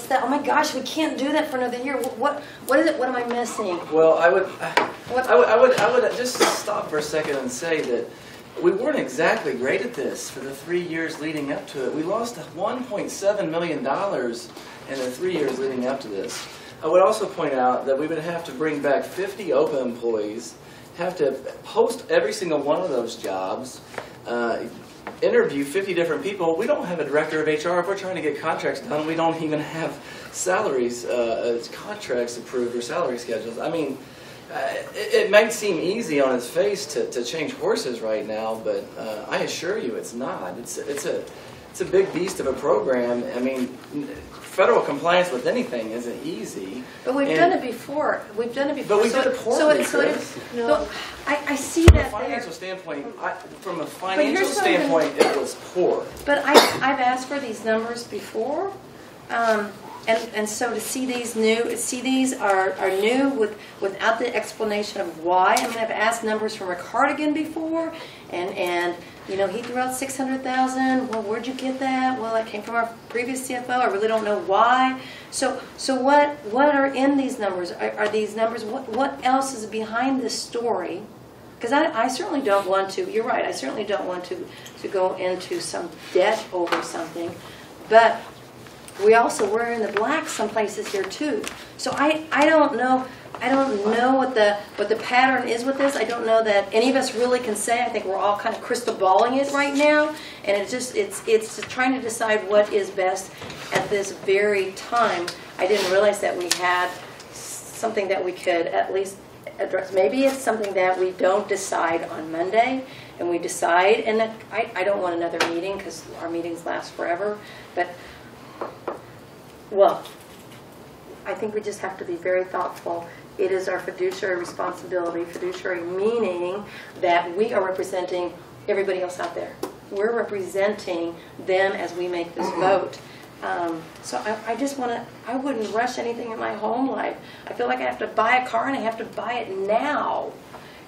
the, oh my gosh, we can't do that for another year. What is it? What am I missing? Well, I would just stop for a second and say that we weren't exactly great at this for the 3 years leading up to it. We lost $1.7 million in the 3 years leading up to this. I would also point out that we would have to bring back 50 OPA employees, have to post every single one of those jobs, interview 50 different people. We don't have a director of HR. If we're trying to get contracts done, we don't even have salaries, contracts approved or salary schedules. I mean, it might seem easy on its face to change horses right now, but I assure you it's not. It's a big beast of a program. I mean, federal compliance with anything isn't easy. But we've done it before. We've done it before. But we did it poorly, no. I see that from a financial standpoint, it was poor. But I've asked for these numbers before, and so to see these are new without the explanation of why. I mean, I've asked numbers from Rick Hartigan before, and he threw out $600,000. Well, where'd you get that? Well, that came from our previous CFO. I really don't know why. So what are in these numbers? Are these numbers? What else is behind this story? Because I certainly don't want to. You're right. I certainly don't want to go into some debt over something, but we're in the black some places here too. So I don't know. I don't know what the pattern is with this. I don't know that any of us really can say. I think we're all kind of crystal balling it right now, and it's trying to decide what is best at this very time. I didn't realize that we had something that we could at least address. Maybe it's something that we don't decide on Monday, and we decide. And I don't want another meeting because our meetings last forever. But well, I think we just have to be very thoughtful. It is our fiduciary responsibility, fiduciary meaning that we are representing everybody else out there. We're representing them as we make this vote. So I just want to, I wouldn't rush anything in my home life. I feel like I have to buy a car and I have to buy it now.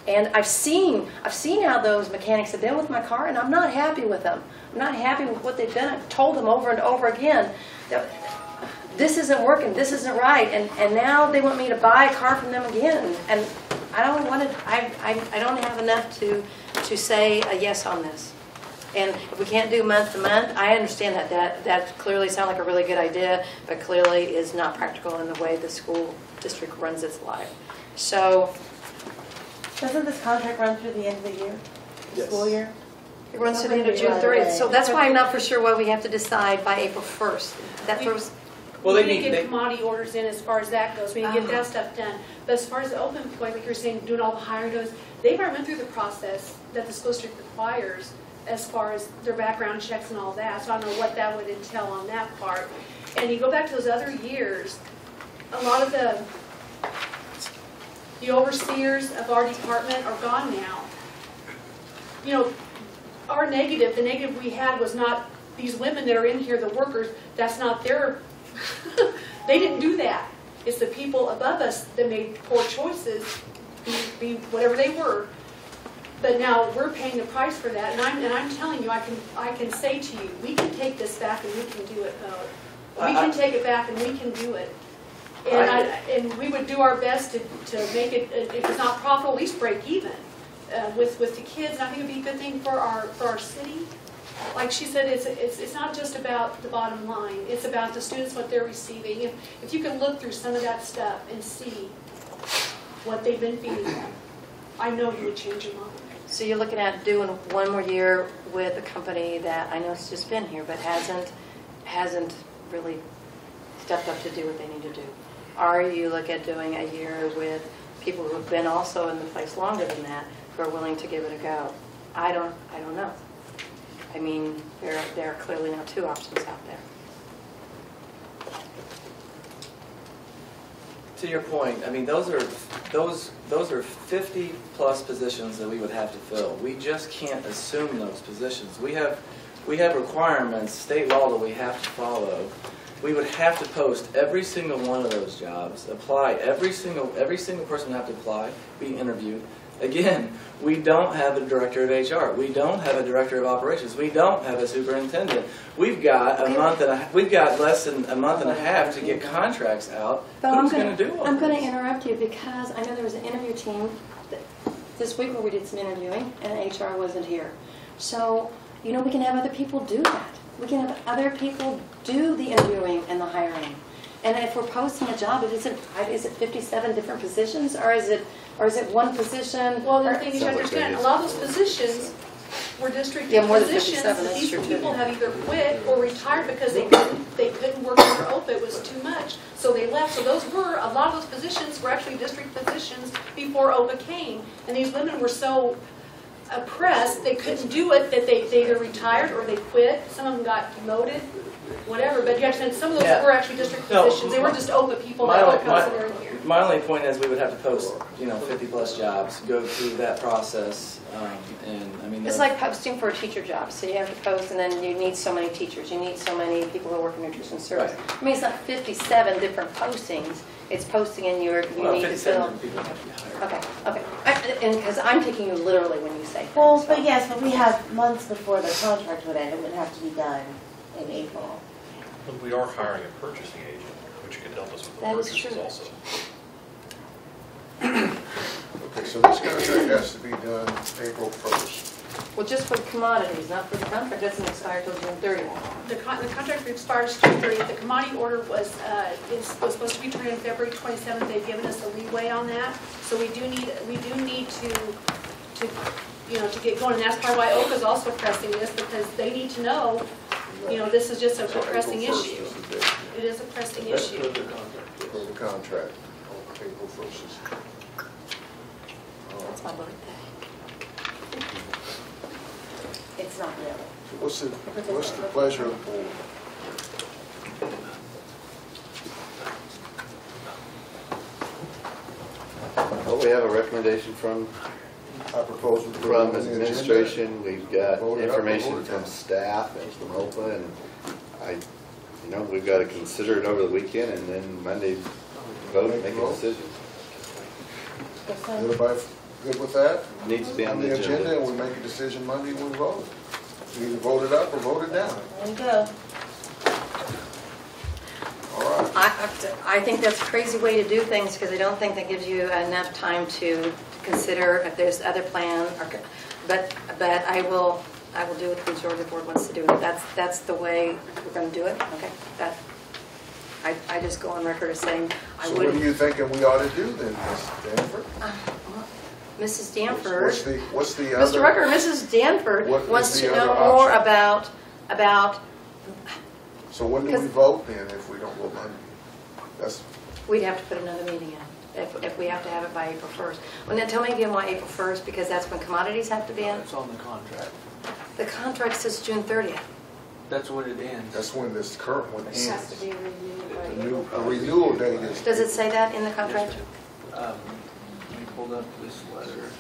And I've seen how those mechanics have been with my car, and I'm not happy with them. I'm not happy with what they've done. I've told them over and over again that this isn't working, this isn't right, and now they want me to buy a car from them again, and I don't want to. I don't have enough to say a yes on this. And if we can't do month to month, I understand that clearly sounds like a really good idea, but clearly is not practical in the way the school district runs its life. So Doesn't this contract run through the end of the year? Yes. School year? It runs to the end of June 30th, so that's why I'm not for sure why we have to decide by April 1st. That was, Well, We they need need, to they, get commodity orders in as far as that goes, we need to get that stuff done. But as far as the open employment, like you're saying, doing all the hiring goes, they've already went through the process that the school district requires as far as their background checks and all that, so I don't know what that would entail on that part. And you go back to those other years, a lot of the overseers of our department are gone now. You know, the negative we had was not these women that are in here, the workers, that's not their, they didn't do that. It's the people above us that made poor choices, be whatever they were. But now we're paying the price for that, and I'm telling you, I can say to you, we can take this back and we can do it, Bo. We can take it back and we can do it. And we would do our best to make it, if it's not profitable, at least break even with the kids. And I think it'd be a good thing for our city. Like she said, it's not just about the bottom line. It's about the students, what they're receiving. If you can look through some of that stuff and see what they've been feeding them, I know you would change your mind. so you're looking at doing one more year with a company that I know has just been here, but hasn't really stepped up to do what they need to do. Or you look at doing a year with people who have been also in the place longer than that, who are willing to give it a go. I don't know. I mean, there are clearly now two options out there. to your point, I mean, those are 50 plus positions that we would have to fill. We just can't assume those positions. We have requirements, state law that we have to follow. We would have to post every single one of those jobs, apply every single person would have to apply, be interviewed. Again, we don't have a director of HR. We don't have a director of operations. We don't have a superintendent. We've got we've got less than a month and a half to get contracts out. Who's going to do all I'm going this? to interrupt you because I know there was an interview team this week where we did some interviewing and HR wasn't here. So, you know, we can have other people do that. We can have other people do the interviewing and the hiring. And if we're posting a job, is it 57 different positions, or is it one position? Well, the thing is, you understand, a lot of those positions were district Yeah, more than positions. 57, that's These true, too. people have either quit or retired because they couldn't work under OPA, it was too much, so they left. So those were, a lot of those positions were actually district positions before OPA came. And these women were so oppressed, they couldn't do it, that they either retired or they quit. Some of them got demoted, whatever. But you understand, some of those were actually district positions. They weren't just OPA people that were considered here. My only point is we would have to post, 50 plus jobs, go through that process, and I mean. It's like posting for a teacher job. So you have to post, and then you need so many teachers. You need so many people who work in nutrition service. Right. I mean, it's not 57 different postings. It's posting in you need to fill. 57 people have to be hired. Okay. And because I'm taking you literally when you say. Well, that, but so. yes, but we have months before the contract would end. It would have to be done in April. But we are hiring a purchasing agent, which could help us with the That is purchases true. also. Okay, so this contract has to be done April 1st. Well, just for commodities, not for the contract. Doesn't expire till June 30th. The contract expires June 30th. The commodity order was supposed to be turned in February 27th. They've given us a leeway on that. So we do need to get going. And that's part of why OCA is also pressing this, because they need to know, this is just a pressing issue. It is a pressing issue. For the contract, April 1st is. That's my birthday. It's not really. What's the pleasure of the board? Well, we have a recommendation from administration. We've got information from staff and from OPA, and we've got to consider it over the weekend and then Monday vote and make a decision. Everybody good with that? Needs to be on the agenda. And we make a decision Monday when we vote. We either vote it up or vote it down. There you go. All right. I think that's a crazy way to do things because I don't think that gives you enough time to consider if there's other plan. But I will do what the majority of the board wants to do. That's the way we're going to do it. Okay. I just go on record as saying I So would. what are you thinking we ought to do then, Ms. Danforth? Mrs. Danford, What's the other? Mr. Rucker, Mrs. Danford What is wants the to know other more option? about, So when do we vote then if we don't vote Monday? That's, we'd have to put another meeting in, if we have to have it by April 1st. Well, now tell me again why April 1st, because that's when commodities have to be in? It's on the contract. The contract says June 30th. That's when it ends. that's when this current one It has to ends. be renewed by The new, April the 1st. renewal date is. Does it say that in the contract? Let me pull up this letter.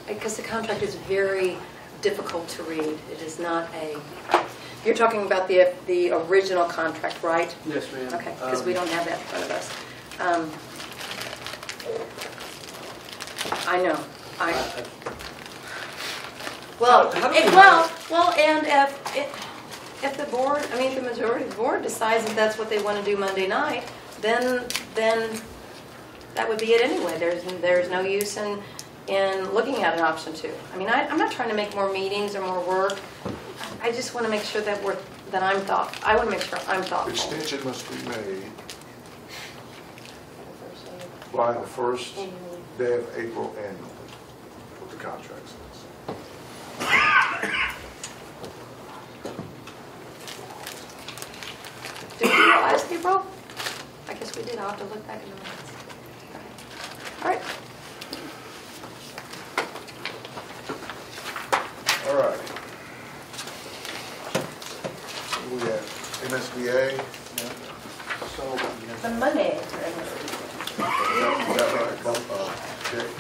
Because the contract is very difficult to read. It is not a, you're talking about the original contract, right? Yes, ma'am. Okay, because we don't have that in front of us. I know. And if the board, I mean, the majority of the board decides that that's what they want to do Monday night, then that would be it anyway. There's no use in looking at an option 2. I mean, I'm not trying to make more meetings or more work. I just want to make sure that I want to make sure I'm thoughtful. Extension must be made by the first day of April annually, what the contract says. Did we do it last April? I guess we did. I'll have to look back in the minutes. All right. All right. We have MSBA. The Monday.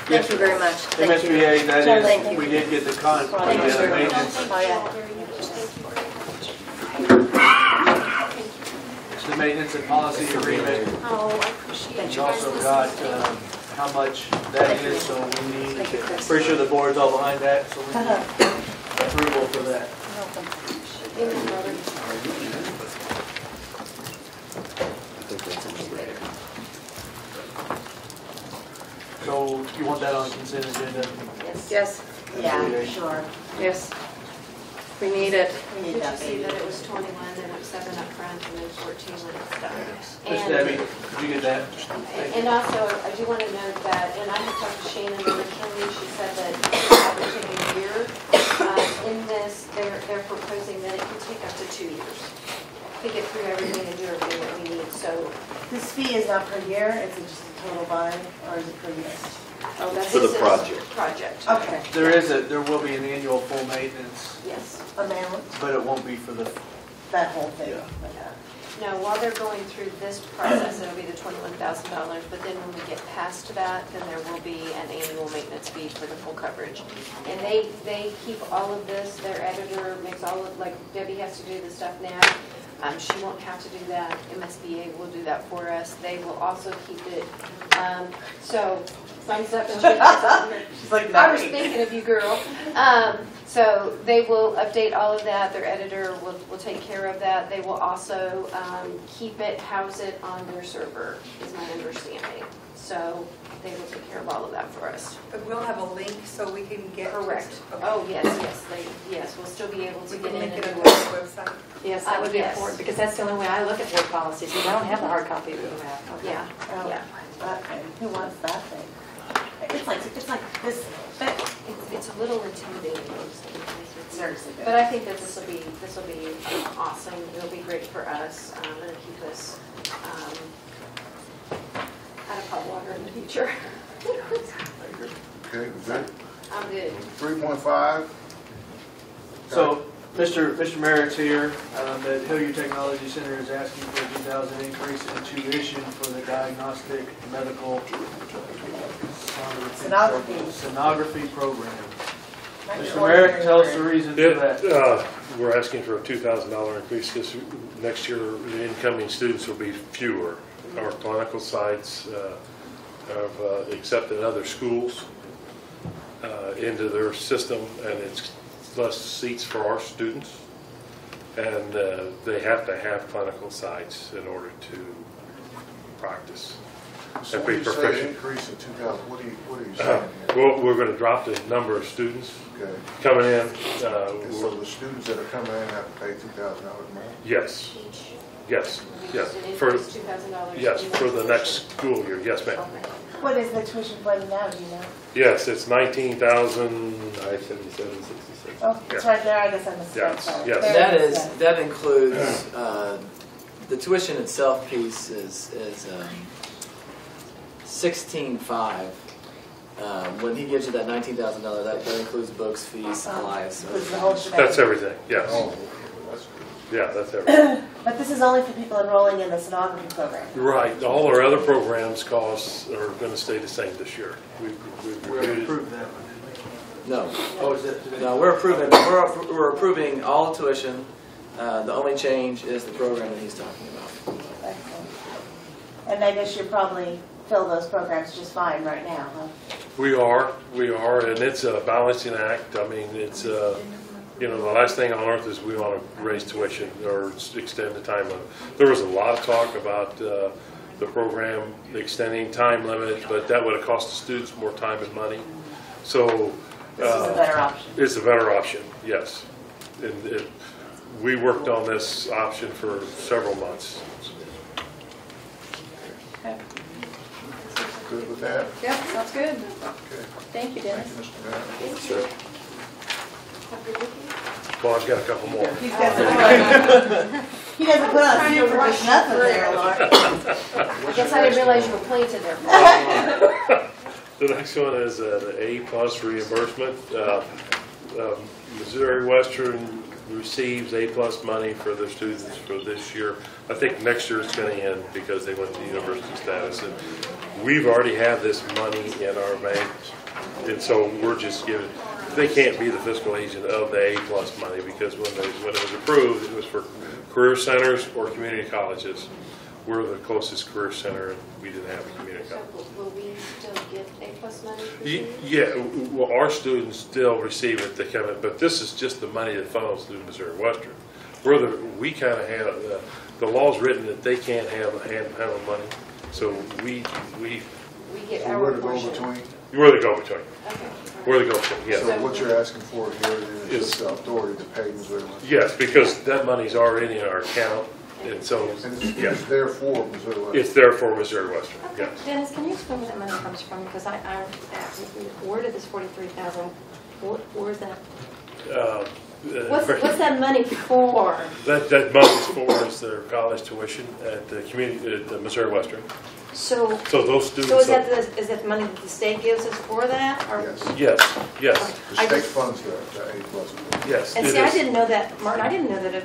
Thank you very much. Thank you. MSBA, that John, is, thank you. we did get the Thank you very much. maintenance. Oh, yeah. It's the maintenance and policy agreement. Oh, I appreciate We you guys also listening got to me. how much that is, so we need, pretty sure the board's all behind that, so we need approval for that. So you want that on the consent agenda? Yes. Yeah, sure. Yes. We need it. Did you see that it was 21, then it was 7 up front, and then 14 when it's done? Miss Debbie, did you get that? And also, I do want to note that, and I had talked to Shannon originally, she said that it would take a year. In this, they're proposing that it can take up to 2 years to get through everything and do everything that we need, so. This fee is not per year, it's just a total buy, or is it per year? Oh, that's For the this is project. Project. Okay. There will be an annual full maintenance, Yes. Amendment, but it won't be for the, that whole thing. Yeah. No, while they're going through this process, it'll be the $21,000, but then when we get past that, then there will be an annual maintenance fee for the full coverage. And they keep all of this, their editor makes all of, like Debbie has to do the stuff now. She won't have to do that. MSBA will do that for us. They will also keep it, so, signs up and She's like, I was thinking of you, girl. So they will update all of that. Their editor will take care of that. They will also keep it, house it on their server, is my understanding. So they will take care of all of that for us. But we'll have a link so we can get. Correct. Okay. Oh, yes, yes, we'll still be able to We get can in link and it do on the it. website. Yes, that would be Yes. important, because that's the only way I look at board policies, because I don't have the hard copy that you have. Okay. Yeah, Oh, yeah. that thing. Who wants that thing? It's like this thick. It's a little intimidating. Seriously good. But I think that this will be awesome. It'll be great for us. It'll keep us out of hot water in the future. Okay, good. I'm good. 3.5. so Mr. Merritt's here, the Hilliard Technology Center is asking for a 2,000 increase in tuition for the diagnostic medical sonography program. Mr. Merritt, tell us the reason for that. We're asking for a $2,000 increase this next year. The incoming students will be fewer. Our clinical sites have accepted other schools into their system, and it's less seats for our students. And they have to have clinical sites in order to practice. So and when be you say proficient. increase in 2,000, what are you saying here? Well, we're going to drop the number of students Okay. coming in. And so the students that are coming in have to pay $2,000 more? Yes, yes, yes. Just an For, increase $2,000. yes, for the next school year, yes, ma'am. Okay. What is the tuition blended now, do you know? Yes, it's 19,577.66. Oh, it's right there, I guess I missed Yes, that. yes. That includes, the tuition itself piece is 16.5. When he gives you that $19,000, that includes books, fees, supplies. That's everything, yes. Oh, that's good. Yeah, that's everything. But this is only for people enrolling in the sonography program. Right, all our other programs costs are going to stay the same this year. We've reviewed it. Approve that one, didn't we? No. Oh, is it? No, we're approving all tuition. The only change is the program that he's talking about. Excellent. And I guess you probably fill those programs just fine right now, huh? We are, and it's a balancing act. I mean, it's, the last thing on earth is we want to raise tuition or extend the time limit. There was a lot of talk about the program extending time limit, but that would have cost the students more time and money. So This is a better option. It's a better option, yes. And we worked on this option for several months. Okay. Good with that? Yep, sounds good. Okay. Thank you, Dennis. Thank you, Mr. Mayor. Sure. Well, I've got a couple more. He doesn't put on super for nothing there, Laura. I guess I didn't realize you were planted there. The next one is the A+ reimbursement. Missouri Western receives A+ money for their students for this year. I think next year it's going to end because they went to university status. And we've already had this money in our bank, and so we're just giving. They can't be the fiscal agent of the A+ money because when it was approved, it was for career centers or community colleges. We're the closest career center, and we didn't have a community college. So will we still get A+ money? Yeah, well, our students still receive it, they come in, but this is just the money that funnels through Missouri Western. We kind of have, the law's written that they can't handle money, so we get So our we're the portion. go-between? We're the go-between. Okay. We're the go-between, yes. So what you're asking for here is just the authority to pay Missouri Western? Yes, because that money's already in our account, and so, And yes, it's there for Missouri Western? it's there for Missouri Western, yes. Dennis, can you explain where that money comes from? Because where did this 43,000, where's that? What's that money for? That money's for is their college tuition at the community, at the Missouri Western. So those students. So is that the money that the state gives us for that? Or? Yes, yes, The state funds the A+. yes. And it see, I is. didn't know that, Martin, I didn't know that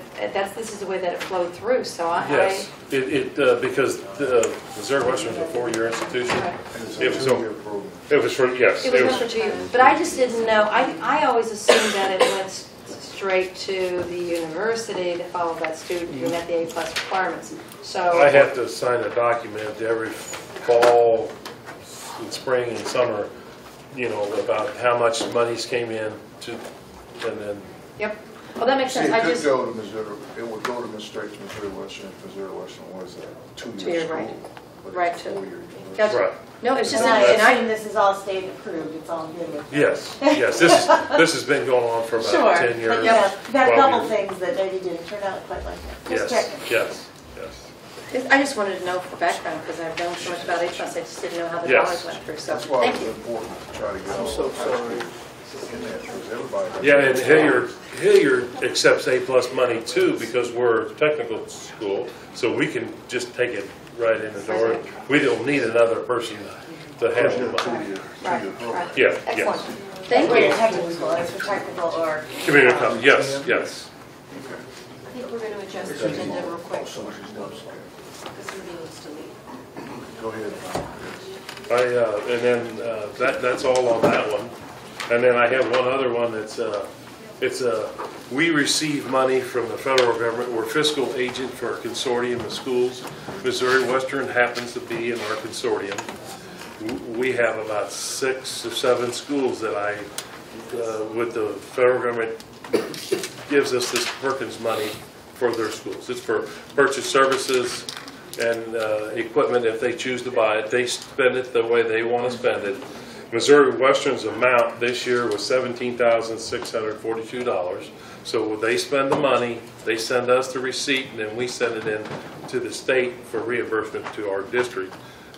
this is the way that it flowed through, so Yes, because the Missouri Western is a 4-year institution. It was over. It was for, yes. It was not for 2 years. But I just didn't know, I always assumed that it went straight to the university to follow that student who met the A+ requirements. So I have to sign a document every fall, and spring and summer, about how much monies came in to, and then. Yep. Well, that makes sense. See, I it could just go to Missouri, it would go to straight to Missouri Western if Missouri Western was a 2-year school. right. but Right, it's a too. 4-year university. Gotcha. Right. No, it's just And I and assume this is all state approved, it's all good with that. Yes, this has been going on for about Sure, 10 years. but you've had a 12 couple years. things that maybe didn't turn out quite like that. Just checking. Yes. I just wanted to know for background because I've known so much about A+, I just didn't know how the Yes. dollars went through. So That's why thank it's you. important to try to get all so the high sorry. schools in that, because everybody. Yeah, and Hilliard accepts A+ money too because we're a technical school, so we can just take it right in the door. We don't need another person to handle the money. Right. Yeah, Excellent. yes. Thank We're you. in technical school, it's for technical or. Community college, yes, yes. I think we're going to adjust the agenda real quick. Because somebody needs to leave. Go ahead. And then that's all on that one. And then I have one other one that's we receive money from the federal government. We're fiscal agent for a consortium of schools. Missouri Western happens to be in our consortium. We have about 6 or 7 schools that with the federal government gives us this Perkins money for their schools. It's for purchase services and equipment if they choose to buy it. They spend it the way they want to spend it. Missouri Western's amount this year was $17,642. So when they spend the money, they send us the receipt, and then we send it in to the state for reimbursement to our district.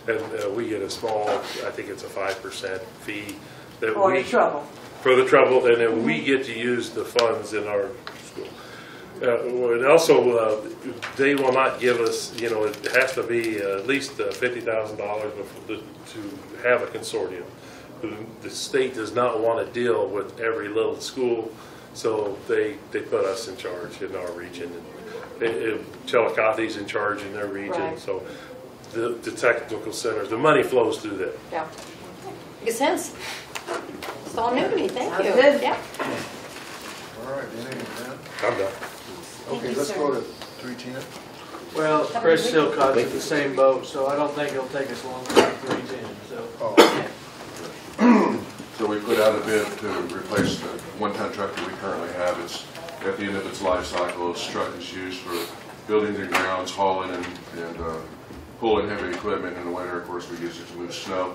And we get a small, I think it's a 5% fee. That For we the trouble. For the trouble, and then we get to use the funds in our school. And also, they will not give us, you know, it has to be at least $50,000 to have a consortium. The state does not want to deal with every little school, so they put us in charge in our region. And Chillicothe's in charge in their region, Right. so the technical centers, the money flows through them. Yeah. Makes sense. It's all new to me, thank Sounds you. good. Yeah. All right, anything done? I'm done. Okay, let's go to 310. Well, Chris Silcott's in the same boat, so I don't think it'll take us long to get 310, so. Oh, So we put out a bid to replace the one-ton truck that we currently have. It's at the end of its life cycle. This truck is used for buildings and grounds, hauling and pulling heavy equipment in the winter. Of course, we use it to move snow.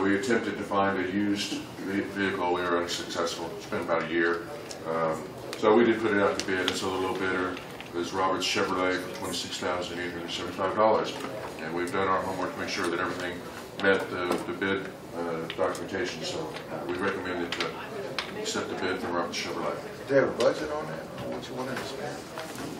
We attempted to find a used vehicle. We were unsuccessful. It's been about a year. So we did put it out to bid, and so the low bidder is Roberts Chevrolet for $26,875. And we've done our homework to make sure that everything met the bid documentation, so we recommended to accept the bid from Roberts Chevrolet. Do you have a budget on that, on what you wanted to spend?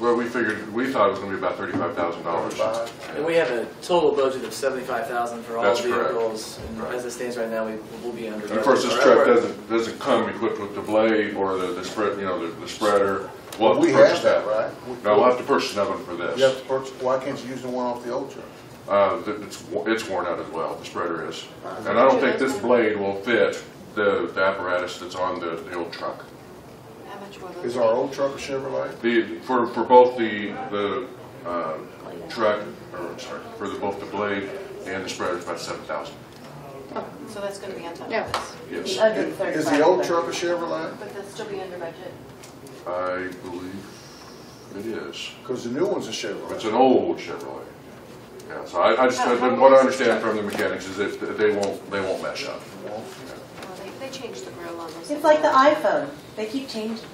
Well, we thought it was going to be about $35,000. And we have a total budget of $75,000 for all That's correct. vehicles. And as it stands right now, we will be under. And of course, this truck doesn't come equipped with the blade or the spread, you know, the spreader. We'll have We to have purchase that, right? No, we'll have to purchase another one for this. You have to purchase, why can't you use the one off the old truck? It's worn out as well, the spreader is. And I don't think this blade will fit the apparatus that's on the old truck. How much will Is our old truck a Chevrolet? For both the truck, or sorry, for both the blade and the spreader, it's about $7,000. So that's going to be on top Yeah. of this. Yes. Under 35. Is the old truck a Chevrolet? But they'll still be under budget. I believe it is. Because the new one's a Chevrolet. It's an old Chevrolet. Yeah, so I just, what I understand from the mechanics is that they won't mesh up. Well, they changed the grill on those. It's like the iPhone. They keep changing.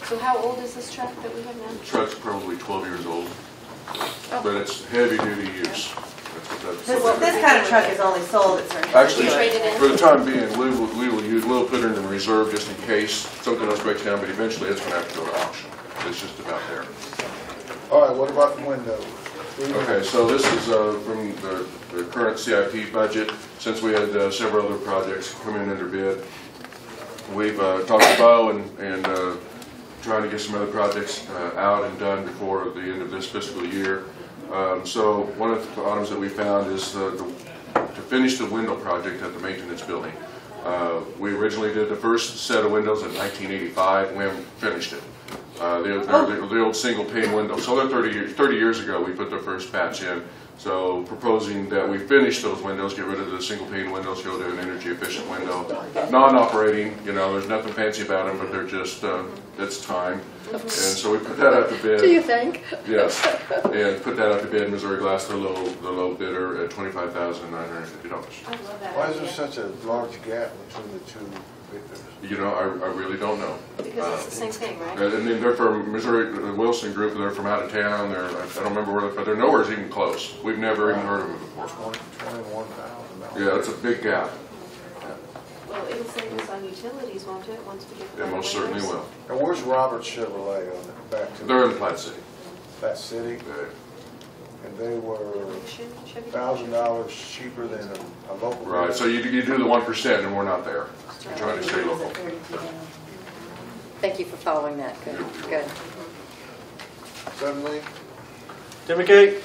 So how old is this truck that we have now? The truck's probably 12 years old, but it's heavy-duty use. This kind of truck is only sold at certain. Actually, Trade it in? for the time being, we'll put it in reserve just in case something else breaks down, but eventually it's going to have to go to auction. It's just about there. All right, what about the windows? Okay, so this is from the current CIP budget. Since we had several other projects come in under bid, we've talked to Bo and trying to get some other projects out and done before the end of this fiscal year. So one of the items that we found is to finish the window project at the maintenance building. We originally did the first set of windows in 1985, and we haven't finished it. The old single pane windows. So they're 30 years ago we put the first batch in. So proposing that we finish those windows, get rid of the single pane windows, go to an energy efficient window. Non-operating, you know, there's nothing fancy about them, but they're just, it's time. And so we put that out to bid. Do you think? Yes, and put that out to bid. Missouri Glass, the low bidder at $25,950. I love that Why is idea. there such a large gap between the two bidders? You know, I really don't know. Because it's the same thing, right? And then they're from Missouri, the Wilson Group, and they're from out of town. I don't remember where, but they're nowhere even close. We've never even heard of them before. $21,000. Yeah, it's a big gap. Well, it'll save us on utilities, won't it, once we get the It most certainly windows? will. Now, where's Roberts Chevrolet on it? Back to They're in Platte City. Platte City, Yeah. and they were Chevy? $1,000 cheaper than a local. Right, so you do the 1% and we're not there. We're trying to stay local. Thank you for following that. Good, good. Suddenly, Timmy Kate?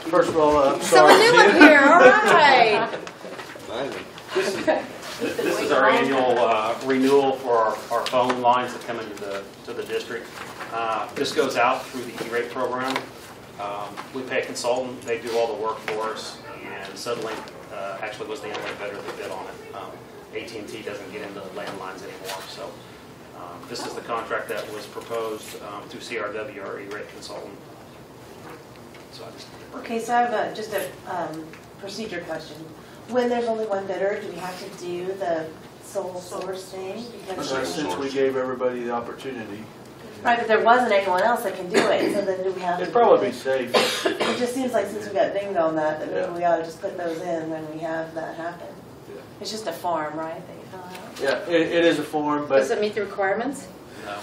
First of all, I'm sorry. Someone new up here, all right. This is our annual renewal for our phone lines that come into the district. This goes out through the E-rate program. We pay a consultant, they do all the work for us, and Suddenly actually was the only bidder that bid on it. AT&T doesn't get into landlines anymore, so this is the contract that was proposed through CRW, our E-rate consultant. So Okay, so I have just a procedure question. When there's only one bidder, do we have to do the sole source thing? Because Since we gave everybody the opportunity. Right, but there wasn't anyone else that can do it, so then do we have to? It'd probably be safe. It just seems like since we got dinged on that maybe we ought to just put those in when we have that happen. It's just a form, right, that you fill out? Yeah, it is a form, but. Does it meet the requirements? No.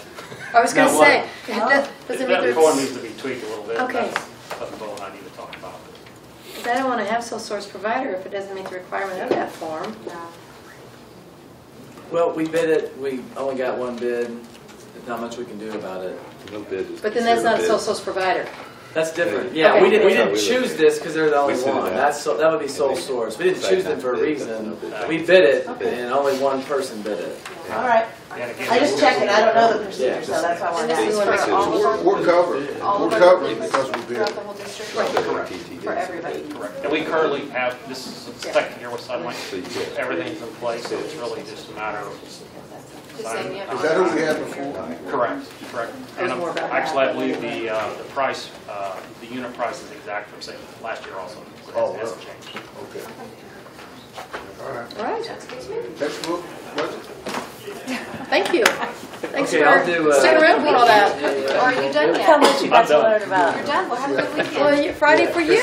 I was going to Now say, what? does it meet That the... form needs to be tweaked a little bit. Okay. That's something Bo and I need to talk about. Because I don't want to have sole source provider if it doesn't meet the requirement of that form. Well, we bid it, we only got one bid, there's not much we can do about it. No bid is But then that's not a considered sole source provider. That's different. Yeah, Okay. we didn't That's how we choose look at it. this because they're the only We sent it one. out. That would be sole source. We didn't choose them for a reason. We bid it, and only one person bid it. All right. And again, I just checked it, I don't know the procedure, Yeah. so that's why I wanted to And this is ask. for all of We're covered. all We're of our covered buildings because we bid. throughout the whole district? TTD. For everybody? correct. And we currently have, this is the second year with Sunlight, everything's in place, so it's really just a matter of Just saying, yeah. Is that who we had before? Correct, correct. And more about actually, I believe the price, the unit price is exact from say last year also. So Oh, it hasn't changed. Okay. All right. All right. Textbook, budget? Thank you. Thanks Okay, for I'll do, sticking around for all that. Or are you done Look how yet? much you got to I'm done. learn about. You're done, well, have a good weekend. Well, Friday for you.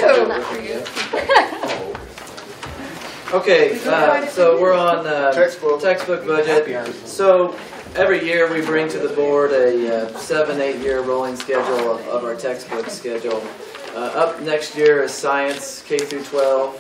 Okay, so we're on Textbook. textbook budget. So every year we bring to the board a 7-8 year rolling schedule of our textbook schedule. Up next year is science K through 12.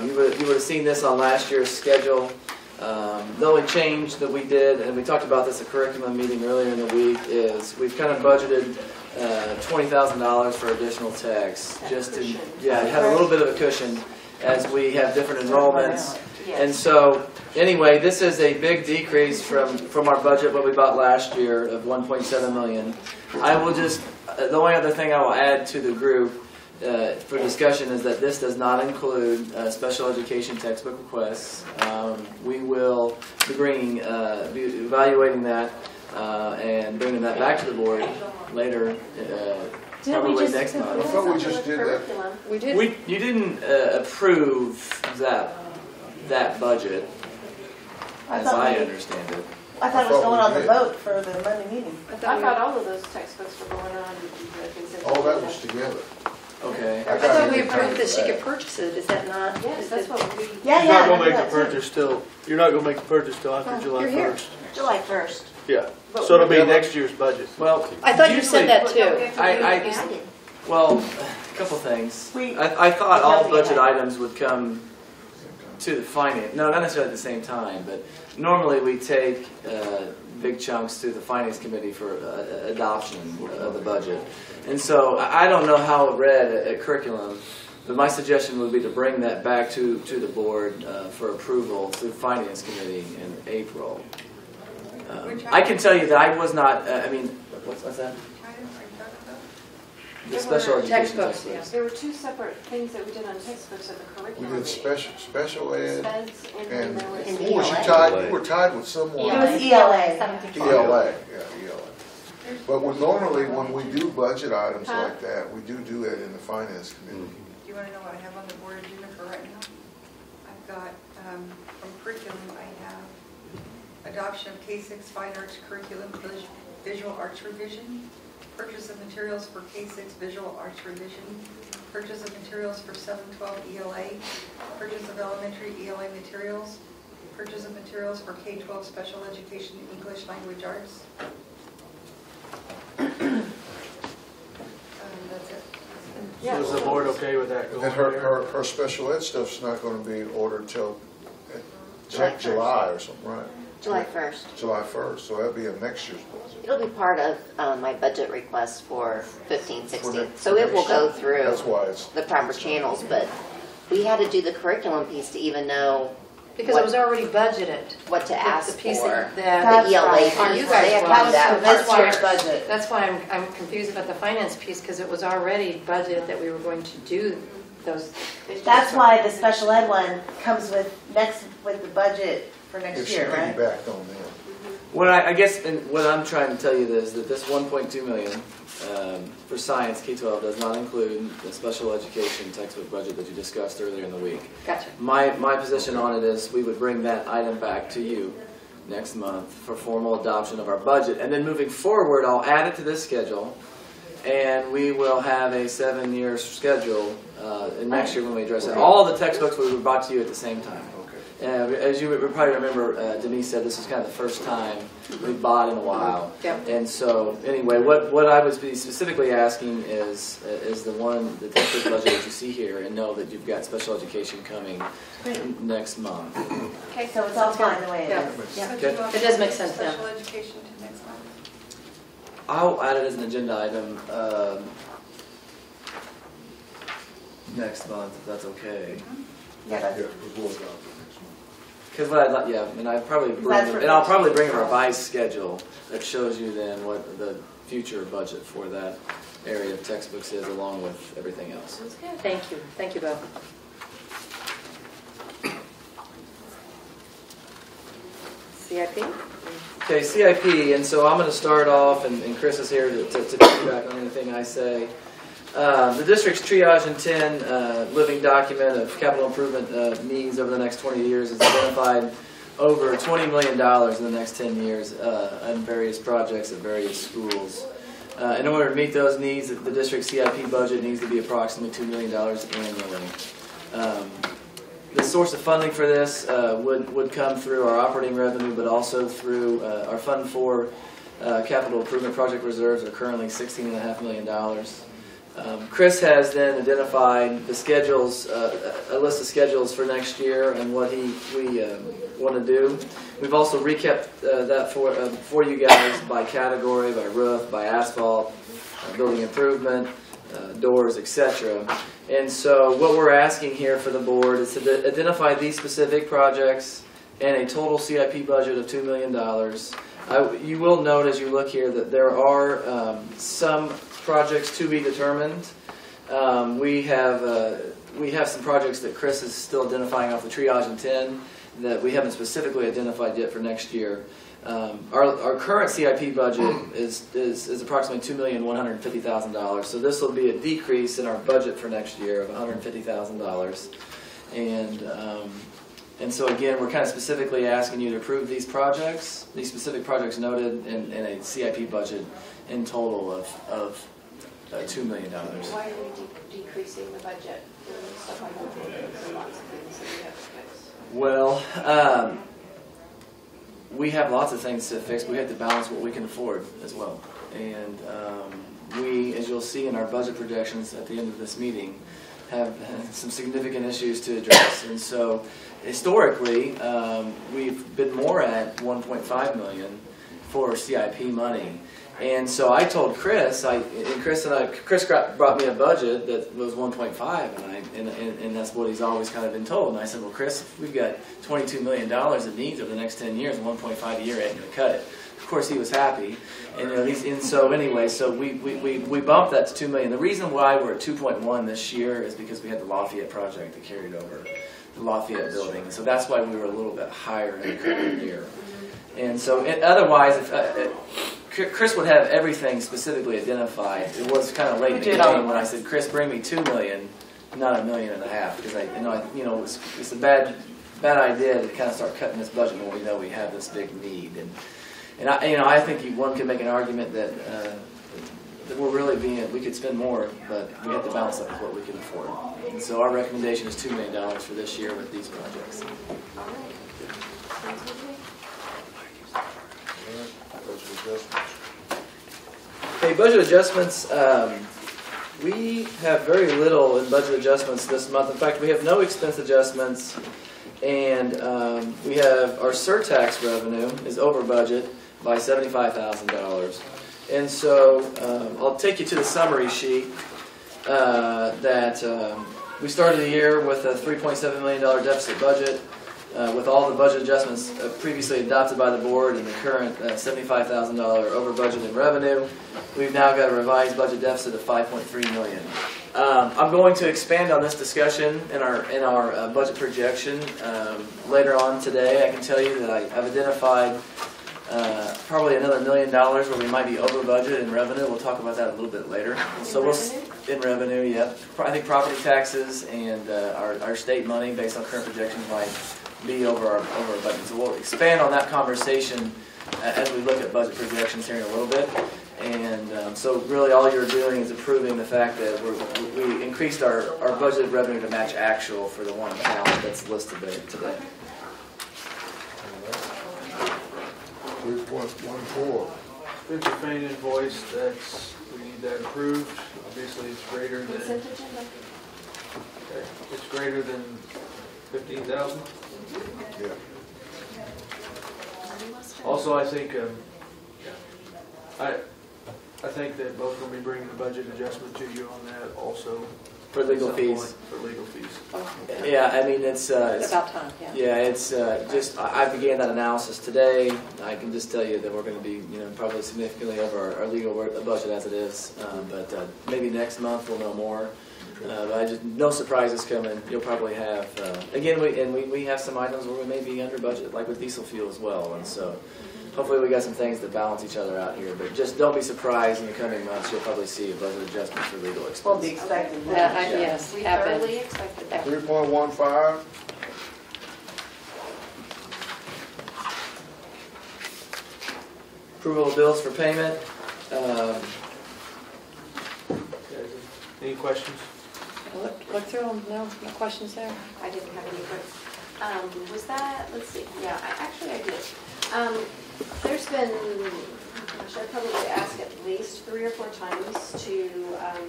You would have seen this on last year's schedule. The only change that we did, and we talked about this at curriculum meeting earlier in the week, is we've kind of budgeted $20,000 for additional techs, just to have a little bit of a cushion as we have different enrollments. And so, anyway, this is a big decrease from our budget, what we bought last year of $1.7 million. I will just, the only other thing I will add to the group for discussion is that this does not include special education textbook requests. We will be evaluating that and bringing that back to the board later, probably next I month. thought we just did that. We did. You didn't approve that budget, as I understand it. I thought it was going on the vote for the Monday meeting. I thought all of those textbooks were going on the consent. All that agenda. was together. Okay. I thought we approved that she could purchase it. Is that not? Yes, that's what we. Yeah, You're not yeah. gonna make I the do that too. purchase till, you're not gonna make the purchase till after Oh, July you're here. 1st. July 1st. Yeah, so it'll be next year's budget. Well, I thought you usually- said that too. Well, a couple things. We- I thought all Nothing budget ahead. items would come to the finance, no, not necessarily at the same time, but normally we take big chunks to the finance committee for adoption of the budget. And so I don't know how it read at curriculum, but my suggestion would be to bring that back to the board for approval through the finance committee in April. I can tell you that I was not, what's that? The special education Textbooks, textbooks. There were two separate things that we did on textbooks of the We curriculum. did special ed, Speds, and then and there was. And who was you ELA. tied, you were tied with someone. It was ELA. ELA, yeah, ELA. But normally, when we do budget items like that, we do it in the finance committee. Do you want to know what I have on the board agenda for right now? I've got, from curriculum, I have adoption of K-6 fine arts curriculum, visual arts revision, purchase of materials for K-6 visual arts revision, purchase of materials for 712 ELA, purchase of elementary ELA materials, purchase of materials for K-12 special education English language arts. That's it. So is the board okay with that going And there? her special ed stuff's not gonna be ordered till July 1st. July or something, right? July 1st. July 1st, so that'll be a next year's budget. It'll be part of my budget request for 15, 16. For So it will next go year. through That's why it's. the proper channels, but we had to do the curriculum piece to even know Because it was already budgeted. what to ask The piece for. that The ELA right. piece. On you They guys had was. to have that That's part. why This year's budget. That's why I'm confused about the finance piece, because it was already budgeted that we were going to do those. That's why the special ed one comes with the budget for next If she year, right? piggybacked on them. What I guess, and what I'm trying to tell you is that this 1.2 million for science K-12 does not include the special education textbook budget that you discussed earlier in the week. Gotcha. My position on it is we would bring that item back to you next month for formal adoption of our budget. And then moving forward, I'll add it to this schedule, and we will have a 7-year schedule in next year when we address it. All the textbooks will be brought to you at the same time. As you probably remember, Denise said this is kind of the first time we've bought in a while. Yep. And so, anyway, what I was specifically asking is the textbook budget that you see here, and know that you've got special education coming next month. Okay, so it's all fine the way it Yeah. is. Yeah. So do you want It does make to sense now. Special education to next month? I'll add it as an agenda item next month, if that's okay. Yeah, that's Because what I'd like, yeah, and I'd probably I'll probably bring a revised schedule that shows you then what the future budget for that area of textbooks is, along with everything else. Sounds good. Thank you. Thank you, Bill. CIP? Okay, CIP, and so I'm going to start off, and Chris is here to feedback on anything I say. The district's triage and 10 living document of capital improvement needs over the next 20 years has identified over $20 million in the next 10 years on various projects at various schools. In order to meet those needs, the district's CIP budget needs to be approximately $2 million annually. The source of funding for this would come through our operating revenue, but also through our Fund 4 capital improvement project reserves are currently $16.5 million. Chris has then identified the schedules, a list of schedules for next year and what we want to do. We've also recapped that for you guys by category, by roof, by asphalt, building improvement, doors, etc. And so what we're asking here for the board is to identify these specific projects and a total CIP budget of $2 million. You will note as you look here that there are some projects to be determined. We have some projects that Chris is still identifying off the triage and 10 that we haven't specifically identified yet for next year. Our current CIP budget is approximately $2,150,000. So this will be a decrease in our budget for next year of $150,000. And so again, we're kind of specifically asking you to approve these specific projects noted in a CIP budget in total of $2 million. Why are we decreasing the budget? Stuff like that. There's lots of things that we have to fix. Well, we have lots of things to fix. We have to balance what we can afford as well. And we, as you'll see in our budget projections at the end of this meeting, have some significant issues to address. And so historically, we've been more at $1.5 million for CIP money. And so I told Chris, Chris brought me a budget that was 1.5, and that's what he's always kind of been told. And I said, well, Chris, if we've got $22 million in needs over the next 10 years, 1.5 a year ain't going to cut it. Of course, he was happy, and so anyway, so we bumped that to $2 million. The reason why we're at 2.1 this year is because we had the Lafayette project that carried over the Lafayette building. So that's why we were a little bit higher in the current year. And so otherwise, Chris would have everything specifically identified. It was kind of late in the game when I said, Chris, bring me $2 million, not $1.5 million, because it's a bad idea to kind of start cutting this budget when we know we have this big need. And I think one could make an argument that we're really we could spend more, but we have to balance up with what we can afford. And so our recommendation is $2 million for this year with these projects. All right. Okay, budget adjustments. We have very little in budget adjustments this month. In fact, we have no expense adjustments, and we have our surtax revenue is over budget by $75,000. And so I'll take you to the summary sheet that we started the year with a $3.7 million deficit budget. With all the budget adjustments previously adopted by the board and the current $75,000 over budget in revenue, we've now got a revised budget deficit of $5.3 million. I'm going to expand on this discussion in our budget projection later on today. I can tell you that I've identified probably another $1 million where we might be over budget in revenue. We'll talk about that a little bit later. In revenue, yeah. I think property taxes and our state money based on current projections be over our budget. So we'll expand on that conversation as we look at budget projections here in a little bit. And so really all you're doing is approving the fact that we increased our budgeted revenue to match actual for the one account that's listed there today. 3.14. Spencer Fane invoice, we need that approved. Obviously, it's greater than. Consent agenda? Okay, it's greater than 15,000. Yeah. Also, I think, I think that both will be bringing a budget adjustment to you on that also. For legal at some fees. point, For legal fees. Yeah, I mean, it's about time, yeah. Yeah, it's just, I began that analysis today. I can just tell you that we're going to be, probably significantly over our legal budget as it is. But maybe next month we'll know more. But no surprises coming. You'll probably have, again, we have some items where we may be under budget, like with diesel fuel as well. And so hopefully we got some things that balance each other out here. But just don't be surprised in the coming months. You'll probably see a budget adjustment for legal expenses. We'll be expecting Yeah, that. yes, We happened. thoroughly expected that. 3.15. Approval of bills for payment. Any questions? Look through them, no questions there? I didn't have any, but was that, let's see, yeah, I did. There's been, I should probably ask at least 3 or 4 times to,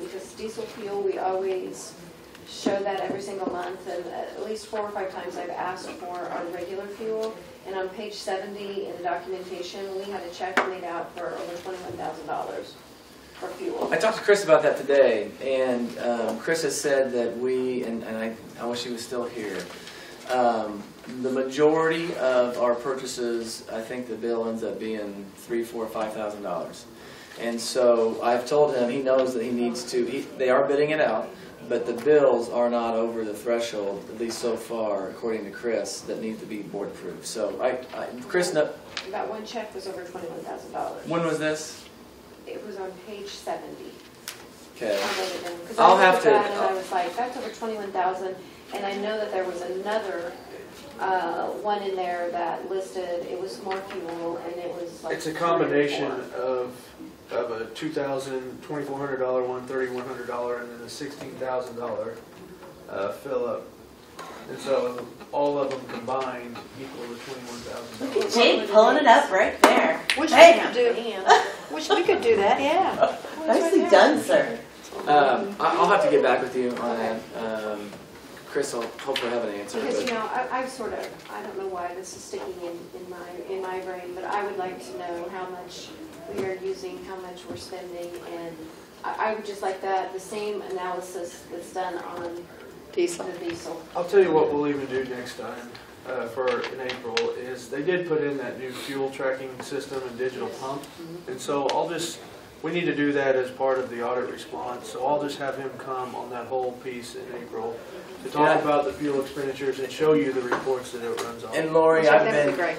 because diesel fuel, we always show that every single month, and at least 4 or 5 times I've asked for our regular fuel. And on page 70 in the documentation, we had a check made out for over $21,000 for fuel. I talked to Chris about that today, and Chris has said that we, and I wish he was still here, the majority of our purchases, I think the bill ends up being $3,000, $4,000, $5,000. And so I've told him he knows that he needs to, they are bidding it out, but the bills are not over the threshold, at least so far, according to Chris, that need to be board approved. So Chris, That one check was over $21,000. when was this? It was on page 70. Okay. Because I'll I have looked to- at that and I was like, that's over 21,000. And I know that there was another one in there that listed, it was more fuel, and it was like. It's a combination of a $2,400 one, $3,100, and then a $16,000 fill up. And so all of them combined equal to $21,000. Jake pulling it up right there. Which Hey. we could do that, yeah. Nicely done, sir. I'll have to get back with you on that. Chris will hopefully have an answer. Because, but- I sort of, I don't know why this is sticking in my brain, but I would like to know how much we are using, how much we're spending, and I would just like the same analysis that's done on Diesel. the diesel. I'll tell you what we'll even do next time in April is they did put in that new fuel tracking system and digital pump. And so we need to do that as part of the audit response. So I'll just have him come on that whole piece in April to talk about the fuel expenditures and show you the reports that it runs on. And Lori, I've been, great.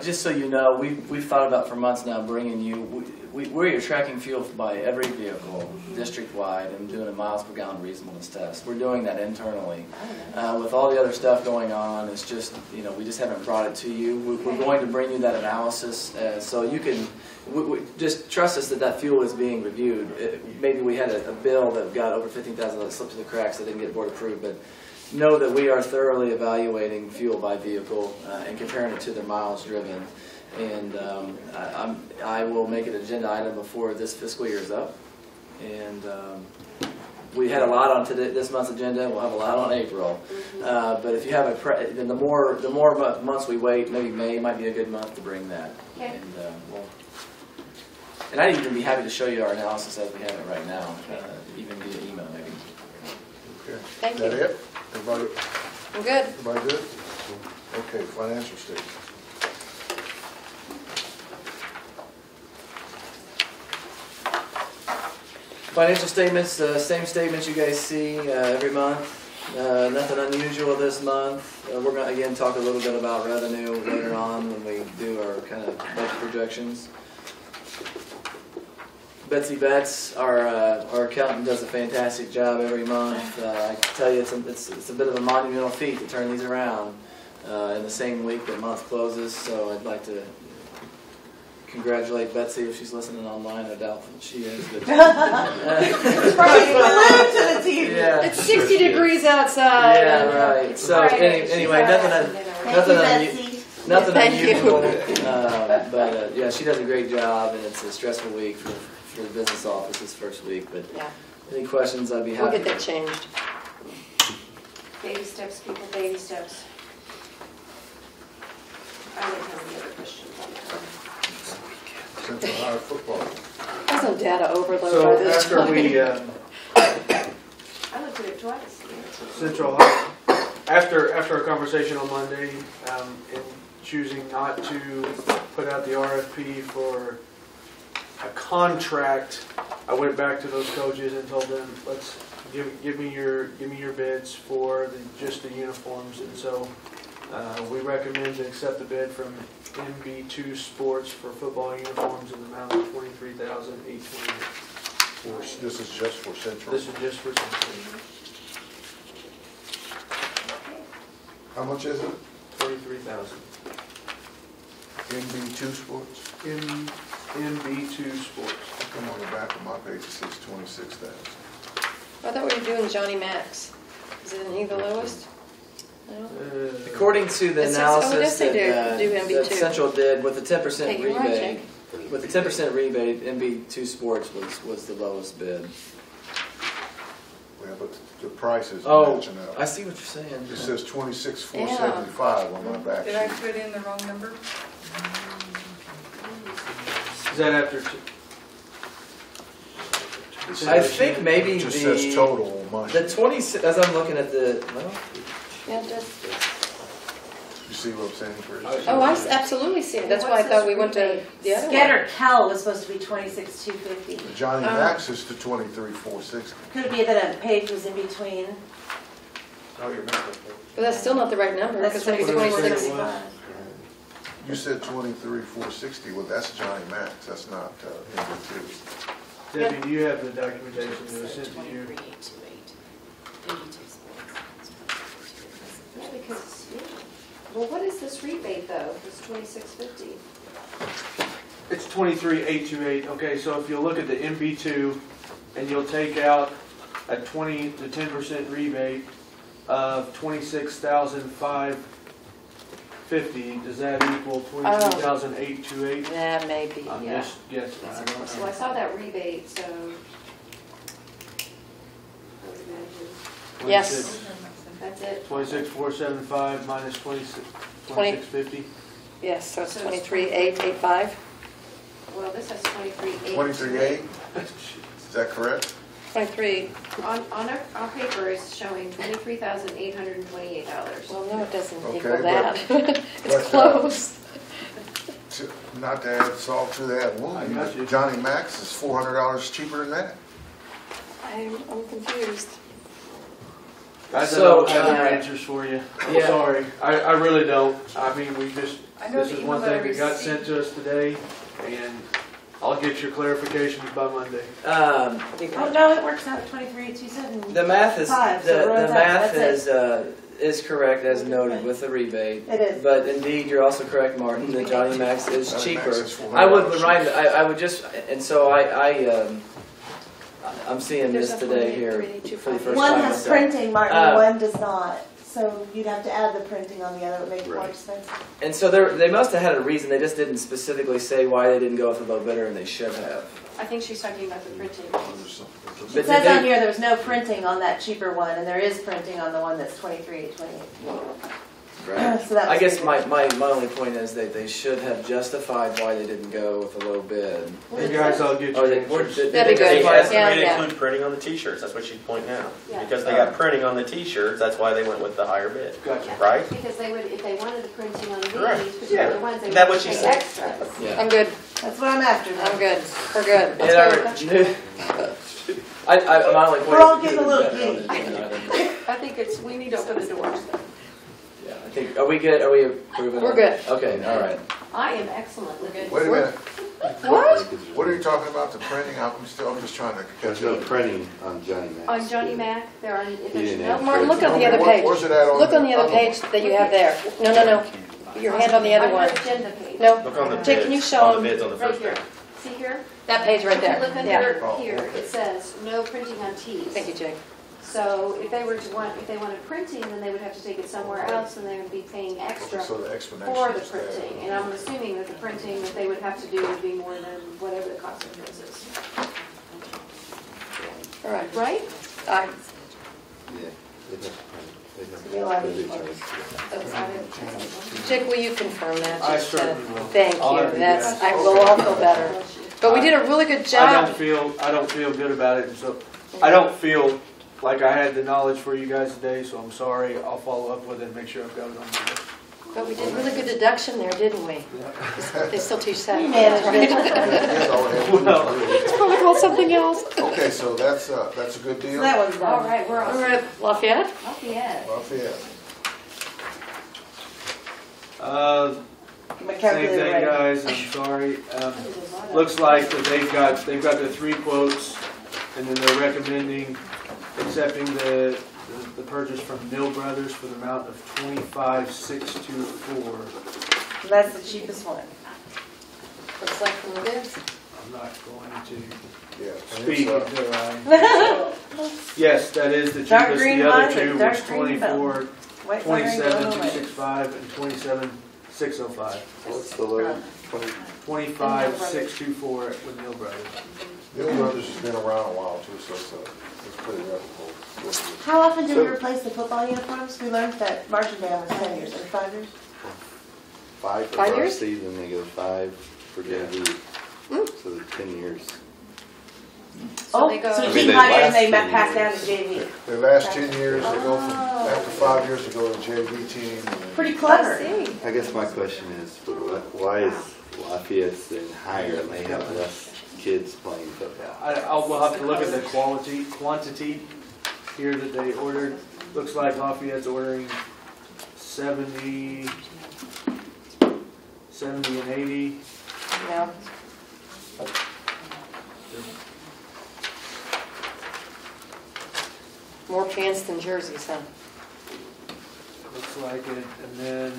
just so you know, we've thought about for months now bringing you, we're tracking fuel by every vehicle district-wide and doing a miles per gallon reasonableness test. We're doing that internally. With all the other stuff going on, it's just, we just haven't brought it to you. We're going to bring you that analysis so you can, just trust us that fuel is being reviewed. Maybe we had a bill that got over $15,000 that slipped through the cracks that didn't get board approved, but know that we are thoroughly evaluating fuel by vehicle and comparing it to their miles driven. And I will make an agenda item before this fiscal year is up. And we had a lot on this month's agenda. We'll have a lot on April. But if you have then the more months we wait, maybe May might be a good month to bring that. Okay. And I'd even be happy to show you our analysis as we have it right now, even via email maybe. Okay. Thank Is that you. it? Everybody, I'm good. everybody good? Okay, financial statement. Financial statements, same statements you guys see every month. Nothing unusual this month. We're going to again talk a little bit about revenue later on when we do our kind of budget projections. Betsy Betts, our accountant, does a fantastic job every month. I can tell you it's a bit of a monumental feat to turn these around. in the same week that month closes, so I'd like to congratulate Betsy if she's listening online. I doubt that she is. But yeah. It's 60 degrees outside. Yeah, right. So anyway, nothing unusual. But yeah, she does a great job, and it's a stressful week for the business office this first week. But any questions, I'd be happy. We'll get that changed. Baby steps, people, baby steps. I don't have any other questions on that. Central High football. There's no data overload So by this after time. we, I looked at it twice. Central High, after our conversation on Monday, in choosing not to put out the RFP for a contract, I went back to those coaches and told them, let's give me your bids for just the uniforms. And so we recommend to accept the bid from MB2 Sports for football uniforms in the amount of $23,828. This is just for Central? This is just for Central. How much is it? $23,000. MB2 Sports? MB2 Sports. How come on the back of my page it says 26,000? I thought we were doing Johnny Max. Isn't he the lowest? No? According to the Yes, analysis they that, do MB2. that Central did with the 10% Hey, you're right, rebate, with the 10% rebate, MB2 Sports was the lowest bid. Yeah, but the price is Oh, matching up. I see what you're saying. It says 26,475 on my back Did I sheet. put in the wrong number? Is that after? I think maybe It just says total on mine. the 26, as I'm looking at the, well, Yeah, it does. You see what I'm saying, Chris? Oh, I absolutely see it. That's why I thought we went to the other one. Scatter Cal was supposed to be 26,250. Johnny Max is to 23,460. Could it be that a page was in between? Oh, you're missing. But that's still not the right number, That's because it'd be 26. 26. You said 23,460. Well, that's Johnny Max. That's not MB2. Debbie, do you have the documentation that was sent to you? Because, well, what is this rebate though? It's $26.50. It's 23,828. Okay, so if you'll look at the MB2 and you'll take out a 10% rebate of 26,550, does that equal 23,828? Yeah, maybe, I'm yeah. just guessing. I don't So know. I saw that rebate, so. I would imagine. Yes. That's it. 26,475 minus 26,50. Yes, so it's 23,885. Well, this has 23,828. 23,8? Is that correct? 23. On paper, it's showing $23,828. Well, no, it doesn't Okay, equal but- that. It's but, close. Not to add salt to that I wound, got you. but Johnny Max is $400 cheaper than that. I'm confused. I So, don't have your answers for you. I'm yeah. sorry. I really don't. I mean, this I know is the one email that I thing that got received. sent to us today, and I'll get your clarifications by Monday. Oh, no, it works out at 23,275. the math is, So it the runs out. math That's is correct as noted with the rebate. It is. But indeed, you're also correct, Martin, that Johnny Max is Johnny cheaper. Max is $400 I would remind, I would just, and so I'm seeing this today here for the first One time. has myself. printing, Martin, one does not. So you'd have to add the printing on the other, it would make it more Right. expensive. And so they must have had a reason. They just didn't specifically say why they didn't go with the low bidder, and they should have. I think she's talking about the printing. But It did says they- on here there was no printing on that cheaper one, and there is printing on the one that's 23,828. Right. So that I was guess good. my only point is that they should have justified why they didn't go with the low bid. Hey guys, I'll get Or you they, or answers. did That'd be they good. justify it? Yeah, They yeah. include printing on the t-shirts, that's what she's pointing out. Yeah. Because they got printing on the t-shirts, that's why they went with the higher bid, Gotcha. right? Because they would, if they wanted the printing on Correct. these particular ones, they Is that would what she pay said? extras. Yeah. I'm good. That's what I'm after. I'm good. We're good. And my only point We're all is getting a little giddy. I think we need to open the doors. Yeah, I think, are we good? Are we approving? We're good. Okay, all right. I am excellent with it. Wait a minute. What? What are you talking about, the printing? I'm just trying to There's catch no up. printing on Johnny Mac. On Johnny Mac, there are, there's didn't no. have Martin, look on the other Where- page. where's it at on Look the- on the other page that you have there. No, no, no. Your hand on the other On one. your agenda page. No. Look on the Jake, bids. can you On show the them bids on the Right first here. page. See here? that page right If you there? look Yeah. under here, it says no printing on tees. Thank you, Jake. So if they wanted printing, then they would have to take it somewhere else, and they would be paying extra So the for explanation the is there. printing. And I'm assuming that the printing that they would have to do would be more than whatever the cost of this is. All right. Right? Yeah. They'd have to print. They'd have to print it. Jake, will you confirm that? I Just, certainly will. Thank I'll have you. you That's, guys. I will all feel better. But we did a really good job. I don't feel good about it, and so I don't feel like I had the knowledge for you guys today, so I'm sorry. I'll follow up with it and make sure I've got it on the list. But we did really good deduction there, didn't we? They still teach that. You managed it. Yes, all we have to do is really- It's probably called something else. Okay, so that's a good deal. So that one's done. All right, we're All all right, Lafayette? Lafayette. Lafayette. My Same calculator thing, ready. guys, I'm sorry. Looks like that they've got the 3 quotes, and then they're recommending accepting the purchase from Mill Brothers for the amount of $25,624. That's the cheapest one. Looks like from the bids. I'm not going to Yeah. and speak it's, until I... Yes, that is the Dark cheapest. green The other one two and dark was green belt. 24, White wiring going away. 27,265 and 27,605. What's the low? 25,624 with Mill Brothers. Mill Brothers has been around a while too, so it's pretty reputable. How often do we replace the football uniforms? We learned that marching band was 10 years, or 5 years? 5 for 5 years? varsity, then they go 5 for JV. So they're 10 years. Oh, they go- so I you mean, keep they higher and last they 10 pass years. down to JV. They last 10 years, they go from, after 5 years, they go to JV team. Pretty clever. I guess my question is, why is Lafayette's then higher and they have less kids playing football? We'll have to look at the quantity here that they ordered. Looks like Lafayette's ordering 70 and 80. Yeah. More pants than jerseys, huh? Looks like it. And then I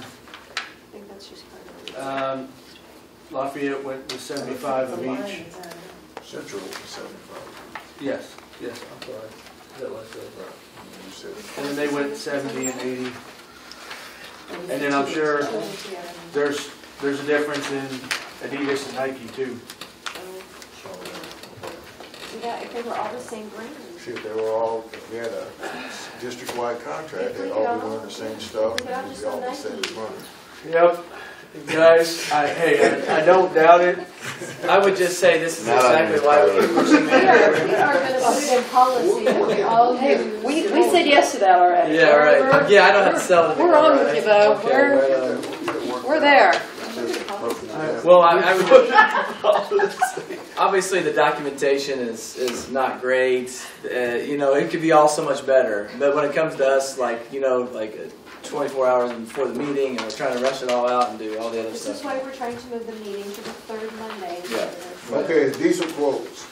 think that's just part of it. Lafayette went with 75 of each. Central was 75. Yes, I'm sorry. Is that what I said? You said And then they went 70 and 80. And then I'm sure there's a difference in Adidas and Nike too. Yeah, if they were all the same brand. See, if they were all, we had a district-wide contract, they'd all be wearing the same stuff, and we'd all be saving money. Yep. Guys, I don't doubt it. I would just say this is Not on exactly your why part. we're pushing We that. are going to put it in policy that we all Hey, use. we said yes to that already. Yeah, right. Yeah, I don't have to sell it. We're on with you, Bo. We're there. Well, I would. Obviously, the documentation is not great. You know, it could be all so much better. But when it comes to us, like 24 hours before the meeting, and we're trying to rush it all out and do all the other This stuff. is why we're trying to move the meeting to the third Monday. Yeah. Okay, diesel quotes.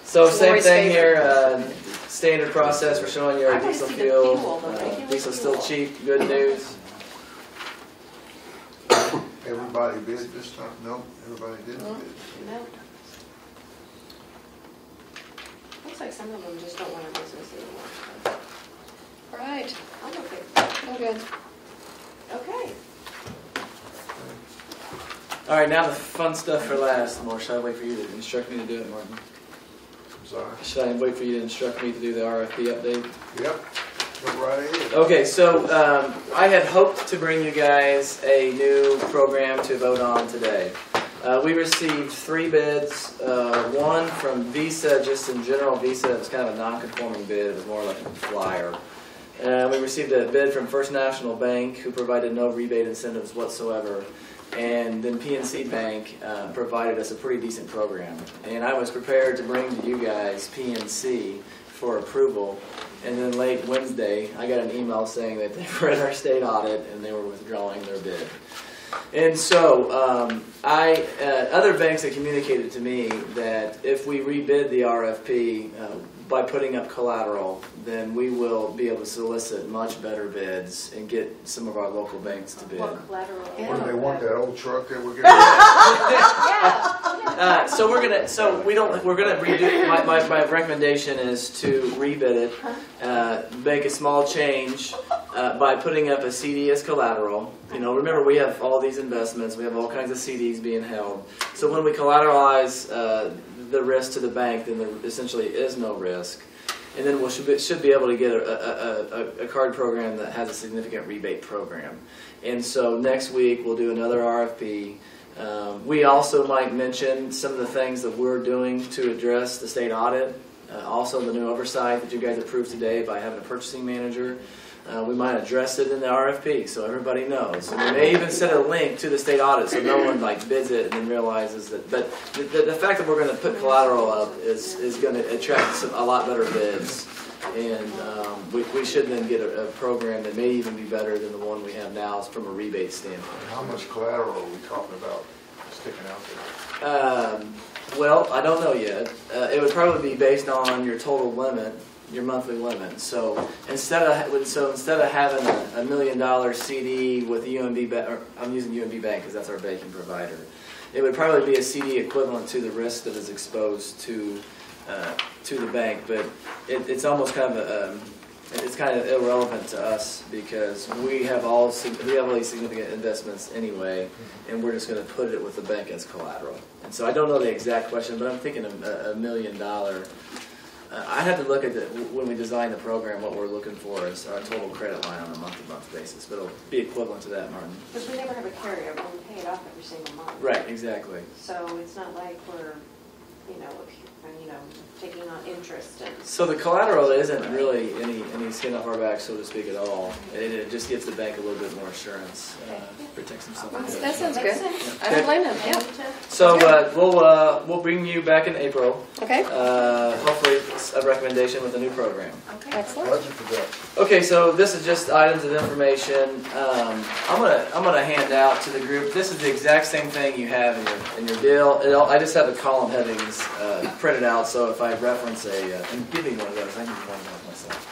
So It's same Lori's thing favorite. here. Standard process. We're showing you I our wanna diesel see the fuel. fuel, the regular Diesel's still fuel. cheap. Good news. Everybody bid this time? No, everybody didn't bid. No. Looks like some of them just don't want our business anymore. All right. I'm okay. I'm good. Okay. All right, now the fun stuff for last. Or should I wait for you to instruct me to do it, Martin? I'm sorry. Should I wait for you to instruct me to do the RFP update? Yep, go right ahead. Okay, so I had hoped to bring you guys a new program to vote on today. We received 3 bids. One from Visa, just in general. Visa, it was kind of a non-conforming bid. It was more like a flyer. We received a bid from First National Bank, who provided no rebate incentives whatsoever. And then PNC Bank provided us a pretty decent program. And I was prepared to bring to you guys PNC for approval. And then late Wednesday, I got an email saying that they were at our state audit and they were withdrawing their bid. And so other banks have communicated to me that if we rebid the RFP by putting up collateral, then we will be able to solicit much better bids and get some of our local banks to bid. What collateral? What do they want, that old truck that we're getting? So we're gonna redo. My recommendation is to rebid it, make a small change by putting up a CD as collateral. You know, remember we have all these investments, we have all kinds of CDs being held. So when we collateralize the risk to the bank, then there essentially is no risk. And then we should be able to get a card program that has a significant rebate program. And so next week we'll do another RFP. We also might mention some of the things that we're doing to address the state audit. Also the new oversight that you guys approved today by having a purchasing manager. We might address it in the RFP so everybody knows. And we may even set a link to the state audit so no one bids it and then realizes that. But the fact that we're going to put collateral up is going to attract a lot better bids. And we should then get a program that may even be better than the one we have now from a rebate standpoint. How much collateral are we talking about sticking out there? Well, I don't know yet. It would probably be based on your total limit, your monthly limit. So instead of having a $1 million CD with UMB, or I'm using UMB Bank because that's our banking provider, it would probably be a CD equivalent to the risk that is exposed to the bank. But it's almost kind of it's kind of irrelevant to us because we have all these significant investments anyway, and we're just going to put it with the bank as collateral. And so I don't know the exact question, but I'm thinking a $1 million. I have to look at when we design the program, what we're looking for is our total credit line on a month-to-month basis, but it'll be equivalent to that, Martin. Because we never have a carryover, we pay it off every single month. Right, exactly. So it's not like we're, taking on interest and. So the collateral isn't really any skin off our back, so to speak, at all. It just gives the bank a little bit more assurance, protects themselves. That sounds good. I don't blame them, yeah. So we'll bring you back in April. Okay. Hopefully a recommendation with a new program. Okay. Excellent. Budget for that. Okay, so this is just items of information. I'm gonna hand out to the group. This is the exact same thing you have in your deal. I just have the column headings printed out, so if I reference and give me one of those, I can use one of those myself.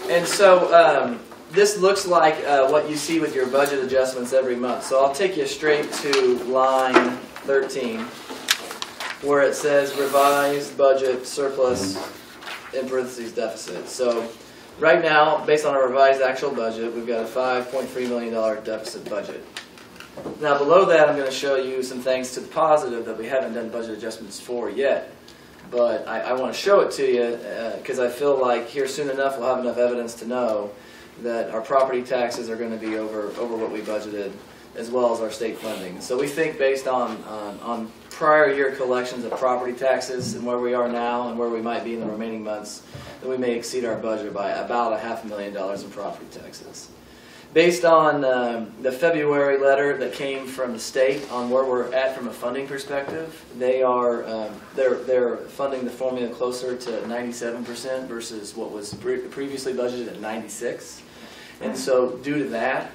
And so this looks like what you see with your budget adjustments every month. So I'll take you straight to line 13, where it says revised budget surplus in parentheses deficit. So right now, based on our revised actual budget, we've got a $5.3 million deficit budget. Now below that, I'm going to show you some things to the positive that we haven't done budget adjustments for yet. But I want to show it to you because I feel like here soon enough we'll have enough evidence to know that our property taxes are going to be over what we budgeted, as well as our state funding. So we think based on prior year collections of property taxes and where we are now and where we might be in the remaining months, that we may exceed our budget by about $500,000 in property taxes. Based on the February letter that came from the state on where we're at from a funding perspective, they're funding the formula closer to 97% versus what was previously budgeted at 96%. And so due to that,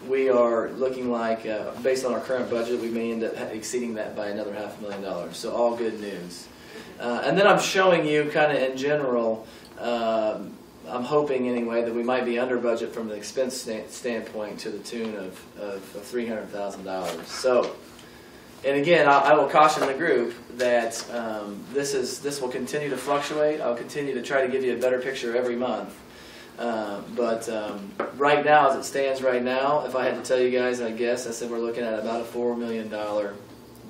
we are looking like, based on our current budget, we may end up exceeding that by another $500,000. So all good news. And then I'm showing you kind of in general, I'm hoping anyway that we might be under budget from the expense standpoint to the tune of $300,000. So, and again, I will caution the group that this will continue to fluctuate. I'll continue to try to give you a better picture every month. But right now, as it stands right now, if I had to tell you guys, I said we're looking at about a $4 million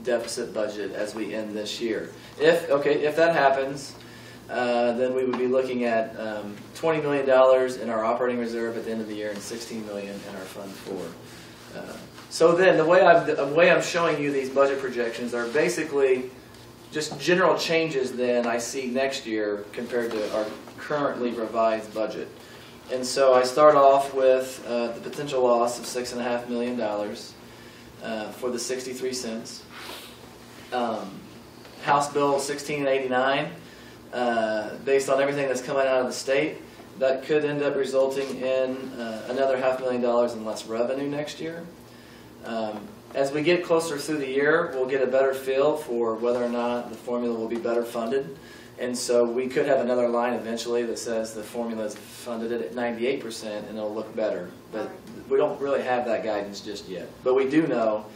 deficit budget as we end this year. If that happens, then we would be looking at $20 million in our operating reserve at the end of the year and $16 million in our Fund 4. So then the way I'm showing you these budget projections are basically just general changes then I see next year compared to our currently revised budget. And so I start off with the potential loss of $6.5 million for the 63 cents. House Bill 1689 based on everything that's coming out of the state, that could end up resulting in another $500,000 in less revenue next year. As we get closer through the year, we'll get a better feel for whether or not the formula will be better funded. And so we could have another line eventually that says the formula is funded at 98% and it'll look better. But we don't really have that guidance just yet. But we do know,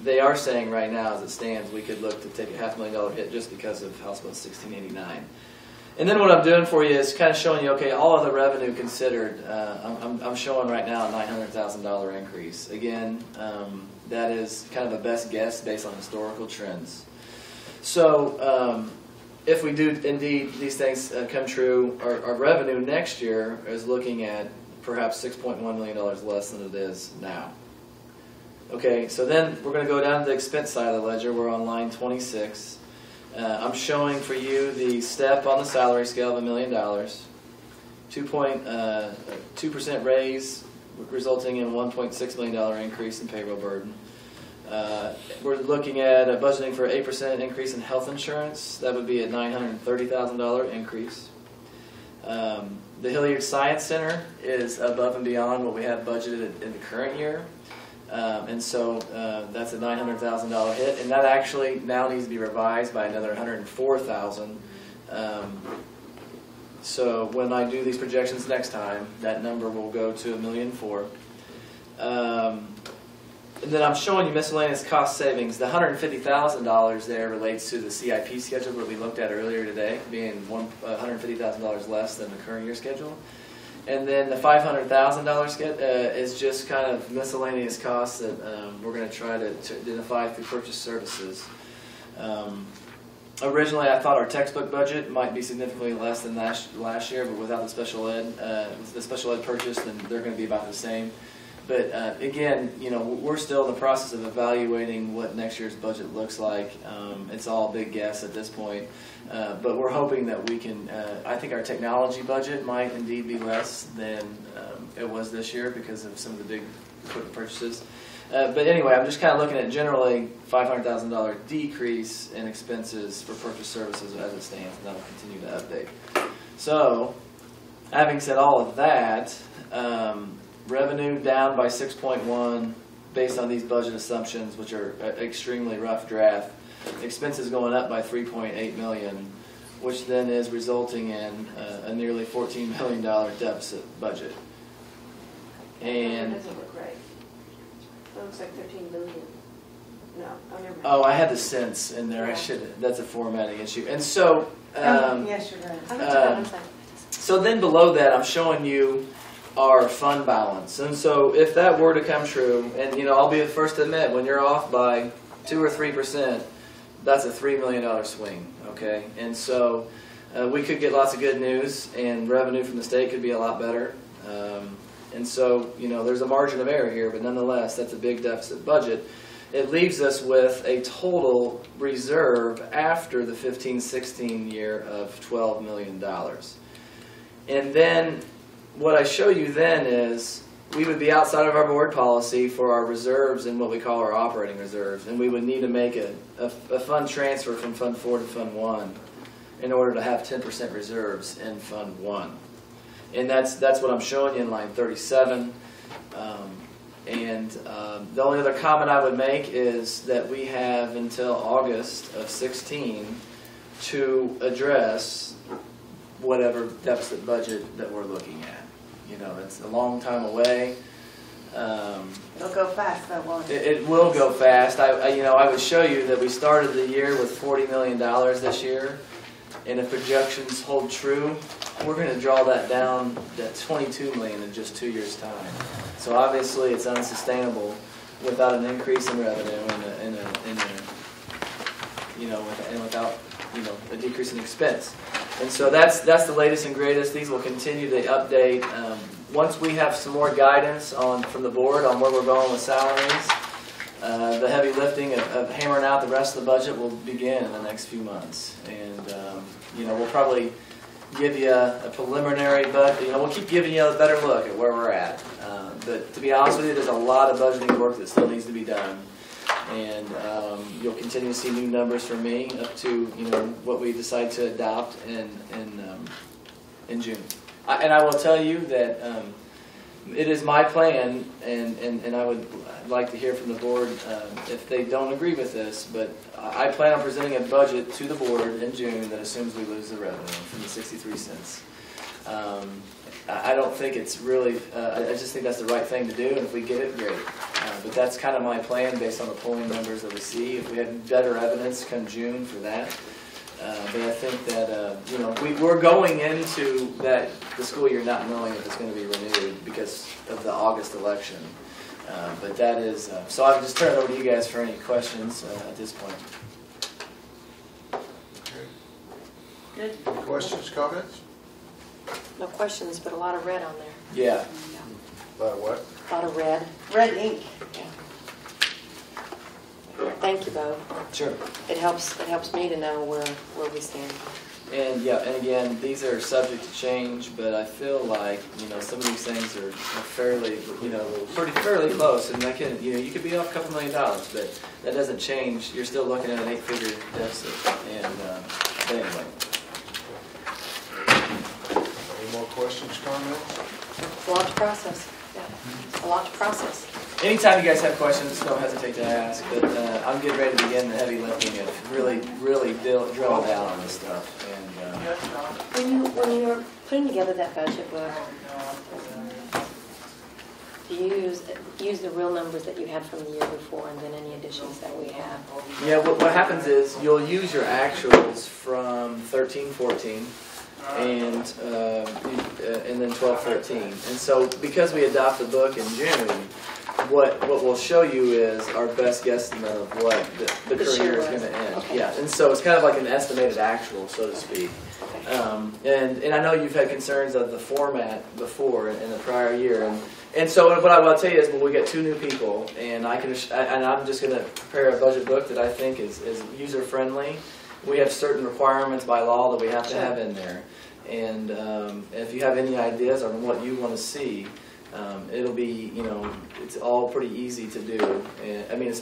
they are saying right now as it stands, we could look to take a $500,000 hit just because of House Bill 1689. And then what I'm doing for you is kind of showing you, okay, all of the revenue considered, I'm showing right now a $900,000 increase. Again, that is kind of a best guess based on historical trends. So if we do indeed these things come true, our revenue next year is looking at perhaps $6.1 million less than it is now. Okay, so then we're going to go down to the expense side of the ledger. We're on line 26. I'm showing for you the step on the salary scale of $1 million, 2% raise resulting in $1.6 million increase in payroll burden. We're looking at budgeting for 8% increase in health insurance. That would be a $930,000 increase. The Hilliard Science Center is above and beyond what we have budgeted in the current year. And so that's a $900,000 hit, and that actually now needs to be revised by another $104,000. So when I do these projections next time, that number will go to $1.4 million. And then I'm showing you miscellaneous cost savings. The $150,000 there relates to the CIP schedule that we looked at earlier today, being $150,000 less than the current year schedule. And then the $500,000 is just kind of miscellaneous costs that we're going to try to identify through purchase services. Originally, I thought our textbook budget might be significantly less than last year, but without the special ed purchase, then they're going to be about the same. But again, you know, we're still in the process of evaluating what next year's budget looks like. It's all a big guess at this point. But we're hoping that we can, I think our technology budget might indeed be less than it was this year because of some of the big equipment purchases. But anyway, I'm just kind of looking at generally $500,000 decrease in expenses for purchase services as it stands, and that'll continue to update. So, having said all of that, revenue down by 6.1 based on these budget assumptions, which are extremely rough draft. Expenses going up by $3.8 million, which then is resulting in a nearly $14 million deficit budget. And that doesn't look right. It looks like $13 million. No, never mind. Oh, I had the cents in there. I should. That's a formatting issue. And so, yes, you're right. So then below that, I'm showing you our fund balance. And so if that were to come true, and you know, I'll be the first to admit, when you're off by 2 or 3%, that's a $3 million swing, okay? And so we could get lots of good news, and revenue from the state could be a lot better. And so, you know, there's a margin of error here, but nonetheless, that's a big deficit budget. It leaves us with a total reserve after the 15-16 year of $12 million. And then what I show you then is we would be outside of our board policy for our reserves and what we call our operating reserves, and we would need to make a fund transfer from Fund 4 to Fund 1 in order to have 10% reserves in Fund 1. And that's what I'm showing you in line 37. The only other comment I would make is that we have until August of 16 to address whatever deficit budget that we're looking at. You know, it's a long time away. It'll go fast, though, won't it? It will go fast. I would show you that we started the year with $40 million this year, and if projections hold true, we're going to draw that down to $22 million in just 2 years' time. So obviously, it's unsustainable without an increase in revenue and without a decrease in expense. And so that's the latest and greatest. These will continue to update. Once we have some more guidance from the board on where we're going with salaries, the heavy lifting of hammering out the rest of the budget will begin in the next few months. And we'll probably give you a preliminary, but we'll keep giving you a better look at where we're at. But to be honest with you, there's a lot of budgeting work that still needs to be done. And you'll continue to see new numbers from me up to what we decide to adopt in June. And I will tell you that it is my plan, and I would like to hear from the board if they don't agree with this, but I plan on presenting a budget to the board in June that assumes we lose the revenue from the 63 cents. I don't think it's really, I just think that's the right thing to do, and if we get it, great. But that's kind of my plan based on the polling numbers that we see. If we have better evidence come June for that. But I think that, we're going into the school year not knowing if it's going to be renewed because of the August election. But that is, so I'll just turn it over to you guys for any questions at this point. Good. Questions, comments? No questions, but a lot of red on there. Yeah. About what? A lot of red. Red ink. Thank you, Bo. Sure. It helps me to know where we stand. And again, these are subject to change, but I feel like some of these things are fairly fairly close, and that can you could be off a couple $1 million, but that doesn't change. You're still looking at an 8-figure deficit, and but anyway. Any more questions, comments? It's a lot to process. Yeah. A lot to process. Anytime you guys have questions, don't hesitate to ask. But I'm getting ready to begin the heavy lifting of really drilling down on this stuff. And when you were putting together that budget book, use the real numbers that you had from the year before, and then any additions that we have. Yeah, what happens is you'll use your actuals from 13-14. And then 12-13. And so because we adopt the book in June, what we'll show you is our best guesstimate of what the current year is going to end. Okay. Yeah, and so it's kind of like an estimated actual, so to speak. And I know you've had concerns of the format before in the prior year, and so what I will tell you is when we get 2 new people, and I'm just going to prepare a budget book that I think is user friendly. We have certain requirements by law that we have to have in there. And if you have any ideas on what you want to see, it'll be, it's all pretty easy to do. And, I mean,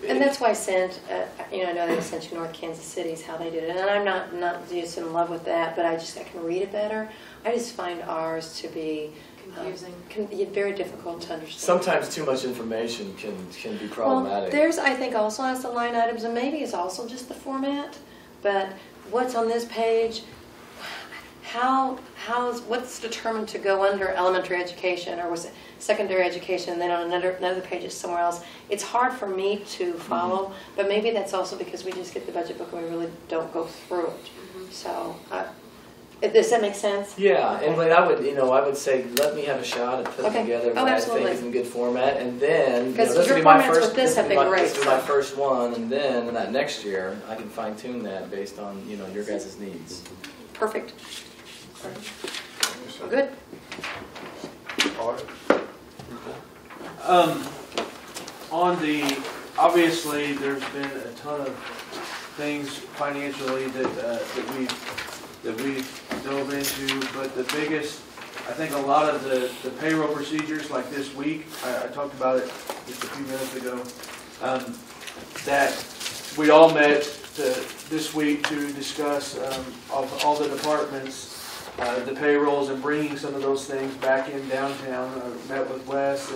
and that's why I sent, I know they sent you North Kansas City's how they did it. And I'm not just in love with that, but I can read it better. I just find ours to be confusing, very difficult to understand. Sometimes too much information can be problematic. Well, I think, also has the line items, and maybe it's also just the format. But what's on this page, what's determined to go under elementary education, or was it secondary education, and then on another page is somewhere else? It's hard for me to follow, but maybe that's also because we just get the budget book and we really don't go through it. So, does that make sense? Yeah, okay. And but I would say let me have a shot at putting together what I think is in good format, and then this will be my first. With this have been great. This will be my first one, and then in that next year I can fine tune that based on your guys' needs. Perfect. Good. Obviously, there's been a ton of things financially that we've dove into, but the biggest, I think a lot of the payroll procedures like this week, I talked about it just a few minutes ago, that we all met this week to discuss of all the departments, the payrolls, and bringing some of those things back in downtown. I met with Wes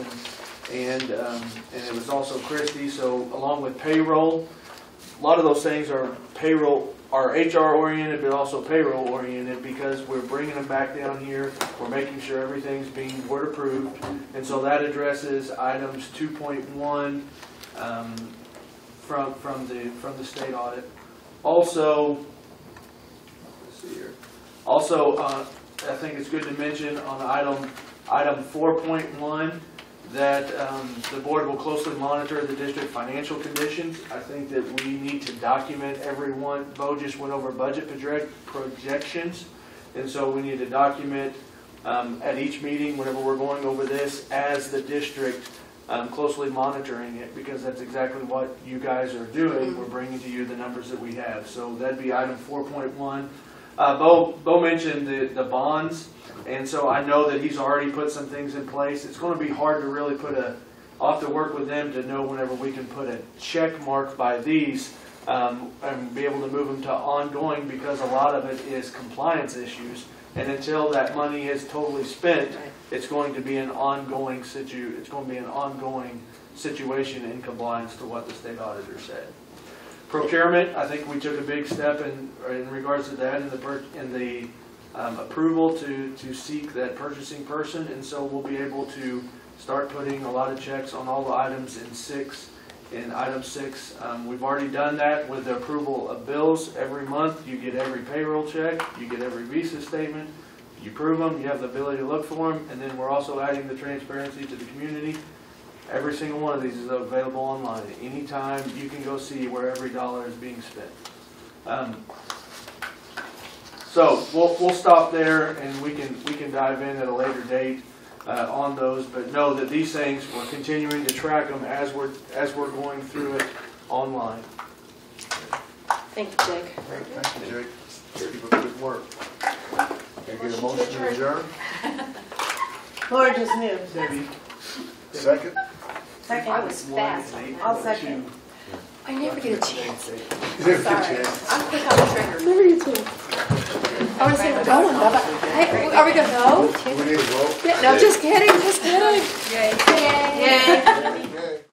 and it was also Christy. So along with payroll, a lot of those things are HR oriented, but also payroll oriented, because we're bringing them back down here. We're making sure everything's being board approved, and so that addresses items 2.1 from the state audit. Also, let's see here. Also, I think it's good to mention on item 4.1 that the board will closely monitor the district financial conditions. I think that we need to document everyone. Bo just went over budget projections, and so we need to document at each meeting whenever we're going over this as the district closely monitoring it, because that's exactly what you guys are doing. We're bringing to you the numbers that we have. So that'd be item 4.1. Bo mentioned the bonds, and so I know that he's already put some things in place. It's going to be hard to really put a I'll have to work with them to know whenever we can put a check mark by these and be able to move them to ongoing, because a lot of it is compliance issues. And until that money is totally spent, it's going to be an ongoing situation in compliance to what the state auditor said. Procurement, I think we took a big step in regards to that in the approval to seek that purchasing person, and so we'll be able to start putting a lot of checks on all the items in item 6. We've already done that with the approval of bills. Every month you get every payroll check, you get every visa statement, you prove them, you have the ability to look for them, and then we're also adding the transparency to the community. Every single one of these is available online. Anytime you can go see where every dollar is being spent. So we'll stop there, and we can dive in at a later date on those. But know that these things, we're continuing to track them as we're going through it online. Thank you, Jake. Thank you, Jake. Keep up good work. Can I get a motion to adjourn? Laura just moved. Debbie. Second? Second. I was fast. I'll second. I never get a chance. Sorry. I'm quick on the trigger. Never get a chance. I want to say we're going, Bubba. Hey, are we going to go? We need a vote. Yeah, no, just kidding, just kidding. Yay. Yay.